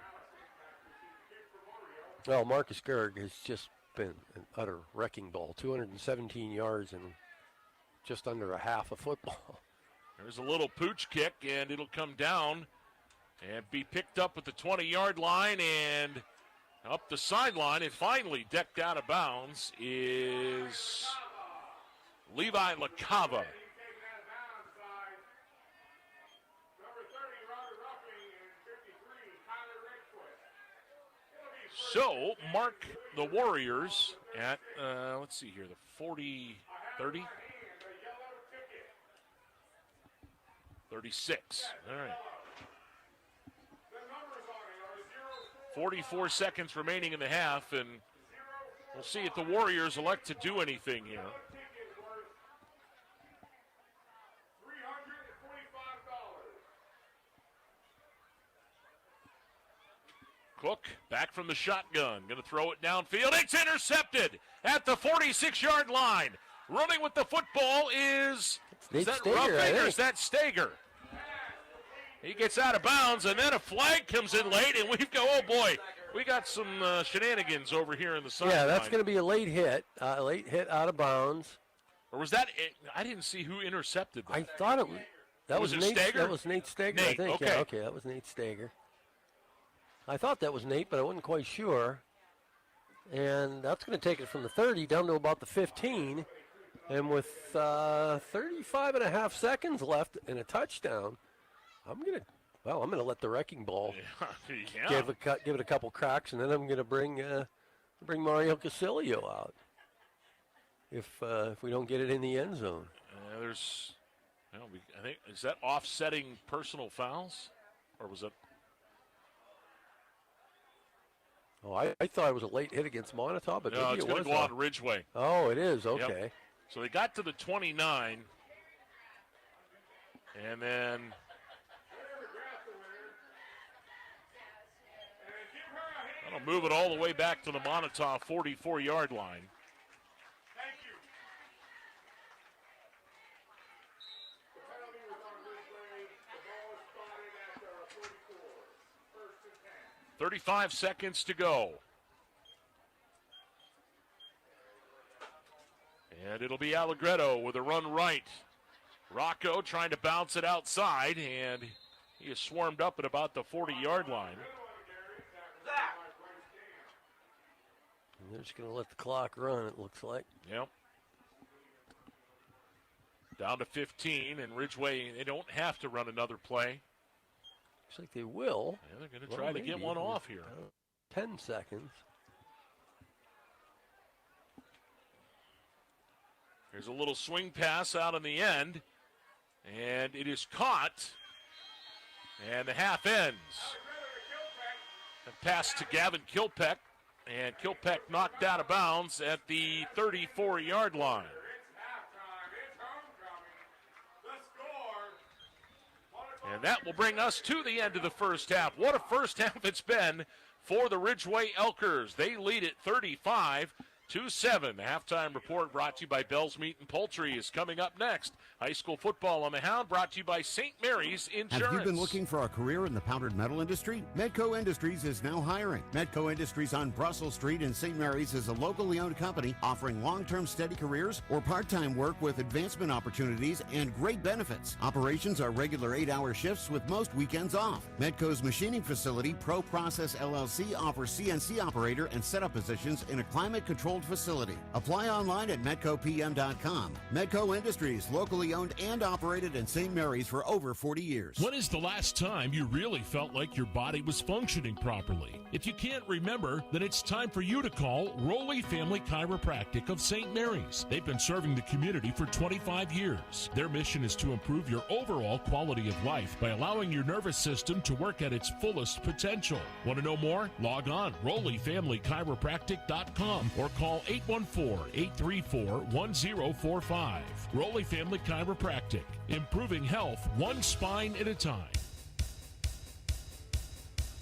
Well, Marcus Gerg has just been an utter wrecking ball. 217 yards and just under a half a football. There's a little pooch kick, and it'll come down and be picked up at the 20-yard line and up the sideline, and finally decked out of bounds is Levi LaCava. So, mark the Warriors at, let's see here, the 40, 30? 36. All right. 44 seconds remaining in the half, and we'll see if the Warriors elect to do anything here. Cook back from the shotgun, going to throw it downfield. It's intercepted at the 46-yard line. Running with the football is that Ruffing or is that Stager? He gets out of bounds, and then a flag comes in late, and we go, oh, boy, we got some shenanigans over here in the sideline. Yeah, that's going to be a late hit out of bounds. Or was that – I didn't see who intercepted that. I thought it was – that was Nate Stager? That was Nate Stager, Nate, I think. okay. Yeah, okay, that was Nate Stager. I thought that was Nate, but I wasn't quite sure. And that's going to take it from the 30 down to about the 15. And with 35 and a half seconds left and a touchdown, I'm going to Well, I'm going to let the wrecking ball Yeah. give it a couple cracks, and then I'm going to bring Mario Casilio out if we don't get it in the end zone. I think, is that offsetting personal fouls, or was it? Oh, I thought it was a late hit against Moniteau, but No, maybe it's it going was to go on Ridgway. Oh, it is. Okay. Yep. So they got to the 29, and then that'll move it all the way back to the Moniteau 44-yard line. Thank you. 35 seconds to go. And it'll be Allegretto with a run right. Rocco trying to bounce it outside, and he is swarmed up at about the 40-yard line. And they're just going to let the clock run, it looks like. Yep. Down to 15, and Ridgway, they don't have to run another play. Looks like they will. Yeah, they're going to try to get one off here. 10 seconds. There's a little swing pass out on the end, and it is caught, and the half ends. A pass to Gavin Kilpeck, and Kilpeck knocked out of bounds at the 34-yard line. And that will bring us to the end of the first half. What a first half it's been for the Ridgway Elkers. They lead it 35-7. The halftime report brought to you by Bell's Meat and Poultry is coming up next. High school football on the Hound brought to you by St. Mary's Insurance. Have you been looking for a career in the powdered metal industry? Medco Industries is now hiring. Medco Industries on Brussels Street in St. Mary's is a locally owned company offering long-term steady careers or part-time work with advancement opportunities and great benefits. Operations are regular 8-hour shifts with most weekends off. Medco's machining facility, Pro Process LLC, offers CNC operator and setup positions in a climate-controlled facility. Apply online at medcopm.com. Medco Industries, locally owned and operated in St. Mary's for over 40 years. When is the last time you really felt like your body was functioning properly? If you can't remember, then it's time for you to call Rowley Family Chiropractic of St. Mary's. They've been serving the community for 25 years. Their mission is to improve your overall quality of life by allowing your nervous system to work at its fullest potential. Want to know more? Log on RowleyFamilyChiropractic.com or call 814-834-1045. Rowley Family Chiropractic, improving health one spine at a time.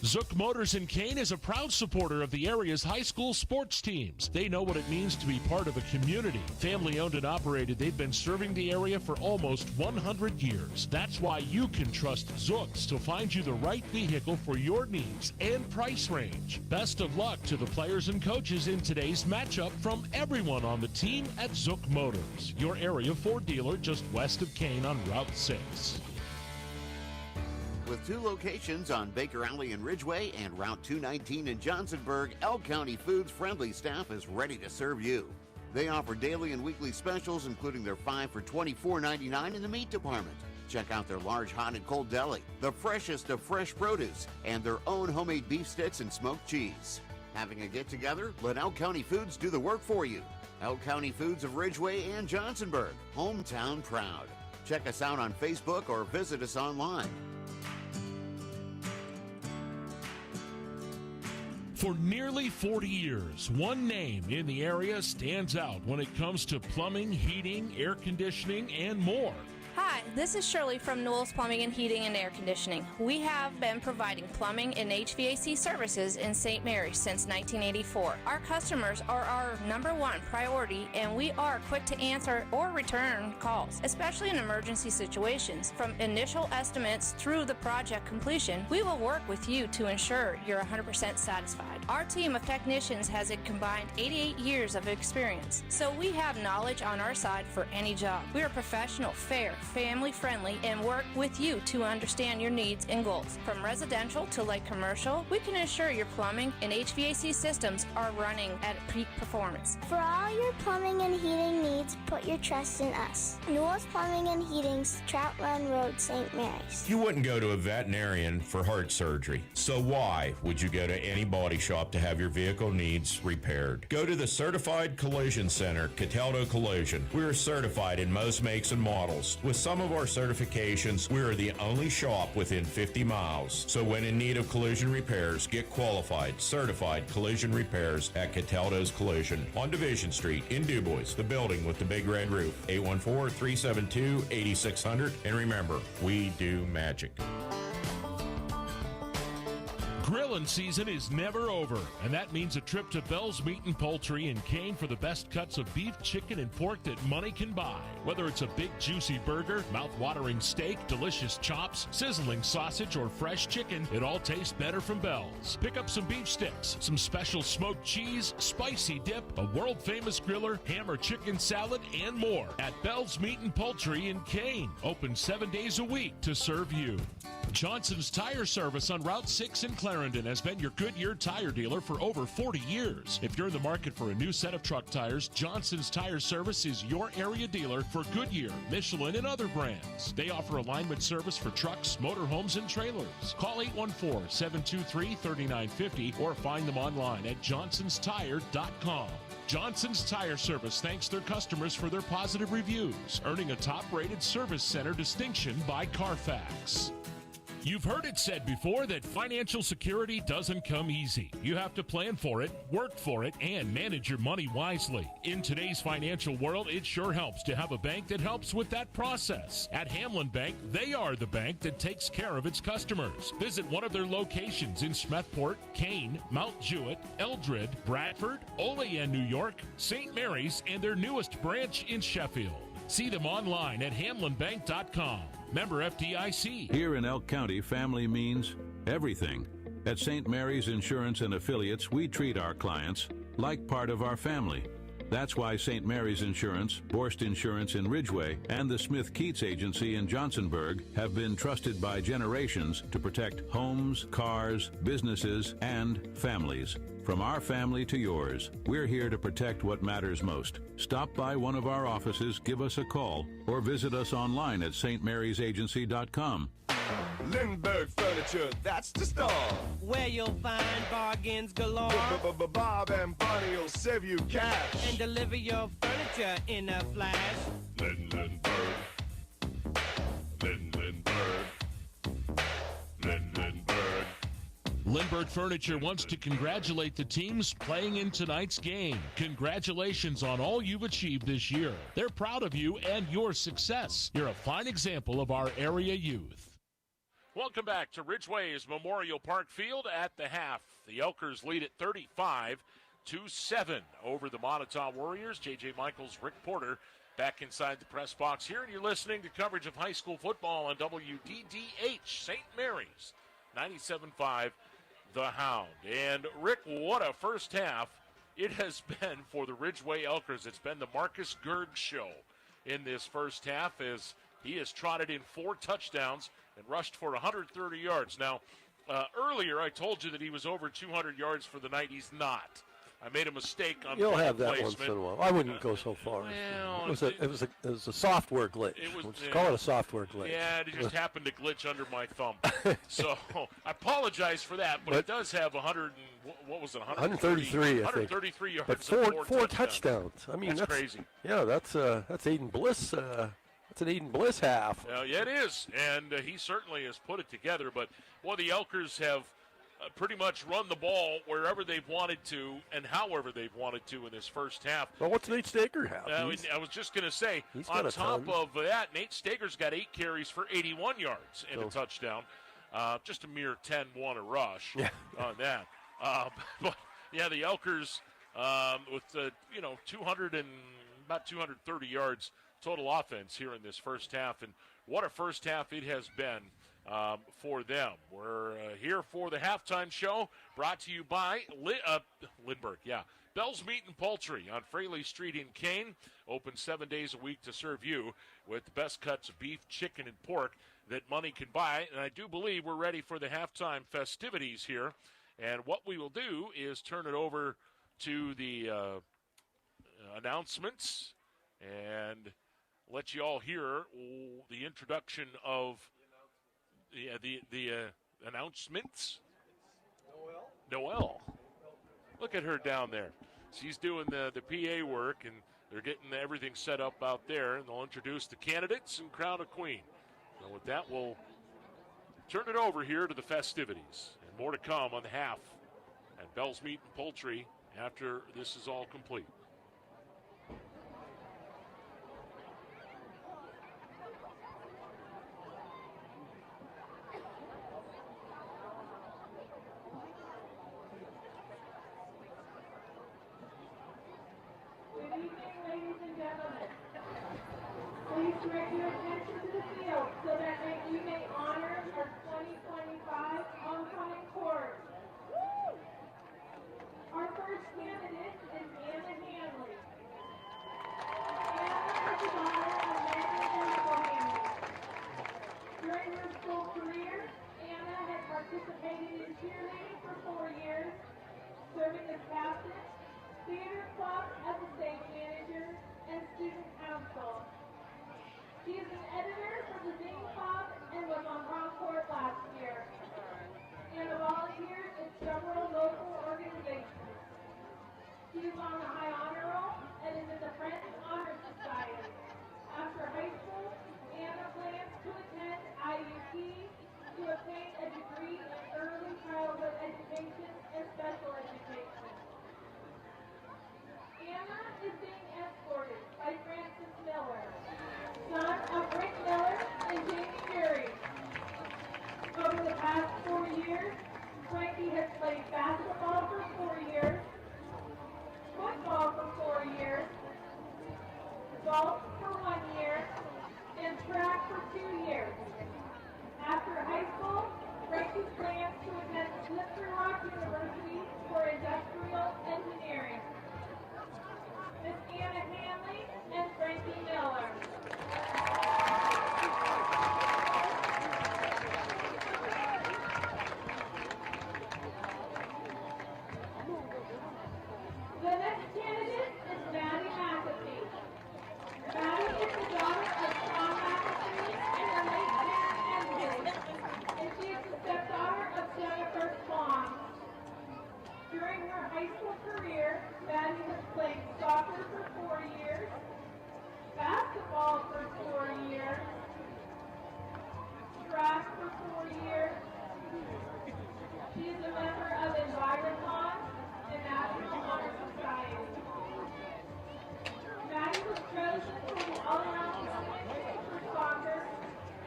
Zook Motors in Kane is a proud supporter of the area's high school sports teams. They know what it means to be part of a community. Family owned and operated, they've been serving the area for almost 100 years. That's why you can trust Zooks to find you the right vehicle for your needs and price range. Best of luck to the players and coaches in today's matchup from everyone on the team at Zook Motors, your area Ford dealer just west of Kane on Route 6. With 2 locations on Baker Alley in Ridgway and Route 219 in Johnsonburg, Elk County Foods friendly staff is ready to serve you. They offer daily and weekly specials, including their 5 for $24.99 in the meat department. Check out their large hot and cold deli, the freshest of fresh produce, and their own homemade beef sticks and smoked cheese. Having a get-together? Let Elk County Foods do the work for you. Elk County Foods of Ridgway and Johnsonburg, hometown proud. Check us out on Facebook or visit us online. For nearly 40 years, one name in the area stands out when it comes to plumbing, heating, air conditioning, and more. Hi, this is Shirley from Newell's Plumbing and Heating and Air Conditioning. We have been providing plumbing and HVAC services in St. Mary's since 1984. Our customers are our #1 priority, and we are quick to answer or return calls, especially in emergency situations. From initial estimates through the project completion, we will work with you to ensure you're 100% satisfied. Our team of technicians has a combined 88 years of experience, so we have knowledge on our side for any job. We are professional, fair, family family-friendly, and work with you to understand your needs and goals. From residential to light commercial, we can ensure your plumbing and HVAC systems are running at peak performance. For all your plumbing and heating needs, put your trust in us. Newell's Plumbing and Heating's Trout Run Road, St. Mary's. You wouldn't go to a veterinarian for heart surgery. So why would you go to any body shop to have your vehicle needs repaired? Go to the Certified Collision Center, Cataldo Collision. We are certified in most makes and models. With some of our certifications, we are the only shop within 50 miles. So when in need of collision repairs, get qualified, certified collision repairs at Cataldo's Collision on Division Street in DuBois, the building with the big red roof. 814-372-8600. And remember, we do magic. Grilling season is never over, and that means a trip to Bell's Meat and Poultry in Kane for the best cuts of beef, chicken, and pork that money can buy. Whether it's a big juicy burger, mouth-watering steak, delicious chops, sizzling sausage, or fresh chicken, it all tastes better from Bell's. Pick up some beef sticks, some special smoked cheese, spicy dip, a world-famous griller, ham or chicken salad, and more at Bell's Meat and Poultry in Kane. Open 7 days a week to serve you. Johnson's Tire Service on Route 6 in Clarendon has been your Goodyear tire dealer for over 40 years. If you're in the market for a new set of truck tires, Johnson's Tire Service is your area dealer for Goodyear, Michelin, and other brands. They offer alignment service for trucks, motorhomes, and trailers. Call 814-723-3950 or find them online at johnsonstire.com. Johnson's Tire Service thanks their customers for their positive reviews, earning a top-rated service center distinction by Carfax. You've heard it said before that financial security doesn't come easy. You have to plan for it, work for it, and manage your money wisely. In today's financial world, it sure helps to have a bank that helps with that process. At Hamlin Bank, they are the bank that takes care of its customers. Visit one of their locations in Smethport, Kane, Mount Jewett, Eldred, Bradford, Olean, New York, St. Mary's, and their newest branch in Sheffield. See them online at hamlinbank.com. Member FDIC. Here in Elk County, family means everything. At St. Mary's Insurance and Affiliates, we treat our clients like part of our family. That's why St. Mary's Insurance, Borst Insurance in Ridgway, and the Smith Keats Agency in Johnsonburg have been trusted by generations to protect homes, cars, businesses, and families. From our family to yours, we're here to protect what matters most. Stop by one of our offices, give us a call, or visit us online at stmarysagency.com. Lindbergh Furniture, that's the star. Where you'll find bargains galore. Bob and Bonnie will save you cash. And deliver your furniture in a flash. Lindbergh. Lindbergh Furniture wants to congratulate the teams playing in tonight's game. Congratulations on all you've achieved this year. They're proud of you and your success. You're a fine example of our area youth. Welcome back to Ridgway's Memorial Park Field at the half. The Elkers lead at 35-7 over the Moniteau Warriors. J.J. Michaels, Rick Porter back inside the press box here, and you're listening to coverage of high school football on WDDH St. Mary's 97.5 The Hound. And Rick, what a first half it has been for the Ridgway Elkers. It's been the Marcus Gerg show in this first half as he has trotted in 4 touchdowns and rushed for 130 yards. Now, earlier I told you that he was over 200 yards for the night. He's not. I made a mistake on You'll have that placement. once in a while. I wouldn't go so far. Well, it was a software glitch. Let's call it a software glitch. Yeah, it just happened to glitch under my thumb. So I apologize for that, but it does have 133, I think. 133 yards. But four touchdowns. I mean, that's crazy. Yeah, that's Aiden Bliss. That's an Aiden Bliss half. Yeah, it is, and he certainly has put it together. But the Elkers have pretty much run the ball wherever they've wanted to and however they've wanted to in this first half. Well, what's Nate Staker have? I was just going to say, on top of that, Nate Staker's got 8 carries for 81 yards and a touchdown. Just a mere 10-1 a rush on that. But, yeah, the Elkers with, 200 and about 230 yards total offense here in this first half. And what a first half it has been for them. We're here for the halftime show brought to you by Lindbergh. Yeah, Bell's Meat and Poultry on Fraley Street in Kane. Open 7 days a week to serve you with the best cuts of beef, chicken, and pork that money can buy. And I do believe we're ready for the halftime festivities here. And what we will do is turn it over to the announcements and let you all hear the introduction of the announcements. Noelle. Look at her down there. She's doing the PA work, and they're getting everything set up out there, and they'll introduce the candidates and crown a queen. And with that, we'll turn it over here to the festivities. And more to come on the half at Bell's Meat and Poultry after this is all complete. Please direct your attention to the field so that we may honor our 2025 homecoming court. Our first candidate is Anna Hanley. Anna is the daughter of Megan and Hanley. During her school career, Anna had participated in cheerleading for 4 years, serving as captain, theater club as a stage manager, and student council. She is an editor for the Zing Club and was on Concord last year. Anna volunteers in several local organizations. She is on the High Honor Roll and is in the French Honor Society. After high school, Anna plans to attend IUT to obtain a degree in early childhood education and special education. Anna is being escorted by Francis Miller, son of Rick Miller and Jamie Gary. Over the past 4 years, Frankie has played basketball for 4 years, football for 4 years, golf for 1 year, and track for 2 years. After high school, Frankie plans to attend Slippery Rock University for industrial engineering. Miss Anna Hanley and Frankie Miller. The next candidate is Maddie McAfee. Maddie is the daughter of Tom McAfee and her late parent Emily, and she is the stepdaughter of Jennifer Swan. During her high school career, Maddie has played soccer for 4 years, basketball for 4 years, track for 4 years. She is a member of Environment and National Honor Society. Maddie was chosen for the all-around distinction for soccer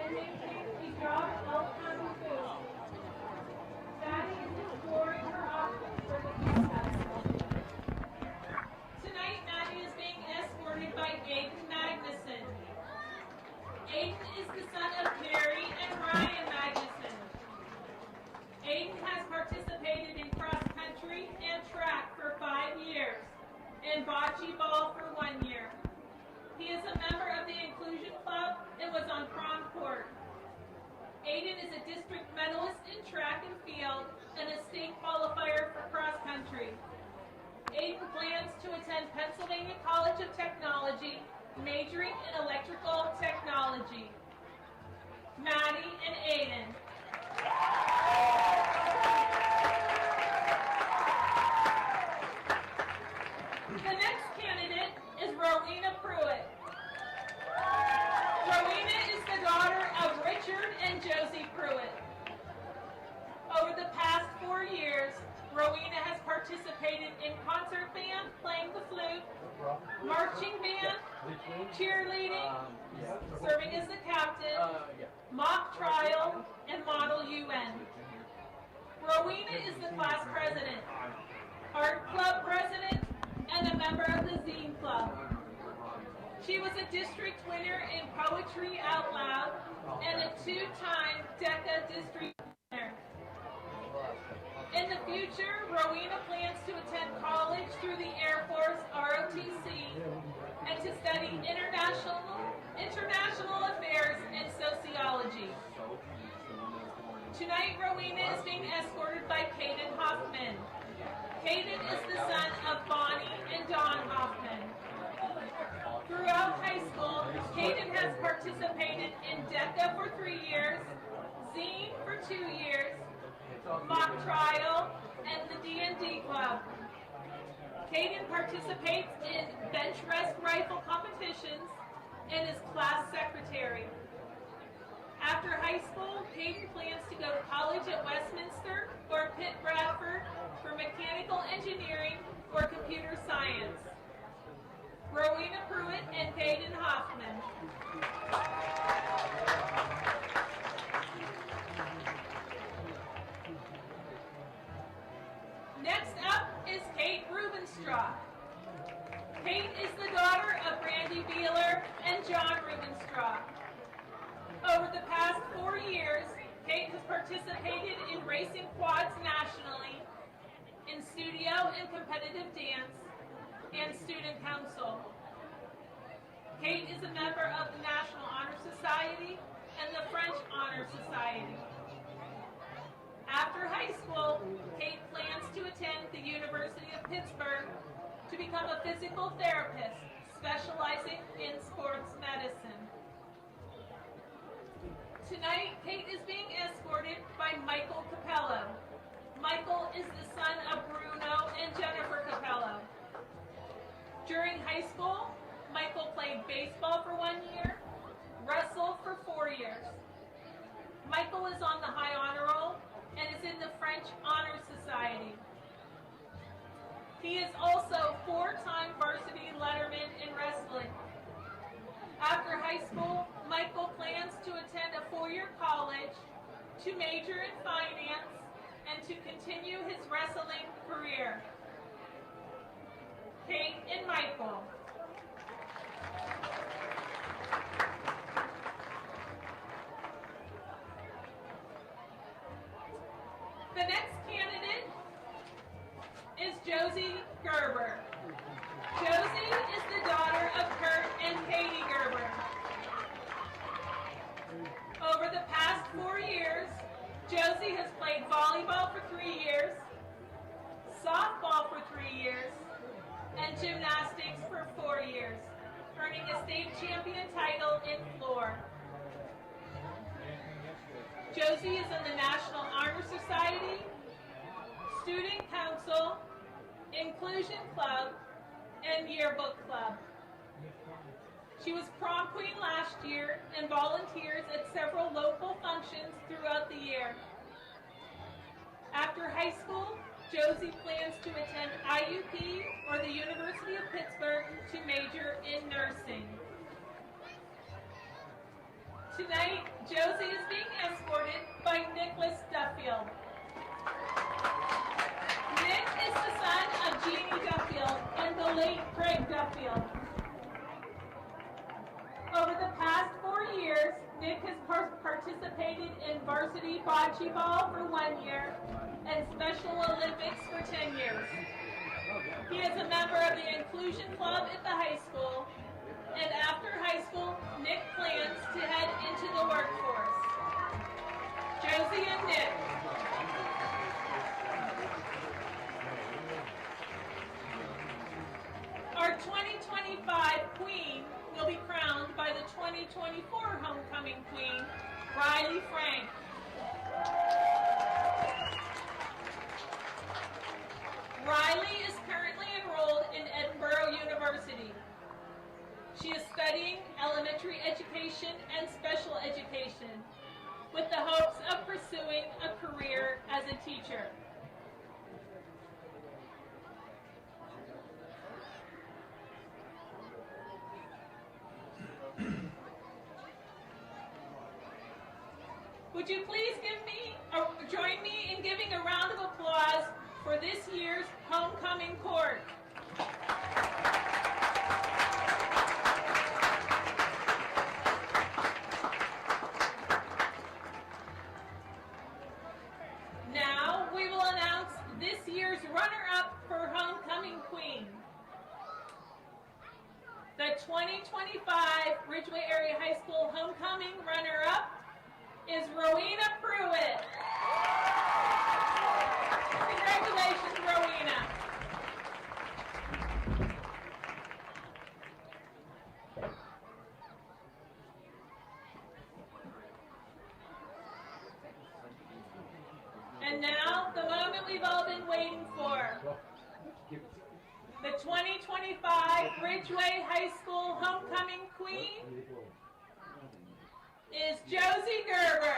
and maintains a job at El County Food. Maddie is exploring her options for the future. Tonight, Maddie is being escorted by Aiden Magnuson. Aiden is the son of Mary and Ryan Magnuson. Aiden has participated in cross country and track for 5 years and bocce ball for 1 year. He is a member of the Inclusion Club and was on prom court. Aiden is a district medalist in track and field and a state qualifier for cross country. Aiden plans to attend Pennsylvania College of Technology, majoring in electrical technology. Maddie and Aiden. The next candidate is Rowena Pruitt. Rowena is the daughter of Richard and Josie Pruitt. Over the past 4 years, Rowena has participated in concert band, playing the flute, marching band, cheerleading, serving as the captain, mock trial, and Model UN. Rowena is the class president, art club president, and a member of the Zine Club. She was a district winner in Poetry Out Loud and a 2-time DECA district winner. In the future, future, Rowena plans to attend college through the Air Force ROTC and to study international affairs and sociology. Tonight, Rowena is being escorted by Caden Hoffman. Caden is the son of Bonnie and Don Hoffman. Throughout high school, Caden has participated in DECA for 3 years, Zine for 2 years, Mock Trial, and the D&D Club. Caden participates in bench rest rifle competitions and is class secretary. After high school, Caden plans to go to college at Westminster or Pitt Bradford for mechanical engineering or computer science. Rowena Pruitt and Caden Hoffman. Next up is Kate Rubenstraw. Kate is the daughter of Randy Beeler and John Rubenstraw. Over the past 4 years, Kate has participated in racing quads nationally, in studio and competitive dance, and student council. Kate is a member of the National Honor Society and the French Honor Society. After high school, Kate plans to attend the University of Pittsburgh to become a physical therapist, specializing in sports medicine. Tonight, Kate is being escorted by Michael Capello. Michael is the son of Bruno and Jennifer Capello. During high school, Michael played baseball for 1 year, wrestled for 4 years. Michael is on the High Honor Roll and is in the French Honor Society. He is also 4-time varsity letterman in wrestling. After high school, Michael plans to attend a 4-year college, to major in finance, and to continue his wrestling career. Kate and Michael. The next candidate is Josie Gerber. Josie is the daughter of Kurt and Katie Gerber. Over the past 4 years, Josie has played volleyball for 3 years, softball for 3 years, and gymnastics for 4 years, earning a state champion title in floor. Josie is in the National Honor Society, Student Council, Inclusion Club, and Yearbook Club. She was prom queen last year and volunteers at several local functions throughout the year. After high school, Josie plans to attend IUP or the University of Pittsburgh to major in nursing. Tonight, Josie is being escorted by Nicholas Duffield. Nick is the son of Jeannie Duffield and the late Craig Duffield. Over the past 4 years, Nick has participated in varsity bocce ball for 1 year and Special Olympics for 10 years. He is a member of the Inclusion Club at the high school, and after high school, Nick plans to head into the workforce. Josie and Nick. Our 2025 queen will be crowned by the 2024 homecoming queen, Riley Frank. Riley is currently enrolled in Edinburgh University. She is studying elementary education and special education with the hopes of pursuing a career as a teacher. Would you please join me in giving a round of applause for this year's homecoming court? Now we will announce this year's runner-up for Homecoming Queen. The 2025 Ridgway Area High School Homecoming runner-up is Rowena Pruitt. Congratulations, Rowena. And now, the moment we've all been waiting for. The 2025 Ridgway High School Homecoming Queen is Josie Gerber.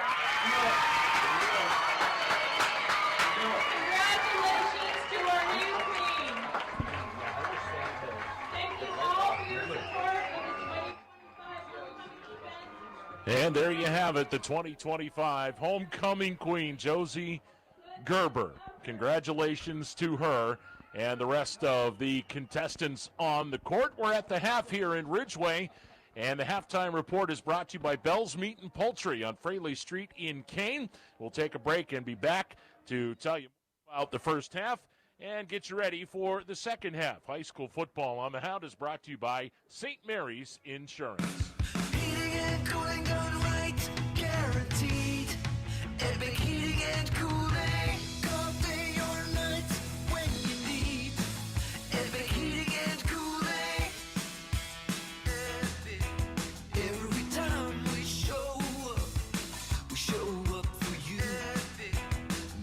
Congratulations to our new queen. Thank you all for your support of the 2025 Homecoming event. And there you have it, the 2025 Homecoming Queen, Josie Gerber. Congratulations to her and the rest of the contestants on the court. We're at the half here in Ridgway, and the halftime report is brought to you by Bell's Meat and Poultry on Fraley Street in Kane. We'll take a break and be back to tell you about the first half and get you ready for the second half. High school football on the Hound is brought to you by St. Mary's Insurance. Heating and cooling done right, guaranteed. Epic heating and cooling. All day or night when you need. Epic heating and cooling. Epic. Every time we show up for you. Epic.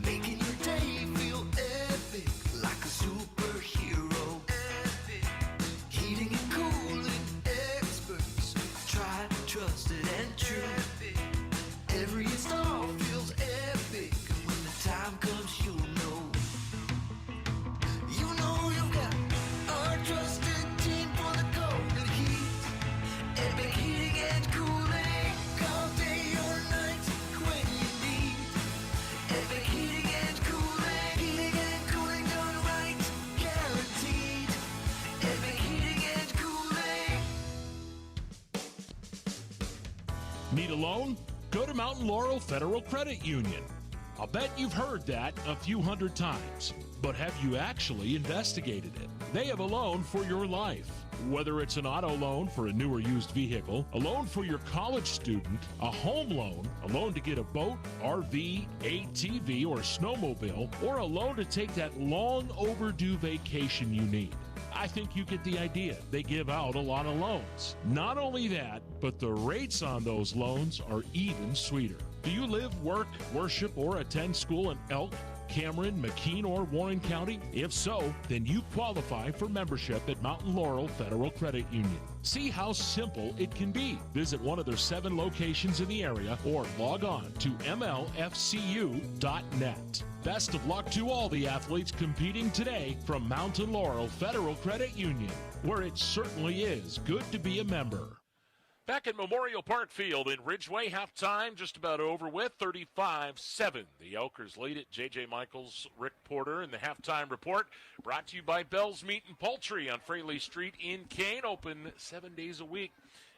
Making your day feel epic like a superhero. Epic. Heating and cooling experts. Tried, trusted, and true. Epic. Every install feels epic. When the time comes, you'll know. You know you've got our trusted team for the golden heat. Epic heating and cooling. All day or night when you need. Epic heating and cooling. Heating and cooling done right. Guaranteed. Epic heating and cooling. Need a loan? Go to Mountain Laurel Federal Credit Union. I'll bet you've heard that a few hundred times, but have you actually investigated it? They have a loan for your life. Whether it's an auto loan for a new or used vehicle, a loan for your college student, a home loan, a loan to get a boat, RV, ATV, or snowmobile, or a loan to take that long overdue vacation you need. I think you get the idea. They give out a lot of loans. Not only that, but the rates on those loans are even sweeter. Do you live, work, worship, or attend school in Elk, Cameron, McKean, or Warren County? If so, then you qualify for membership at Mountain Laurel Federal Credit Union. See how simple it can be. Visit one of their 7 locations in the area or log on to mlfcu.net. Best of luck to all the athletes competing today from Mountain Laurel Federal Credit Union, where it certainly is good to be a member. Back at Memorial Park Field in Ridgway, halftime just about over with, 35-7. The Elkers lead it. J.J. Michaels, Rick Porter, and the halftime report brought to you by Bell's Meat and Poultry on Fraley Street in Kane, open 7 days a week.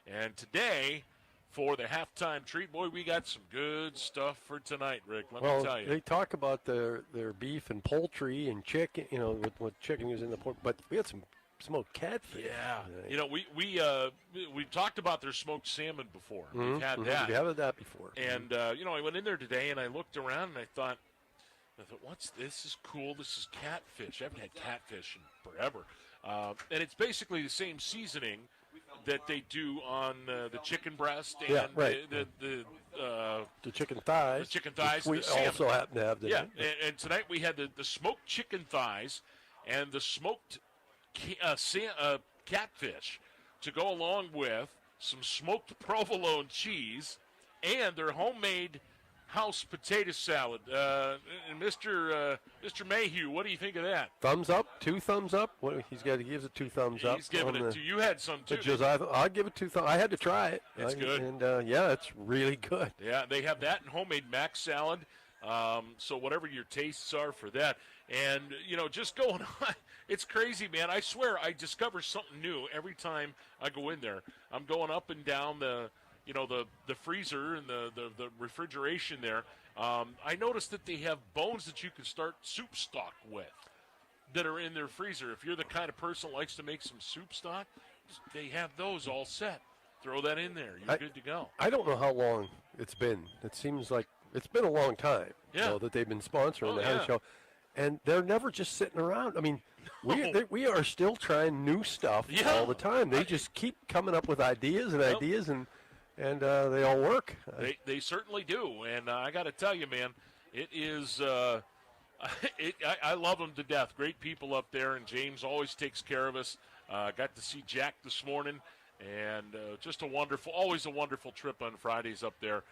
And today, for the halftime treat, boy, we got some good stuff for tonight, Rick. Let me tell you. They talk about their beef and poultry and chicken, what chicken is in the pork, but we had some smoked catfish. Yeah. We talked about their smoked salmon before. Mm-hmm. We've had that. We've had that before. And, I went in there today and I looked around and I thought, what's this? This is cool. This is catfish. I haven't had catfish in forever. And it's basically the same seasoning that they do on the chicken breast and the chicken thighs. The chicken thighs. We also happen to have and tonight we had the smoked chicken thighs and the smoked catfish to go along with some smoked provolone cheese and their homemade house potato salad. And Mr. Mayhew, what do you think of that? Thumbs up, 2 thumbs up. He gives it 2 thumbs up. He's giving it 2. You had some too. I'll give it 2 thumbs. I had to try it. It's good. And it's really good. Yeah, they have that and homemade mac salad. So whatever your tastes are for that. And, just going on, it's crazy, man. I swear I discover something new every time I go in there. I'm going up and down the freezer and the refrigeration there, I noticed that they have bones that you can start soup stock with that are in their freezer. If you're the kind of person that likes to make some soup stock, they have those all set. Throw that in there. You're good to go. I don't know how long it's been. It seems like it's been a long time that they've been sponsoring the house show. And they're never just sitting around. I mean, we are still trying new stuff all the time. They just keep coming up with ideas and ideas, and they all work. They certainly do. And I got to tell you, man, it is I love them to death. Great people up there, and James always takes care of us. Got to see Jack this morning, and just always a wonderful trip on Fridays up there.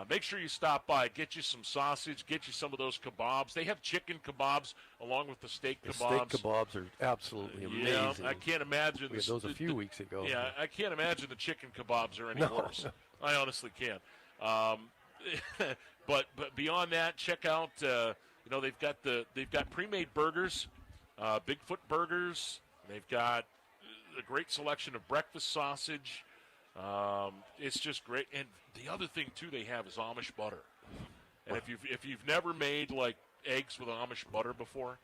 Make sure you stop by. Get you some sausage. Get you some of those kebabs. They have chicken kebabs along with the steak kebabs. The steak kebabs are absolutely amazing. Yeah, I can't imagine. We had those a few weeks ago. Yeah, I can't imagine the chicken kebabs are any worse. I honestly can't. But beyond that, check out. They've got pre-made burgers, Bigfoot burgers. They've got a great selection of breakfast sausage. It's just great. And the other thing too they have is Amish butter. And if you've never made like eggs with Amish butter before,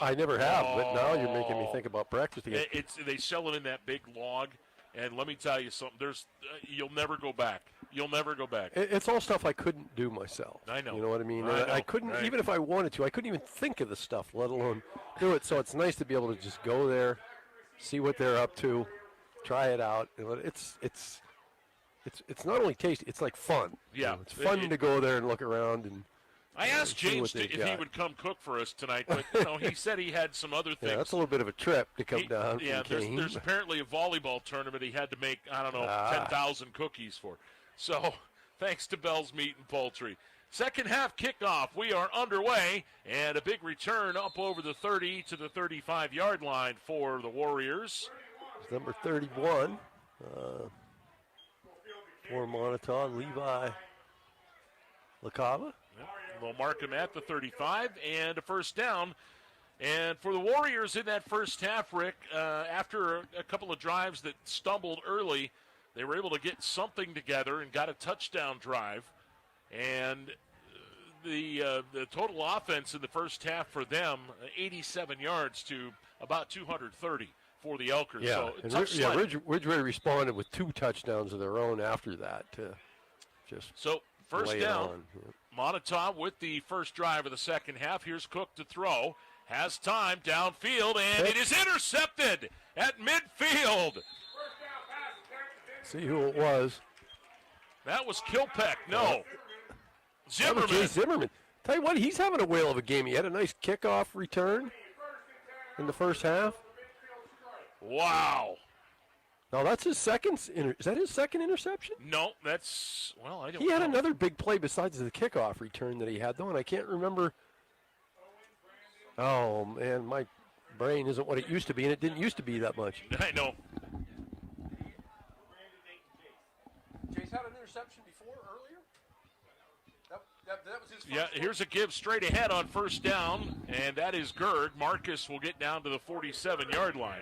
I never have, but now you're making me think about breakfast again. They sell it in that big log, and let me tell you something. You'll never go back. You'll never go back. It's all stuff I couldn't do myself. I know. You know what I mean? I couldn't, right. Even if I wanted to, I couldn't even think of the stuff, let alone do it. So it's nice to be able to just go there, see what they're up to, try it out. It's not only tasty; it's like fun. Yeah, it's fun to go there and look around. And I asked James if he would come cook for us tonight, but he said he had some other things. Yeah, that's a little bit of a trip to come down. Yeah, from there's apparently a volleyball tournament he had to make 10,000 cookies for. So thanks to Bell's Meat and Poultry. Second half kickoff. We are underway, and a big return up over the 30 to the 35-yard line for the Warriors. It's number 31 for Moniteau, Levi LaCava. They'll mark him at the 35, and a first down. And for the Warriors in that first half, Rick, after a couple of drives that stumbled early, they were able to get something together and got a touchdown drive. And the total offense in the first half for them, 87 yards to about 230 for the Elkers. Yeah, so Ridgway responded with 2 touchdowns of their own after that to just first lay down. it on. Yeah. Moniteau with the first drive of the second half. Here's Cook to throw. Has time downfield, and it is intercepted at midfield. See who it was. That was Kilpeck. No. Zimmerman. That was Jay Zimmerman. Tell you what, he's having a whale of a game. He had a nice kickoff return in the first half. Wow. Now, that's his second. Is that his second interception? No, that's, I don't know. He had another big play besides the kickoff return that he had, though, and I can't remember. Oh, man, my brain isn't what it used to be, and it didn't used to be that much. I know. Jay's had an interception before, earlier? That was his first Yeah, here's a give straight ahead on first down, and that is Gerg. Marcus will get down to the 47-yard line.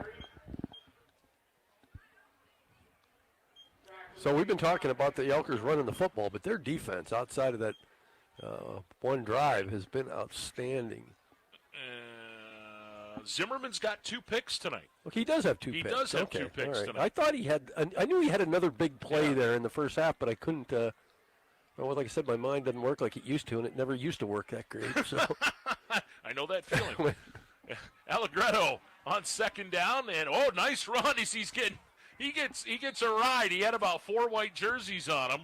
So we've been talking about the Elkers running the football, but their defense outside of that one drive has been outstanding. Zimmerman's got 2 picks tonight. Okay, he does have 2 picks. He does have 2 picks right. tonight. I thought he had. I knew he had another big play there in the first half, but I couldn't. Like I said, my mind doesn't work like it used to, and it never used to work that great. So. I know that feeling. Allegretto on second down, and nice run. He gets a ride. He had about 4 white jerseys on him,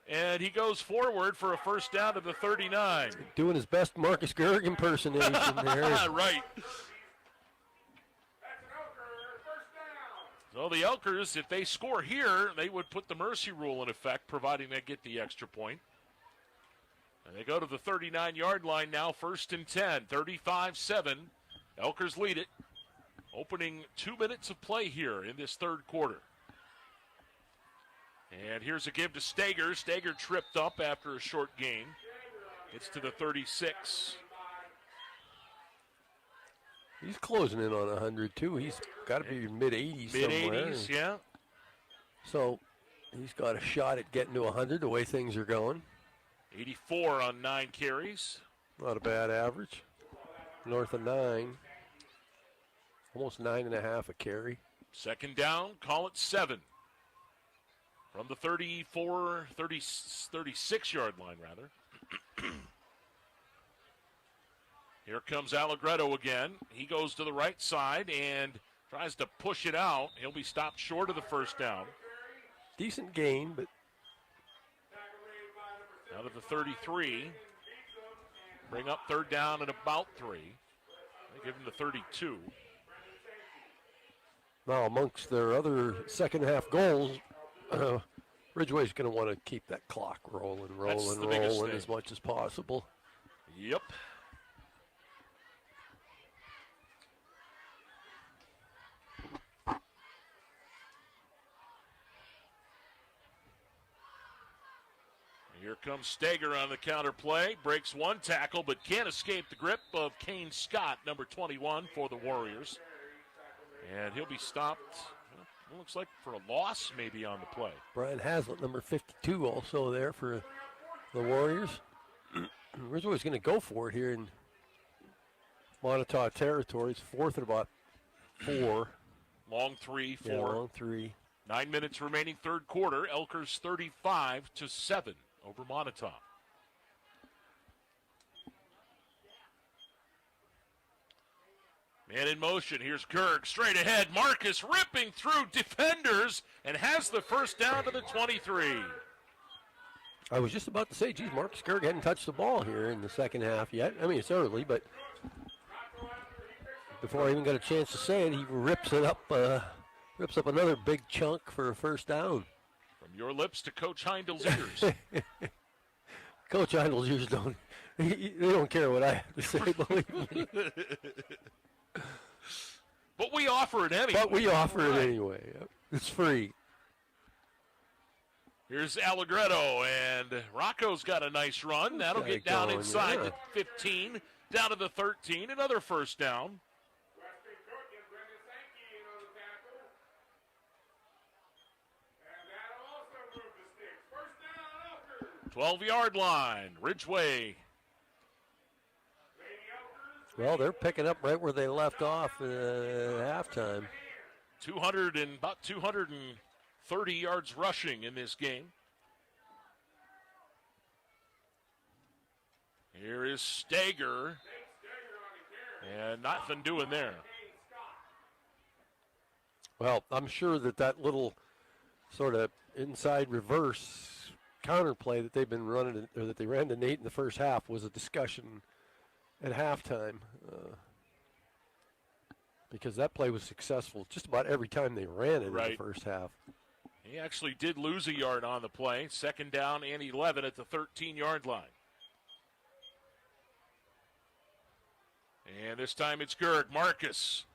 and he goes forward for a first down to the 39. Doing his best Marcus Gerg impersonation there. Right. So the Elkers, if they score here, they would put the mercy rule in effect, providing they get the extra point. And they go to the 39-yard line now, first and 10, 35-7. Elkers lead it. Opening 2 minutes of play here in this third quarter. And here's a give to Stager. Stager tripped up after a short gain. Gets to the 36. He's closing in on 100, too. He's got to be mid-80s somewhere. Mid-80s, yeah. So he's got a shot at getting to 100 the way things are going. 84 on 9 carries. Not a bad average. North of 9. Almost 9.5 a carry. Second down, call it 7. From the 36-yard line, rather. Here comes Allegretto again. He goes to the right side and tries to push it out. He'll be stopped short of the first down. Decent gain, but out of the 33. Bring up third down at about 3. They give him the 32. now amongst their other second half goals, Ridgway's going to want to keep that clock rolling as much as possible. Yep. Here comes Steger on the counter play. Breaks one tackle, but can't escape the grip of Kane Scott, number 21 for the Warriors. And he'll be stopped, well, looks like for a loss maybe on the play. Brian Haslett, number 52, also there for the Warriors. Ridgway's going to go for it here in Moniteau territory. It's fourth and about 4. Long 3, 4. Yeah, long 3. 9 minutes remaining, third quarter. Elkers 35-7 over Moniteau. Man in motion. Here's Gerg straight ahead. Marcus ripping through defenders and has the first down to the 23. I was just about to say, geez, Marcus Gerg hadn't touched the ball here in the second half yet. I mean, it's early, but before I even got a chance to say it, he rips up another big chunk for a first down. From your lips to Coach Heindel's ears. Coach Heindel's ears they don't care what I have to say, believe me. But we offer it anyway. Yep. It's free. Here's Allegretto, and Rocco's got a nice run. That'll get down inside the 15, down to the 13. Another first down. 12-yard line, Ridgway. Well, they're picking up right where they left off at halftime. About 230 yards rushing in this game. Here is Steger. And nothing doing there. Well, I'm sure that little sort of inside reverse counterplay that they've been running, or that they ran to Nate in the first half, was a discussion at halftime, because that play was successful just about every time they ran it in the first half. He actually did lose a yard on the play. Second down and 11 at the 13-yard line. And this time it's Gerg. Marcus,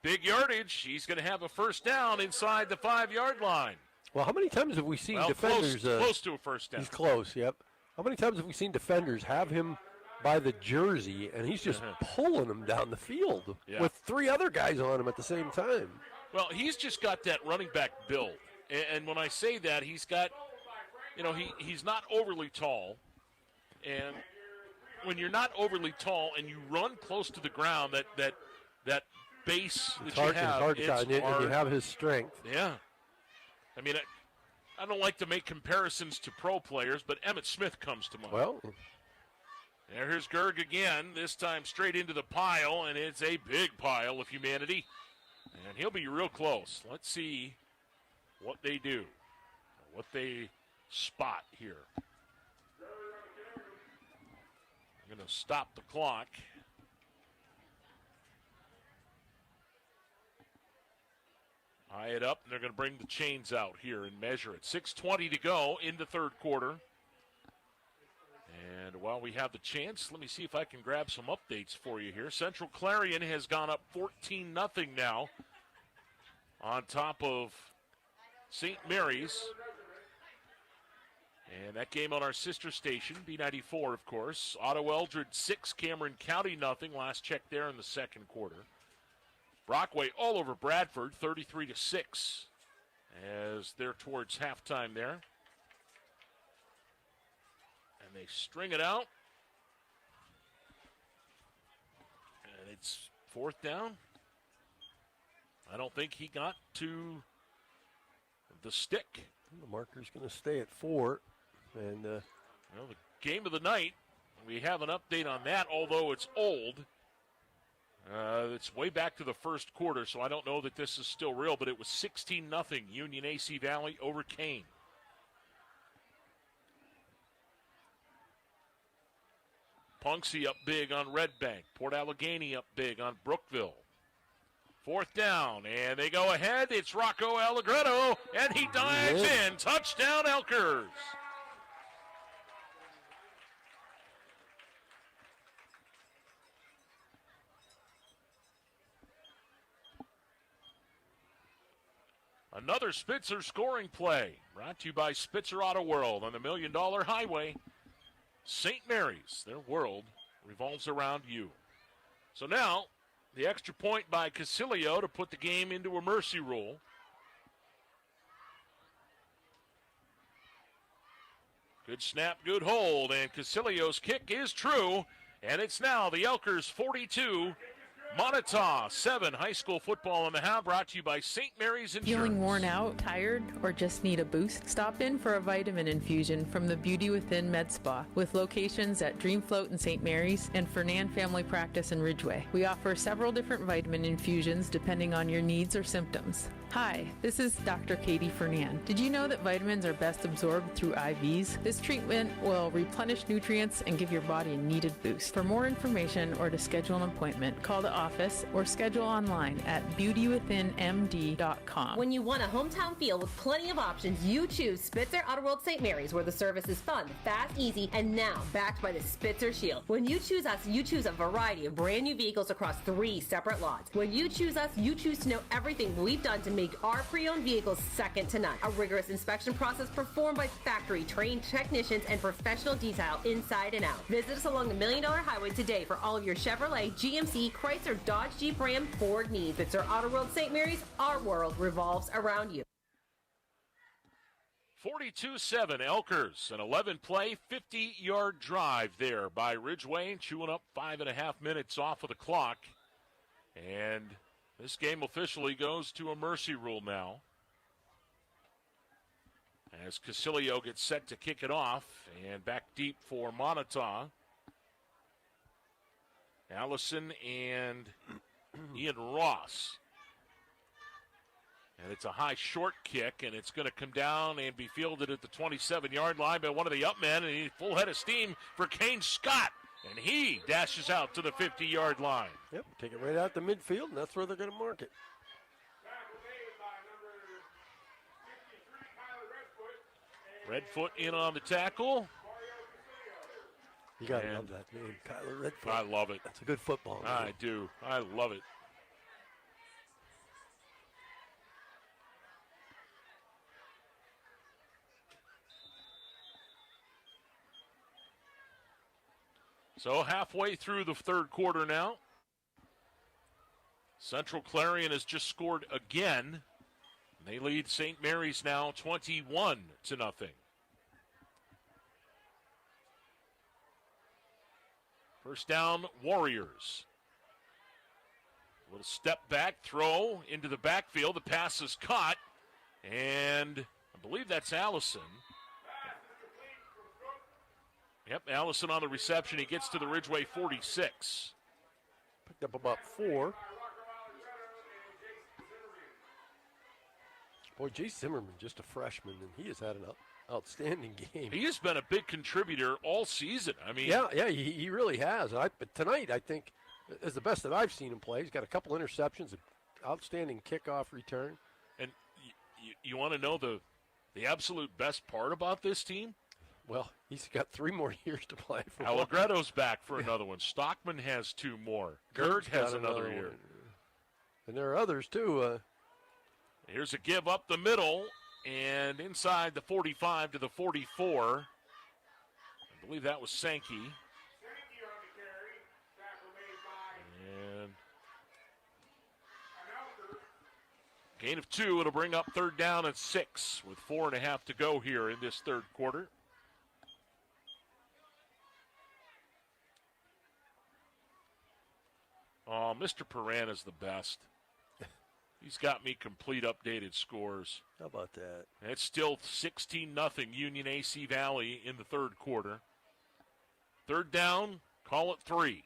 big yardage. He's going to have a first down inside the 5-yard line. Well, how many times have we seen defenders... Close to a first down. He's close, yep. How many times have we seen defenders have him by the jersey, and he's just pulling him down the field with 3 other guys on him at the same time? Well, he's just got that running back build. And when I say that, he's got, he's not overly tall. And when you're not overly tall and you run close to the ground, that base It's that hard, you have, it's hard to count, and you have his strength. Yeah. I mean, I don't like to make comparisons to pro players, but Emmitt Smith comes to mind. Well, here's Gerg again, this time straight into the pile, and it's a big pile of humanity. And he'll be real close. Let's see what they do, what they spot here. I'm going to stop the clock. High it up, and they're going to bring the chains out here and measure it. 6:20 to go in the third quarter. And while we have the chance, let me see if I can grab some updates for you here. Central Clarion has gone up 14-0 now on top of St. Mary's. And that game on our sister station, B94, of course. Otto Eldred 6, Cameron County 0. Last check there in the second quarter. Brockway all over Bradford, 33-6, as they're towards halftime there. And And they string it out. And it's 4th down. I don't think he got to the stick. The marker's going to stay at 4. And the game of the night, we have an update on that, although it's old. It's way back to the first quarter, so I don't know that this is still real, but it was 16-0 Union AC Valley over Kane. Punxsutawney up big on Red Bank. Port Allegany up big on Brookville. 4th down, and they go ahead. It's Rocco Allegretto, and he dives in. Touchdown, Elkers. Another Spitzer scoring play, brought to you by Spitzer Auto World on the $1 Million Highway. St. Mary's, their world revolves around you. So now, the extra point by Casilio to put the game into a mercy rule. Good snap, good hold, and Casilio's kick is true, and it's now the Elkers 42, Moniteau 7. High school football in the How, brought to you by St. Mary's Insurance. Feeling worn out, tired, or just need a boost? Stop in for a vitamin infusion from the Beauty Within Med Spa, with locations at Dream Float in St. Mary's and Fernand Family Practice in Ridgway. We offer several different vitamin infusions depending on your needs or symptoms. Hi, this is Dr. Katie Fernand. Did you know that vitamins are best absorbed through IVs? This treatment will replenish nutrients and give your body a needed boost. For more information or to schedule an appointment, call the office or schedule online at beautywithinmd.com. When you want a hometown feel with plenty of options, you choose Spitzer Auto World St. Mary's, where the service is fun, fast, easy, and now backed by the Spitzer Shield. When you choose us, you choose a variety of brand new vehicles across 3 separate lots. When you choose us, you choose to know everything we've done to make our pre-owned vehicles second to none. A rigorous inspection process performed by factory-trained technicians and professional detail inside and out. Visit us along the $1 Million Highway today for all of your Chevrolet, GMC, Chrysler, Dodge, Jeep, Ram, Ford needs. It's our Auto World St. Mary's. Our world revolves around you. 42-7 Elkers, an 11-play, 50-yard drive there by Ridgway, chewing up 5.5 minutes off of the clock. And this game officially goes to a mercy rule now, as Casilio gets set to kick it off, and back deep for Moniteau. Allison and Ian Ross. And it's a high short kick, and it's going to come down and be fielded at the 27-yard line by one of the up men, and he's full head of steam for Kane Scott. And he dashes out to the 50-yard line. Yep, take it right out to midfield, and that's where they're going to mark it. Redfoot in on the tackle. You got to love that name, Kyler Redfoot. I love it. That's a good football name. I do. I love it. So halfway through the third quarter now. Central Clarion has just scored again. They lead St. Mary's now 21-0. First down, Warriors. A little step back throw into the backfield. The pass is caught, and I believe that's Allison. Yep, Allison on the reception. He gets to the Ridgway 46. Picked up about 4. Boy, Jay Zimmerman, just a freshman, and he has had an outstanding game. He has been a big contributor all season. I mean, yeah, he really has. But tonight, I think, is the best that I've seen him play. He's got a couple interceptions, an outstanding kickoff return. And you want to know the absolute best part about this team? Well, he's got 3 more years to play. For Allegretto's back for another one. Stockman has 2 more. Gerd has another year. One. And there are others, too. Here's a give up the middle, and inside the 45 to the 44. I believe that was Sankey. And gain of 2. It'll bring up third down at 6 with 4.5 to go here in this third quarter. Oh, Mr. Paran is the best. He's got me complete updated scores. How about that? It's still 16-0 Union AC Valley in the third quarter. Third down, call it 3.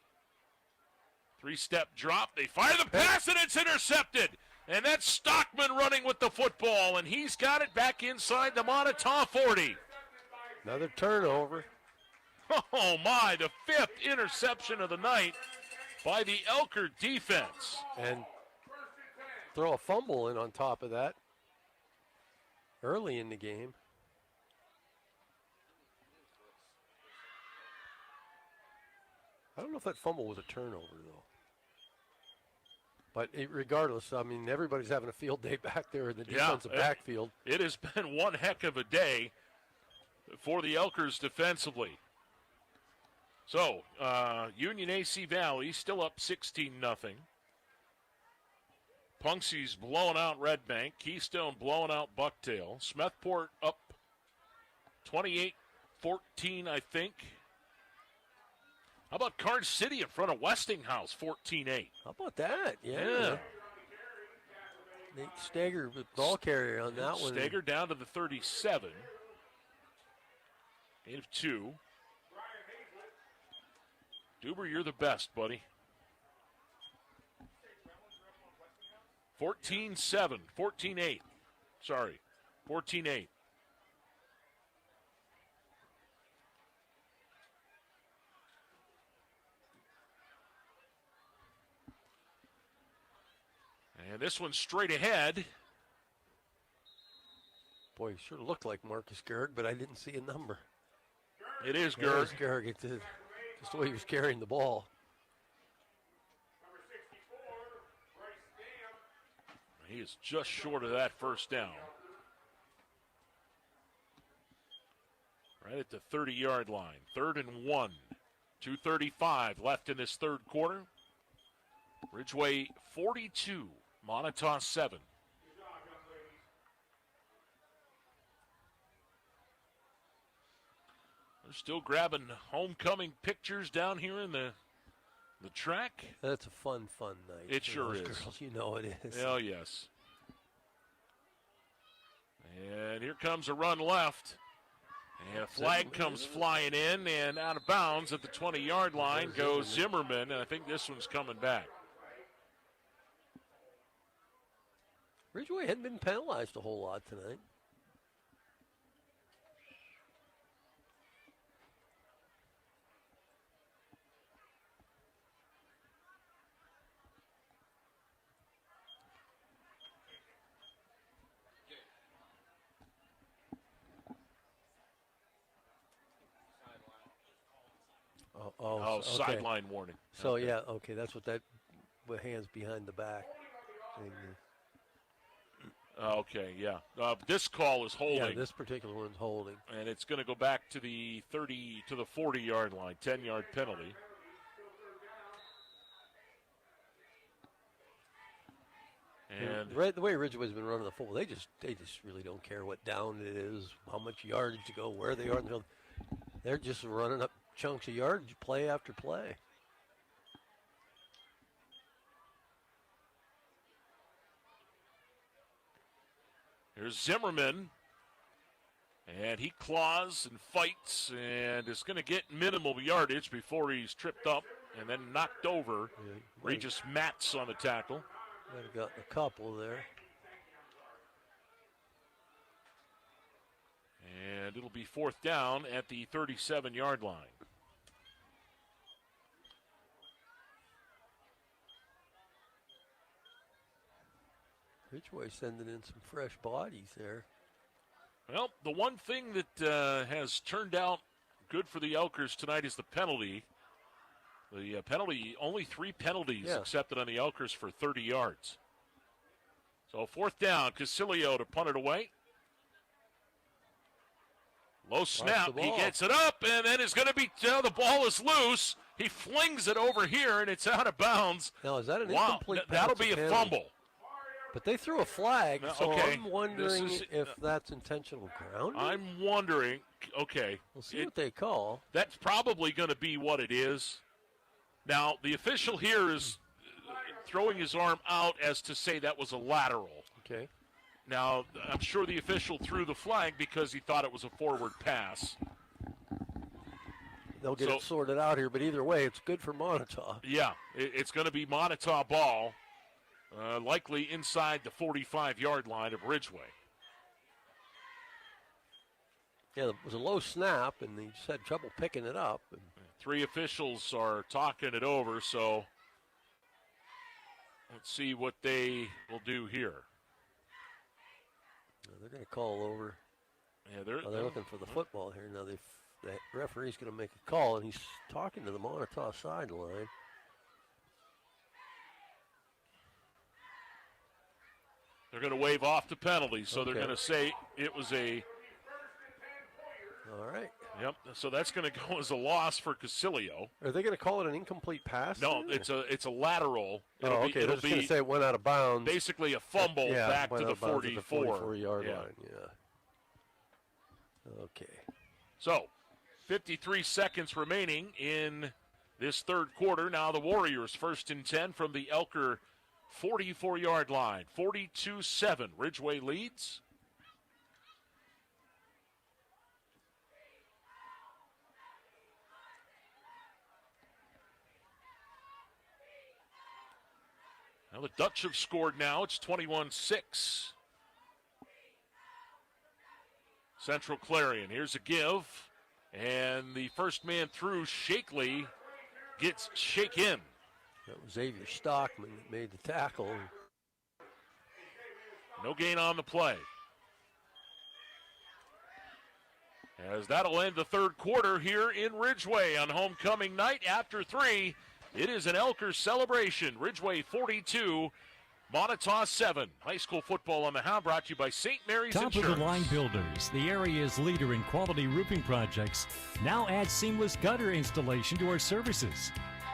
3-step drop. They fire the pass, and it's intercepted. And that's Stockman running with the football, and he's got it back inside the Moniteau 40. Another turnover. Oh, my, the 5th interception of the night by the Elker defense. And throw a fumble in on top of that early in the game. I don't know if that fumble was a turnover, though. But regardless, I mean, everybody's having a field day back there in the defensive backfield. It has been one heck of a day for the Elkers defensively. So, Union AC Valley still up 16-0. Punksy's blowing out Red Bank. Keystone blowing out Bucktail. Smethport up 28-14, I think. How about Carnes City in front of Westinghouse, 14-8? How about that? Yeah. Nate Steger with ball carrier on that one. Steger down to the 37. 8 of 2. Duber, you're the best, buddy. 14-7. 14-8. Sorry. 14-8. And this one's straight ahead. Boy, he sure looked like Marcus Gerg, but I didn't see a number. It is Gerg. It is Gerg. It's just the way he was carrying the ball. He is just short of that first down. Right at the 30-yard line. 3rd and 1. 2:35 left in this third quarter. Ridgway 42. Moniteau 7. They're still grabbing homecoming pictures down here in the track. That's a fun night. It sure is. Girls, you know it is. Oh, yes. And here comes a run left. And a flag comes flying in, and out of bounds at the 20-yard line goes Zimmerman, and I think this one's coming back. Ridgway hadn't been penalized a whole lot tonight. Oh, okay. Sideline warning. So, okay. yeah, okay, that's what that, with hands behind the back. Okay, yeah. This call is holding. Yeah, this particular one's holding. And it's going to go back to the 40-yard line, 10-yard penalty. And the way Ridgway's been running the football, they just really don't care what down it is, how much yardage to go, where they are in the field. They're just running up chunks of yardage play after play. Here's Zimmerman, and he claws and fights and is going to get minimal yardage before he's tripped up and then knocked over. Yeah, Regis Matz on the tackle. Might have gotten a couple there. And it'll be 4th down at the 37-yard line. Ridgway sending in some fresh bodies there. Well, the one thing that has turned out good for the Elkers tonight is the penalty. The penalty, only 3 penalties accepted on the Elkers for 30 yards. So 4th down, Casilio to punt it away. Low snap, he gets it up, and then it's going to be, the ball is loose. He flings it over here, and it's out of bounds. Now, is that an incomplete pass? That'll be a fumble. But they threw a flag, so okay. I'm wondering if that's intentional grounding. I'm wondering, okay. We'll see what they call. That's probably going to be what it is. Now, the official here is throwing his arm out as to say that was a lateral. Okay. Now, I'm sure the official threw the flag because he thought it was a forward pass. They'll get it sorted out here, but either way, it's good for Moniteau. Yeah, it's going to be Moniteau ball, likely inside the 45-yard line of Ridgway. Yeah, it was a low snap, and he just had trouble picking it up. Three officials are talking it over, so let's see what they will do here. They're going to call over. Yeah, they're looking for the football here. Now, the referee's going to make a call, and he's talking to the Moniteau sideline. They're going to wave off the penalty, so they're going to say it was a... All right. Yep, so that's going to go as a loss for Casilio. Are they going to call it an incomplete pass? No, it's a lateral. Okay. They're just going to say it went out of bounds. Basically a fumble back to the 44-yard line, yeah. Okay. So, 53 seconds remaining in this third quarter. Now the Warriors 1st and 10 from the Elker 44-yard line. 42-7. Ridgway leads. Now the Dutch have scored now. It's 21-6. Central Clarion. Here's a give. And the first man through, Shakely, gets shaken. That was Xavier Stockman that made the tackle. No gain on the play. As that'll end the third quarter here in Ridgway on homecoming night. After 3, it is an Elker celebration. Ridgway 42, Moniteau 7. High school football on the Hound brought to you by St. Mary's Top Insurance. of the line builders, the area's leader in quality roofing projects, now add seamless gutter installation to our services.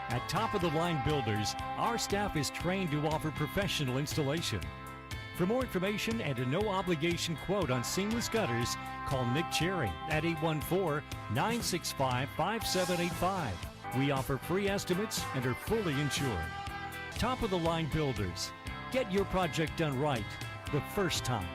At Top of the line builders, our staff is trained to offer professional installation. For more information and a no obligation quote on seamless gutters, call Nick Cherry at 814-965-5785. We offer free estimates and are fully insured. Top of the line builders. Get your project done right the first time.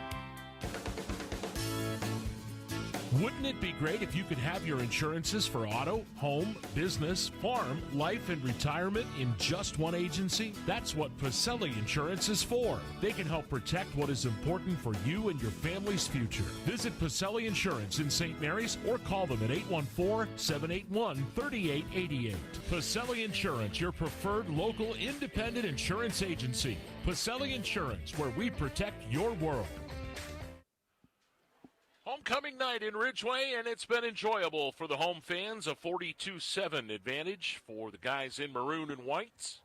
Wouldn't it be great if you could have your insurances for auto, home, business, farm, life, and retirement in just one agency? That's what Pacelli Insurance is for. They can help protect what is important for you and your family's future. Visit Pacelli Insurance in St. Mary's or call them at 814-781-3888. Pacelli Insurance, your preferred local independent insurance agency. Pacelli Insurance, where we protect your world. Homecoming night in Ridgway, and it's been enjoyable for the home fans. A 42-7 advantage for the guys in maroon and white.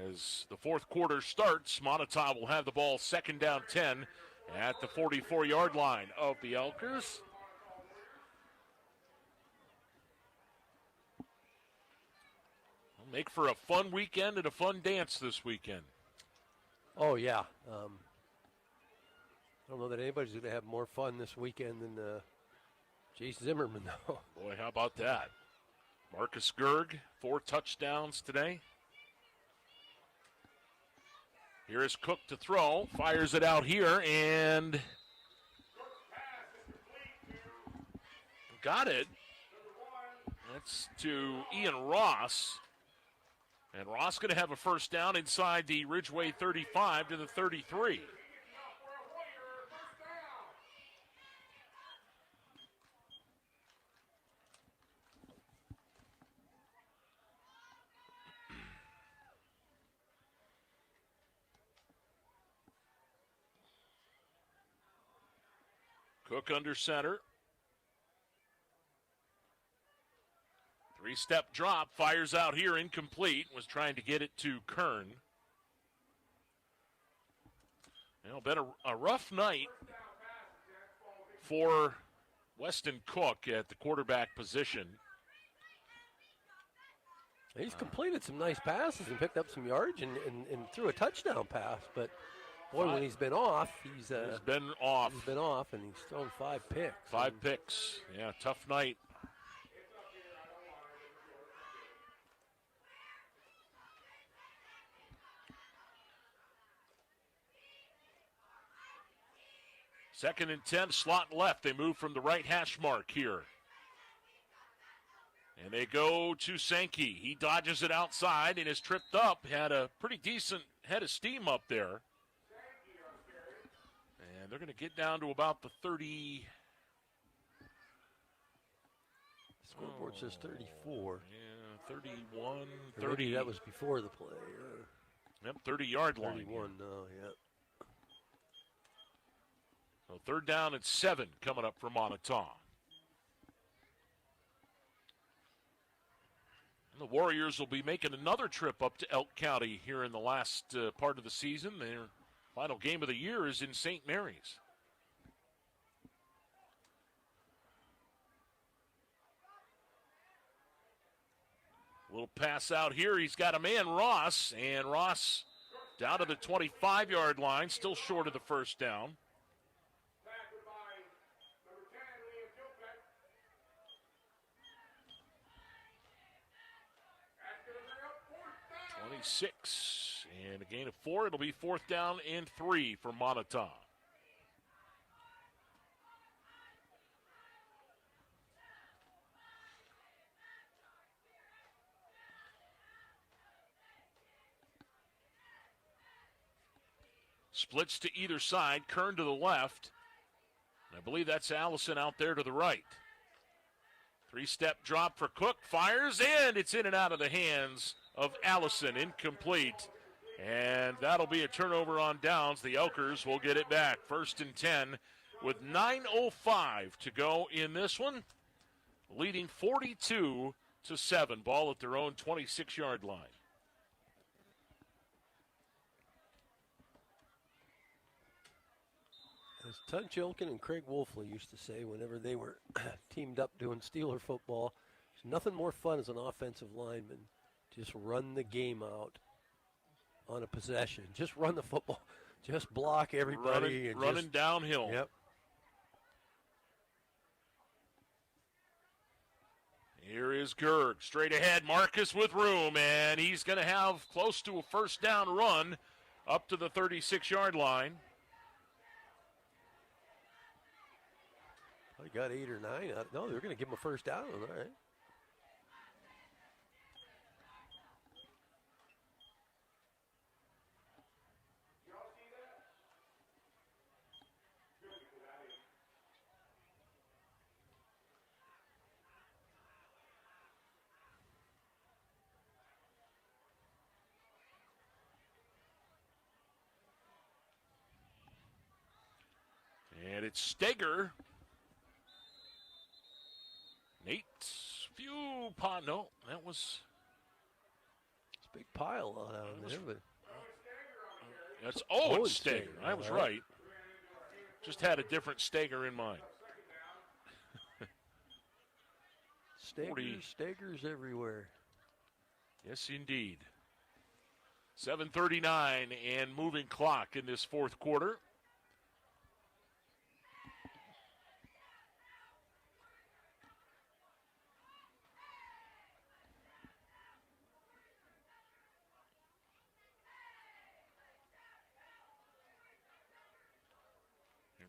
As the fourth quarter starts, Moniteau will have the ball second down 10 at the 44-yard line of the Elkers. Will make for a fun weekend and a fun dance this weekend. Oh, yeah. I don't know that anybody's going to have more fun this weekend than Jace Zimmerman, though. Boy, how about that? Marcus Gerg, 4 touchdowns today. Here is Cook to throw. Fires it out here and got it. That's to Ian Ross. And Ross going to have a first down inside the Ridgway 35 to the 33. Cook under center. 3-step drop, fires out here, incomplete. Was trying to get it to Kern. Been a rough night for Weston Cook at the quarterback position. He's completed some nice passes and picked up some yards and threw a touchdown pass, but boy, when he's been off, he's been off. He's been off, and he's thrown 5 picks. 5 picks. Yeah, tough night. 2nd and 10, slot left. They move from the right hash mark here. And they go to Sankey. He dodges it outside and is tripped up. Had a pretty decent head of steam up there. And they're going to get down to about the 30. Scoreboard says 34. Yeah, 31, 30. 30. That was before the play. Yep, 30-yard line. 31 now, yeah. So 3rd down and 7 coming up for Moniteau. The Warriors will be making another trip up to Elk County here in the last part of the season. Their final game of the year is in St. Mary's. A little pass out here. He's got a man, Ross, and Ross down to the 25-yard line, still short of the first down. Six and a gain of 4. It'll be 4th down and 3 for Moniteau. Splits to either side. Kern to the left. I believe that's Allison out there to the right. 3-step drop for Cook. Fires, and it's in and out of the hands of Allison, incomplete. And that'll be a turnover on downs. The Elkers will get it back. 1st and 10 with 9:05 to go in this one. Leading 42-7. Ball at their own 26-yard line. As Tun Chilkin and Craig Wolfley used to say whenever they were teamed up doing Steeler football, there's nothing more fun as an offensive lineman. Just run the game out on a possession. Just run the football. Just block everybody. Running downhill. Yep. Here is Gerg. Straight ahead. Marcus with room, and he's going to have close to a 1st down run up to the 36-yard line. I got 8 or 9. No, they're going to give him a 1st down. All right. And it's Steger. Nate, no, that was. It's a big pile down there. But that's Owen Steger. I was right. Just had a different Steger in mind. Stegers everywhere. Yes, indeed. 7:39 and moving clock in this 4th quarter.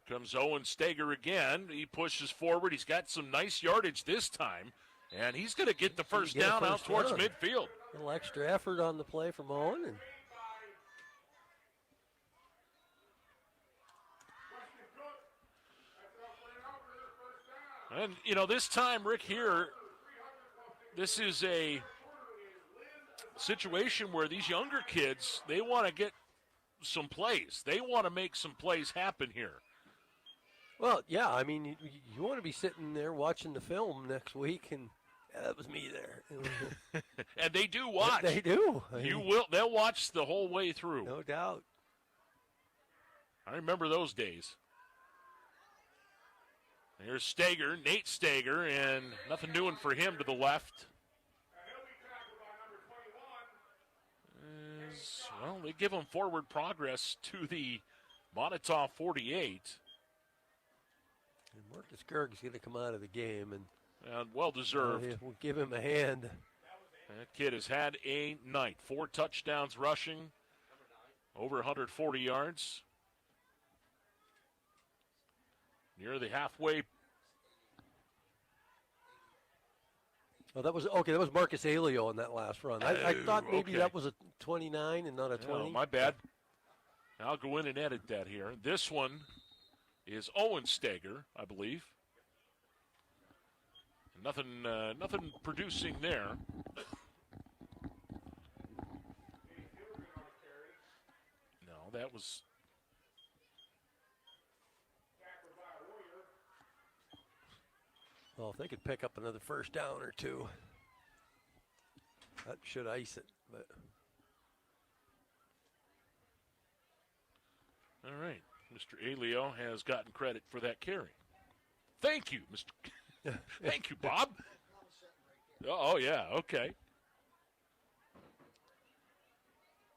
Comes Owen Steger again. He pushes forward. He's got some nice yardage this time. And he's going to get the 1st down out towards midfield. A little extra effort on the play from Owen. And, you know, this time, Rick, here, this is a situation where these younger kids, they want to get some plays. They want to make some plays happen here. Well, yeah, I mean, you want to be sitting there watching the film next week, and that was me there. And they do watch. They do. They'll watch the whole way through. No doubt. I remember those days. Here's Steger, Nate Steger, and nothing doing for him to the left. Well, they give him forward progress to the Moniteau 48. And Marcus Gerg's going to come out of the game, and well-deserved. We'll give him a hand. That kid has had a night. 4 touchdowns rushing, over 140 yards. near the halfway. Oh, that was okay. That was Marcus Alio on that last run. I thought maybe okay. that was a 29 and not a 20. Oh, my bad. I'll go in and edit that here. This one is Owen Steger, I believe. Nothing producing there. No, that was. Well, if they could pick up another first down or two, that should ice it. But All right. Mr. Alio has gotten credit for that carry. Thank you, Mr. Thank you, Bob. Oh, yeah, okay.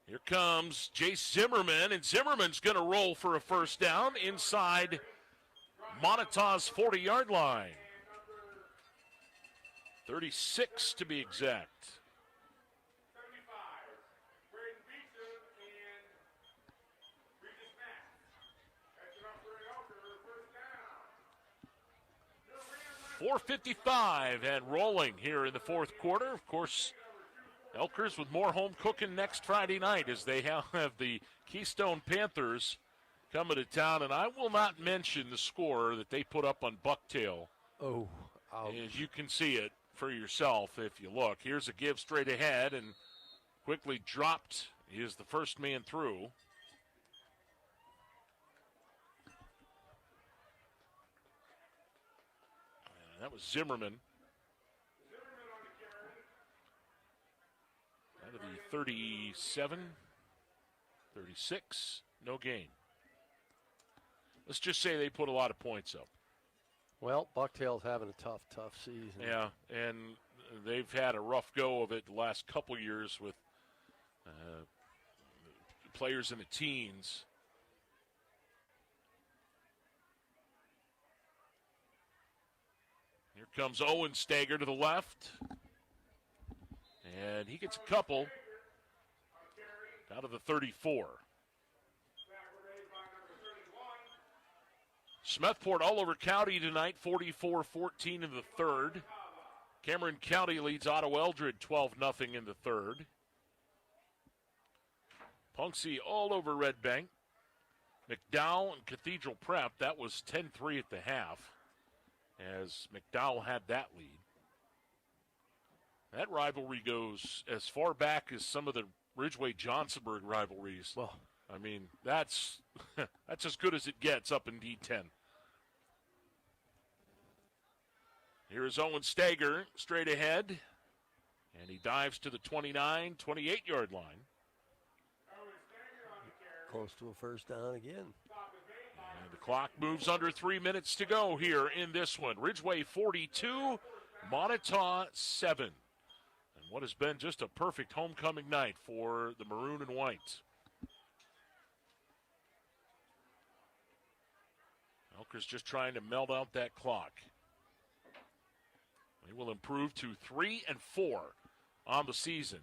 Here comes Jace Zimmerman, and Zimmerman's going to roll for a first down inside Monitau's 40-yard line. 36 to be exact. .455 and rolling here in the fourth quarter. Of course, Elkers with more home cooking next Friday night as they have the Keystone Panthers coming to town. And I will not mention the score that they put up on Bucktail. Oh, ouch. As you can see it for yourself if you look. Here's a give straight ahead and quickly dropped. He is the first man through. That was Zimmerman. Out of the 37, 36, no gain. Let's just say they put a lot of points up. Well, Bucktail's having a tough season. Yeah, and they've had a rough go of it the last couple years with players in the teens. Here comes Owen Steger to the left. And he gets a couple out of the 34. Smethport all over County tonight, 44-14 in the third. Cameron County leads Otto Eldred 12-0 in the third. Punxsutawney all over Red Bank. McDowell and Cathedral Prep, that was 10-3 at the half, as McDowell had that lead. That rivalry goes as far back as some of the Ridgway-Johnsonburg rivalries. Well, I mean, that's as good as it gets up in D10. Here's Owen Steger straight ahead, and he dives to the 29, 28-yard line. Close to a first down again. And the clock moves under 3 minutes to go here in this one. Ridgway 42, Moniteau 7. And what has been just a perfect homecoming night for the maroon and white. Elker's just trying to melt out that clock. They will improve to 3-4 on the season.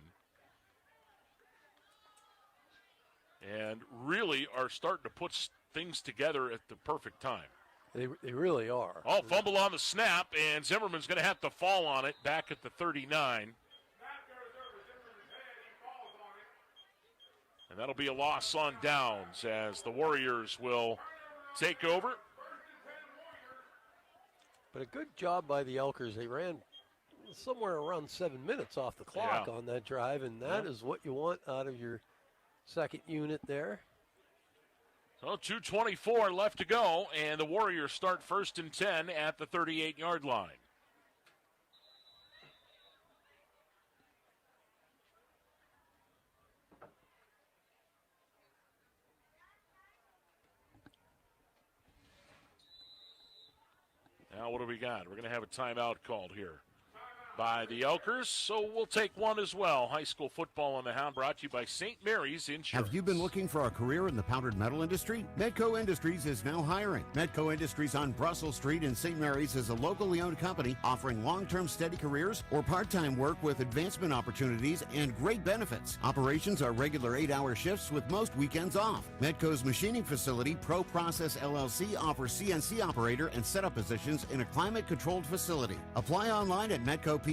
And really are starting to put things together at the perfect time. They really are. Oh, fumble on the snap, and Zimmerman's going to have to fall on it back at the 39. And that'll be a loss on downs as the Warriors will take over. But a good job by the Elkers. They ran somewhere around 7 minutes off the clock on that drive, and that is what you want out of your second unit there. So 2:24 left to go, and the Warriors start 1st and 10 at the 38-yard line. Now what do we got? We're going to have a timeout called here by the Elkers, so we'll take one as well. High school football on the Hound brought to you by St. Mary's Insurance. Have you been looking for a career in the powdered metal industry? Medco Industries is now hiring. Medco Industries on Brussels Street in St. Mary's is a locally owned company offering long-term steady careers or part-time work with advancement opportunities and great benefits. Operations are regular 8-hour shifts with most weekends off. Medco's machining facility, Pro Process LLC, offers CNC operator and setup positions in a climate-controlled facility. Apply online at medcopm.com.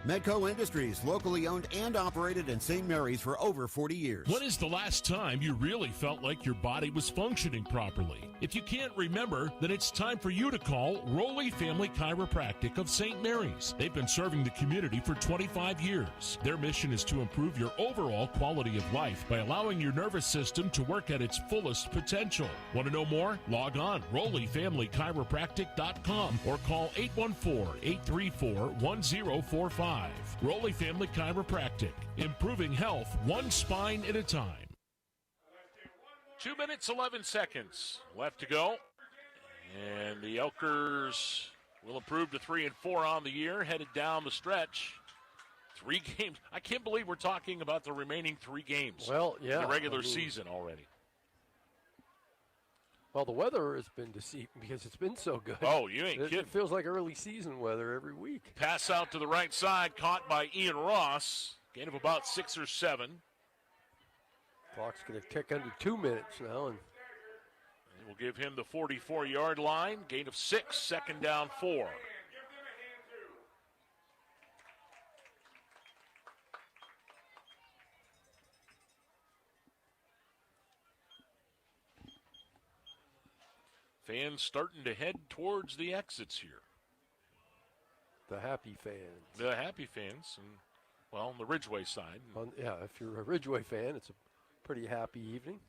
Medco Industries, locally owned and operated in St. Mary's for over 40 years. When is the last time you really felt like your body was functioning properly? If you can't remember, then it's time for you to call Rowley Family Chiropractic of St. Mary's. They've been serving the community for 25 years. Their mission is to improve your overall quality of life by allowing your nervous system to work at its fullest potential. Want to know more? Log on RowleyFamilyChiropractic.com or call 814-834-1045. Rowley Family Chiropractic, improving health one spine at a time. 2 minutes, 11 seconds left to go. And the Elkers will improve to 3-4 on the year, headed down the stretch. 3 games. I can't believe we're talking about the remaining 3 games. Well, yeah. In the regular season already. Well, the weather has been deceiving because it's been so good. Oh, you ain't kidding. It feels like early season weather every week. Pass out to the right side, caught by Ian Ross. Gain of about 6 or 7. Clock's going to tick under 2 minutes now. And we'll give him the 44-yard line. Gain of 6, second down 4. Fans starting to head towards the exits here. The happy fans. The happy fans, and, well, on the Ridgway side. Yeah, if you're a Ridgway fan, it's a pretty happy evening.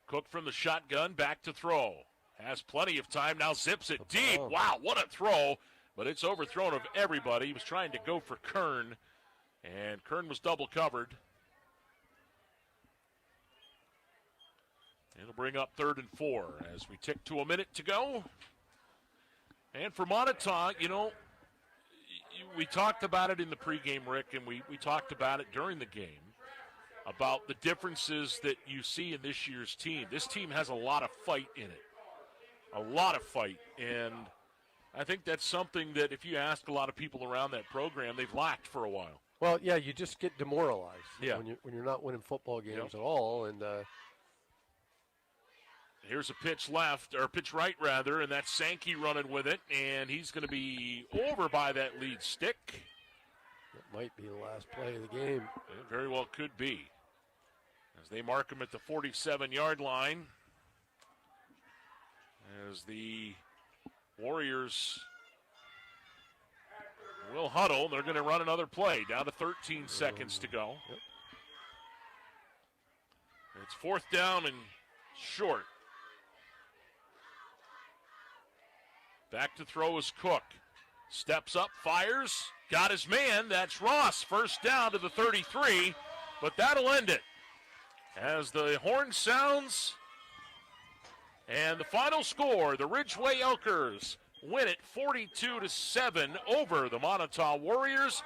Cook from the shotgun, back to throw. Has plenty of time, now zips it deep. Wow, what a throw. But it's overthrown of everybody. He was trying to go for Kern, and Kern was double covered. It'll bring up 3rd and 4 as we tick to a minute to go. And for Moniteau, you know, we talked about it in the pregame, Rick, and we talked about it during the game, about the differences that you see in this year's team. This team has a lot of fight in it, a lot of fight. And I think that's something that if you ask a lot of people around that program, they've lacked for a while. Well, yeah, you just get demoralized yeah. when you're not winning football games at all. And here's a pitch left, or pitch right, rather, and that's Sankey running with it, and he's going to be over by that lead stick. That might be the last play of the game. It very well could be. As they mark him at the 47-yard line, as the Warriors will huddle, they're going to run another play. Down to 13 seconds to go. Yep. It's 4th down and short. Back to throw is Cook. Steps up, fires, got his man. That's Ross. First down to the 33, but that'll end it. As the horn sounds, and the final score, the Ridgway Elkers win it 42-7 over the Moniteau Warriors.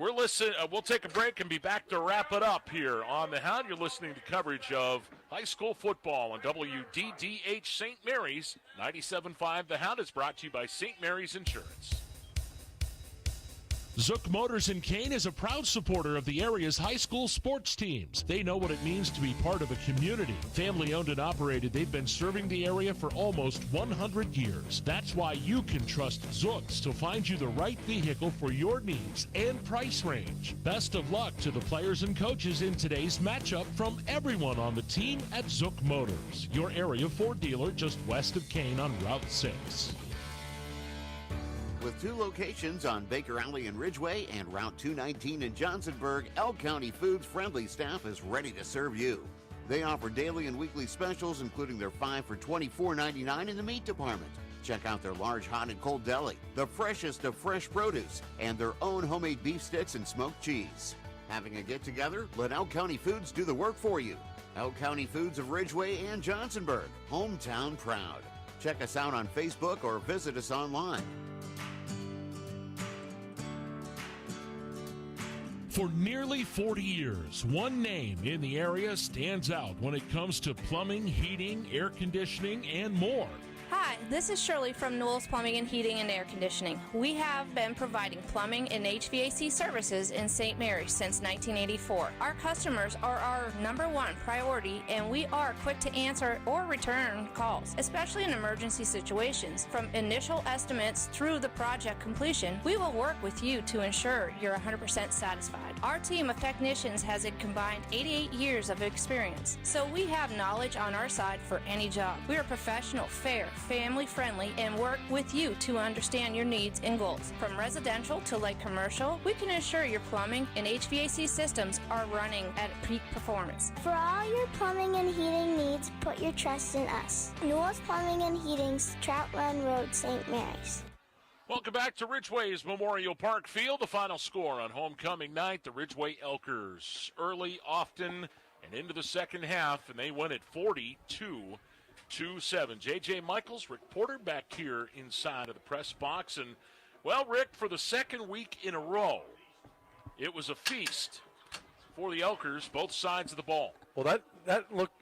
We'll take a break and be back to wrap it up here on The Hound. You're listening to coverage of high school football on WDDH St. Mary's. 97.5 The Hound is brought to you by St. Mary's Insurance. Zook Motors in Kane is a proud supporter of the area's high school sports teams. They know what it means to be part of a community. Family owned and operated, they've been serving the area for almost 100 years. That's why you can trust Zooks to find you the right vehicle for your needs and price range. Best of luck to the players and coaches in today's matchup from everyone on the team at Zook Motors, your area Ford dealer just west of Kane on Route 6. With 2 locations on Baker Alley in Ridgway and Route 219 in Johnsonburg, Elk County Foods' friendly staff is ready to serve you. They offer daily and weekly specials, including their 5 for $24.99 in the meat department. Check out their large hot and cold deli, the freshest of fresh produce, and their own homemade beef sticks and smoked cheese. Having a get-together? Let Elk County Foods do the work for you. Elk County Foods of Ridgway and Johnsonburg, hometown proud. Check us out on Facebook or visit us online. For nearly 40 years, one name in the area stands out when it comes to plumbing, heating, air conditioning, and more. Hi, this is Shirley from Newell's Plumbing and Heating and Air Conditioning. We have been providing plumbing and HVAC services in St. Mary's since 1984. Our customers are our number one priority, and we are quick to answer or return calls, especially in emergency situations. From initial estimates through the project completion, we will work with you to ensure you're 100% satisfied. Our team of technicians has a combined 88 years of experience, so we have knowledge on our side for any job. We are professional, fair, family-friendly, and work with you to understand your needs and goals. From residential to light commercial, we can ensure your plumbing and HVAC systems are running at peak performance. For all your plumbing and heating needs, put your trust in us. Newell's Plumbing and Heating's Trout Run Road, St. Mary's. Welcome back to Ridgway's Memorial Park Field. The final score on homecoming night, the Ridgway Elkers early, often, and into the second half, and they win at 42-7. J.J. Michaels, Rick Porter back here inside of the press box. And, well, Rick, for the second week in a row, it was a feast for the Elkers, both sides of the ball. Well, that looked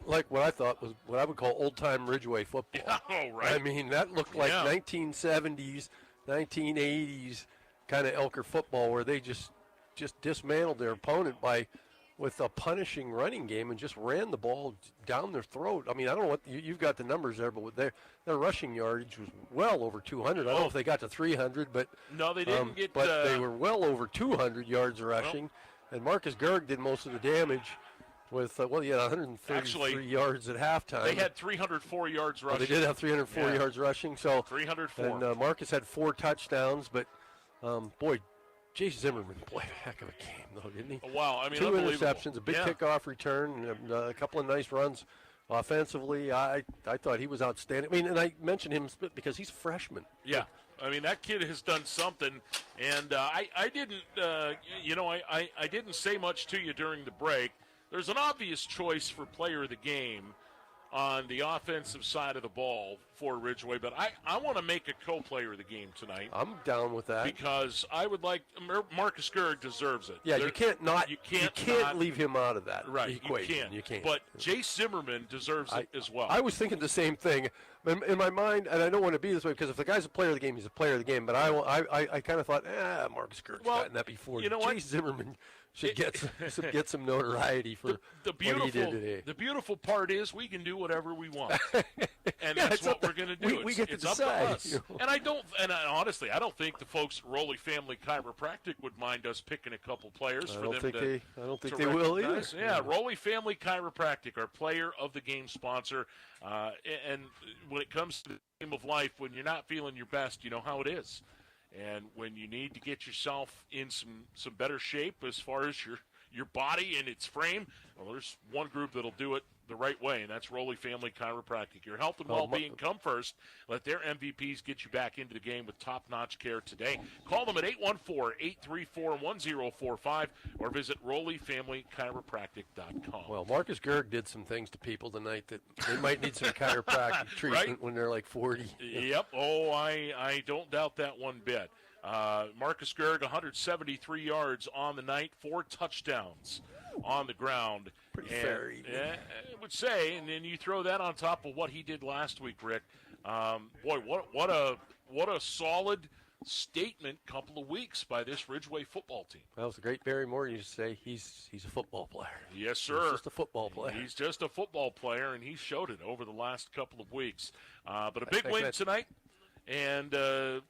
like what I thought was what I would call old-time Ridgway football. Oh, right. I mean, that looked like 1970s, 1980s kind of Elker football where they just dismantled their opponent with a punishing running game and just ran the ball down their throat. I mean, I don't know what you've got the numbers there, but their rushing yardage was well over 200. I don't know if they got to 300, but no, they didn't get. But they were well over 200 yards rushing, and Marcus Gerg did most of the damage with he had 133 yards at halftime. They had 304 yards rushing. They did have 304 yards rushing. So 304. And Marcus had 4 touchdowns, but boy. Jace Zimmerman played a heck of a game, though, didn't he? Wow, I mean, 2 interceptions, a big kickoff return, and a couple of nice runs offensively. I thought he was outstanding. I mean, and I mentioned him because he's a freshman. Yeah, I mean, that kid has done something, and I didn't, I didn't say much to you during the break. There's an obvious choice for player of the game on the offensive side of the ball for Ridgway, but I want to make a co-player of the game tonight. I'm down with that because I would like Marcus Gerg deserves it. Yeah, you can't leave him out of that equation. You can't. But Jace Zimmerman deserves it as well. I was thinking the same thing in my mind, and I don't want to be this way because if the guy's a player of the game, he's a player of the game. But I kind of thought, Marcus Gerg's gotten that before. You know Jace Zimmerman should get some notoriety for what he did today. The beautiful part is we can do whatever we want, and that's what we're going to do. We get to it's decide. Up to us. You know? And honestly, I don't think the folks at Rowley Family Chiropractic would mind us picking a couple players for them to. I don't think they will either. Yeah, Rowley Family Chiropractic, our player of the game sponsor, and when it comes to the game of life, when you're not feeling your best, you know how it is. And when you need to get yourself in some better shape as far as your body and its frame, well, there's one group that'll do it the right way, and that's Rowley Family Chiropractic. Your health and well-being come first. Let their MVPs get you back into the game with top-notch care today. Call them at 814-834-1045 or visit RowleyFamilyChiropractic.com. Well, Marcus Gerg did some things to people tonight that they might need some chiropractic treatment when they're like 40. Yep. Oh, I don't doubt that one bit. Marcus Gerg, 173 yards on the night, 4 touchdowns on the ground. Pretty fair. I would say, and then you throw that on top of what he did last week, Rick. Boy, what a solid statement couple of weeks by this Ridgway football team. That was a great Barry Moore used to say he's a football player. Yes, sir. He's just a football player. He's just a football player, and he showed it over the last couple of weeks. But a big win tonight, and the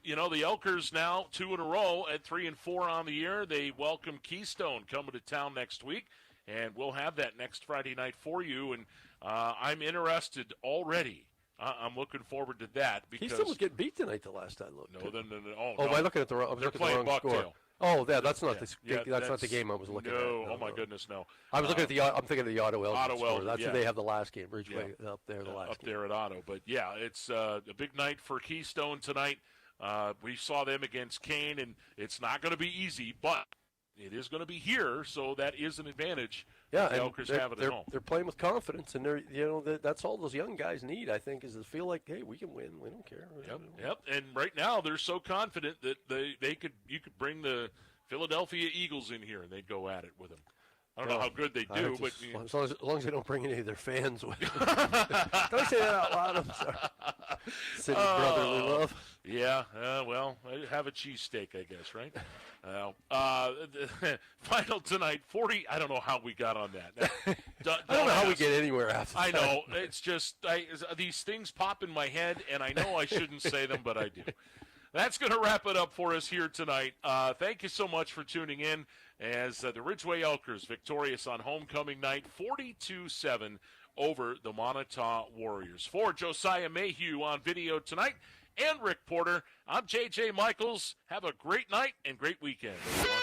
Elkers now 2 in a row at 3-4 on the year. They welcome Keystone coming to town next week, and we'll have that next Friday night for you. And I'm interested already. I'm looking forward to that because Keystone was getting beat tonight the last I looked. No. Am I looking at the wrong? They're playing Bucktail. Oh, that's not the that's not the game I was looking at. No, oh my goodness, no. I was looking at I'm thinking of the Otto Elgin score. That's who they have the last game. Ridgway up there the last up game. there at Otto. But yeah, it's a big night for Keystone tonight. We saw them against Kane, and it's not going to be easy, but it is going to be here, so that is an advantage. Yeah, the Elkers have it at home. They're playing with confidence, and that's all those young guys need, I think, is to feel like, hey, we can win. We don't care. Yep. And right now they're so confident that you could bring the Philadelphia Eagles in here and they'd go at it with them. I don't know how good they do, but as long as they don't bring any of their fans with them. Don't say that out loud. I'm sorry. City brotherly love. Yeah, well, have a cheesesteak, I guess, right? Final tonight, 40. I don't know how we got on that. I don't know how we get anywhere after that. I know. It's just these things pop in my head, and I know I shouldn't say them, but I do. That's going to wrap it up for us here tonight. Thank you so much for tuning in as the Ridgway Elkers victorious on homecoming night, 42-7 over the Moniteau Warriors. For Josiah Mayhew on video tonight and Rick Porter, I'm J.J. Michaels. Have a great night and great weekend, everyone.